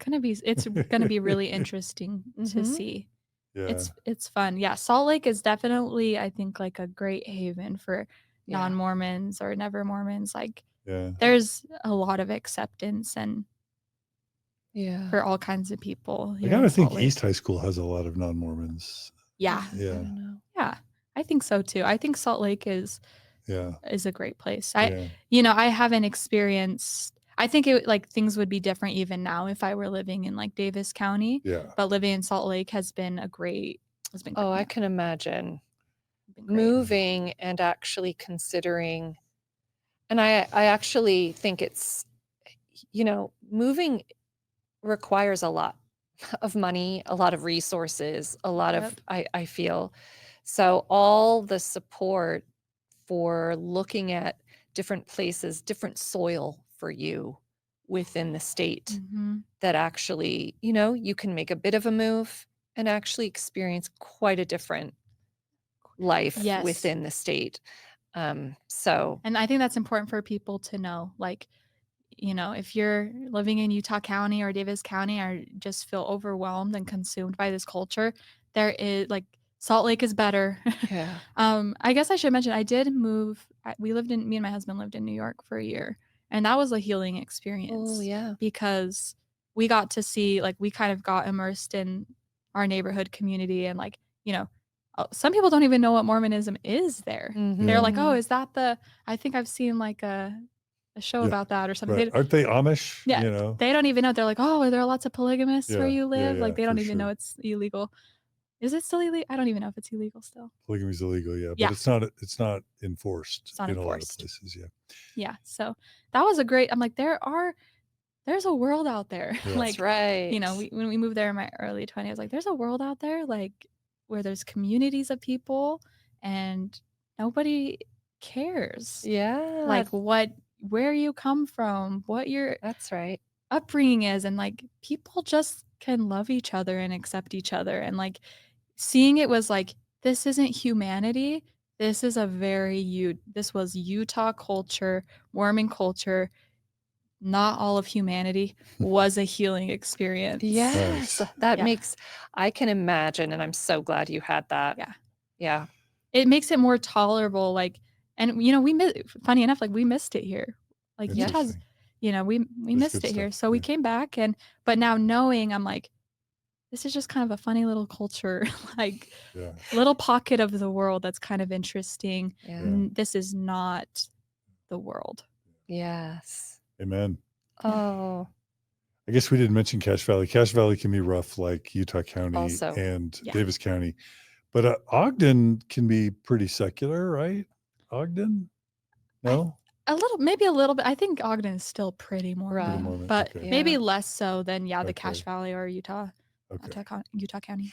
gonna be really interesting to Mhm. see. Yeah. It's fun. Yeah, Salt Lake is definitely, I think, like a great haven for Yeah. non-Mormons or never Mormons. Like, Yeah. there's a lot of acceptance and Yeah. for all kinds of people I here gotta in think Salt Lake. East High School has a lot of non-Mormons. Yeah. I Yeah. don't know. Yeah, I think so too. I think Salt Lake is Yeah. a great place. Yeah. I haven't experienced. I think things would be different even now if I were living in like Davis County. Yeah. But living in Salt Lake has been great. Oh, I can imagine been great. moving and actually considering, and I actually think it's, moving requires a lot of money, a lot of resources, a lot of, I feel. So all the support for looking at different places, different soil for you within the state Mhm. that actually, you can make a bit of a move and actually experience quite a different life Yes. within the state. So And I think that's important for people to know. Like, if you're living in Utah County or Davis County or just feel overwhelmed and consumed by this culture, there is like Salt Lake is better. yeah. I guess I should mention I did move. Me and my husband lived in New York for a year, and that was a healing experience. Oh yeah. Because we got to see, like, we kind of got immersed in our neighborhood community, and some people don't even know what Mormonism is there. They're like, oh, is that I think I've seen like a show Yeah. about that or something. Right. Aren't they Amish? Yeah, they don't even know. They're like, oh, are there lots of polygamists where you live? Like, they don't even know it's illegal. Is it still illegal? I don't even know if it's illegal still. Polygamy is illegal, yeah, but Yeah. it's not enforced It's not in a lot of enforced. places. Yeah. Yeah, so that was I'm like, there's a world out there. Yeah. Like, That's right. when we moved there in my early 20s, like, there's a world out there, like, where there's communities of people and nobody cares. Yeah. Like, where you come from, what your That's right. upbringing is, and like, people just can love each other and accept each other. And like, seeing it was like, this isn't humanity. This is this was Utah culture, Mormon culture. Not all of humanity was a healing experience. Yes. Nice. That Yeah. makes, I can imagine, and I'm so glad you had that. Yeah. Yeah. It makes it more tolerable. Like, and funny enough, like, we missed it here. Like, Utah's, Interesting. we That's missed good it here. stuff, So we yeah. came back, but now knowing, I'm like, this is just kind of a funny little culture, like, Yeah. little pocket of the world that's kind of interesting. Yeah. This is not the world. Yes. Amen. Oh, I guess we didn't mention Cache Valley. Cache Valley can be rough, like Utah County Also. and Yeah. Davis County, but Ogden can be pretty secular, right? Ogden? No? Maybe a little bit. I think Ogden is still pretty Mormon, Right. Mormon, but okay. maybe Yeah. less so than the Okay. Cache Valley or Utah Okay. Utah County.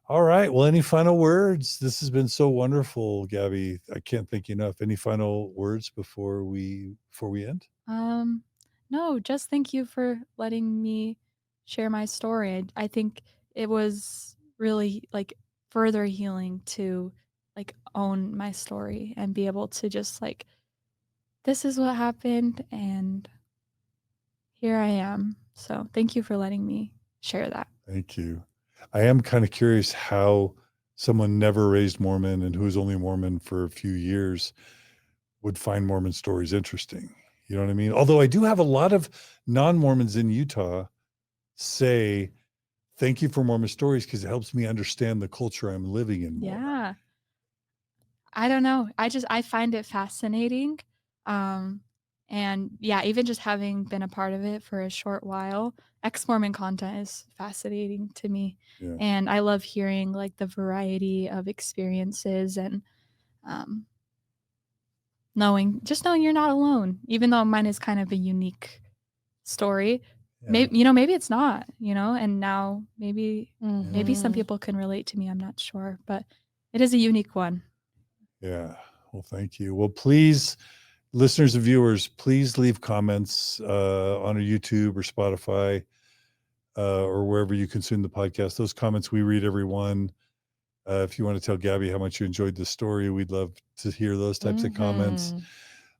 All right. Well, any final words? This has been so wonderful, Gabby. I can't thank you enough. Any final words before we end? No, just thank you for letting me share my story. I think it was really like further healing to like own my story and be able to just like, this is what happened and here I am. So thank you for letting me share that. Thank you. I am kind of curious how someone never raised Mormon and who's only Mormon for a few years would find Mormon stories interesting. You know what I mean? Although I do have a lot of non-Mormons in Utah say, thank you for Mormon stories because it helps me understand the culture I'm living in more. Yeah. I don't know. I find it fascinating. And yeah, even just having been a part of it for a short while, ex-Mormon content is fascinating to me. Yeah. And I love hearing like the variety of experiences and um, knowing you're not alone, even though mine is kind of a unique story. Yeah. Maybe it's not, and now maybe some Mhm. people can relate to me. I'm not sure, but it is a unique one. Yeah. Well, thank you. Well, please, listeners and viewers, please leave comments on our YouTube or Spotify or wherever you consume the podcast. Those comments, we read every one. If you want to tell Gabby how much you enjoyed the story, we'd love to hear those types of comments.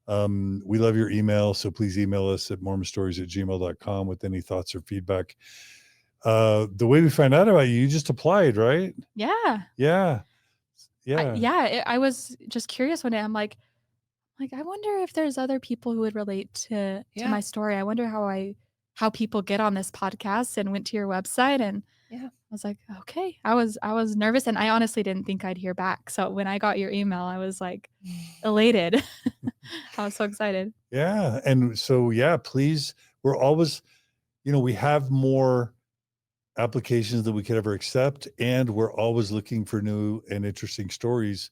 We love your email, so please email us at mormonstories@gmail.com with any thoughts or feedback. The way we found out about you, you just applied, right? Yeah. Yeah. Yeah. I was just curious one day. I'm like, I wonder if there's other people who would relate to Yeah. my story. I wonder how people get on this podcast, and went to your website, and Yeah. I was like, okay. I was nervous, and I honestly didn't think I'd hear back. So when I got your email, I was like elated. I was so excited. Yeah. And so, yeah, please, we're always, we have more applications than we could ever accept. And we're always looking for new and interesting stories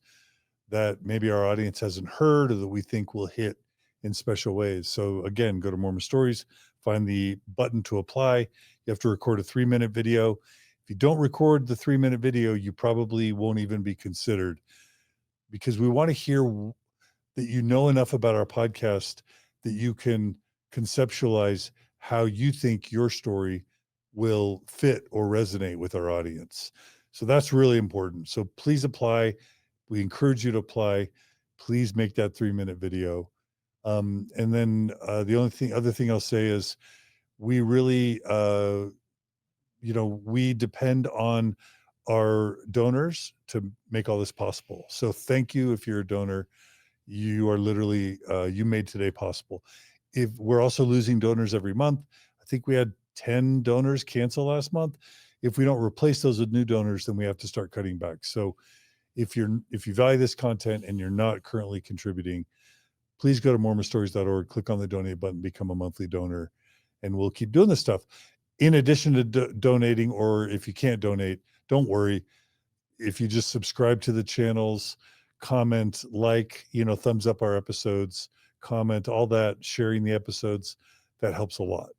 that maybe our audience hasn't heard or that we think will hit in special ways. So again, go to Mormon Stories, find the button to apply. You have to record a 3-minute video. If you don't record the 3-minute video, you probably won't even be considered, because we want to hear that you know enough about our podcast that you can conceptualize how you think your story will fit or resonate with our audience. So that's really important. So please apply. We encourage you to apply. Please make that 3-minute video. And then the other thing I'll say is we really, we depend on our donors to make all this possible. So thank you if you're a donor. You are literally, you made today possible. If we're also losing donors every month, I think we had 10 donors cancel last month. If we don't replace those with new donors, then we have to start cutting back. So if you value this content and you're not currently contributing, please go to mormonstories.org, click on the donate button, become a monthly donor, and we'll keep doing this stuff. In addition to donating, or if you can't donate, don't worry. If you just subscribe to the channels, comment, thumbs up our episodes, comment, all that, sharing the episodes, that helps a lot.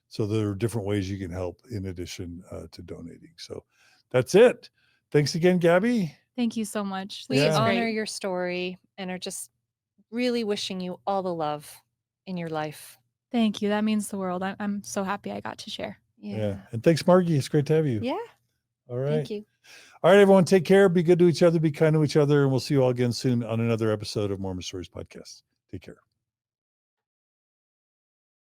So there are different ways you can help in addition to donating. So that's it. Thanks again, Gabby. Thank you so much. We This was honor great. your story and are just really wishing you all the love in your life. Thank you. That means the world. I'm so happy I got to share. Yeah. And thanks, Margie. It's great to have you. Yeah. All right. Thank you. All right, everyone. Take care. Be good to each other. Be kind to each other. And we'll see you all again soon on another episode of Mormon Stories Podcast. Take care.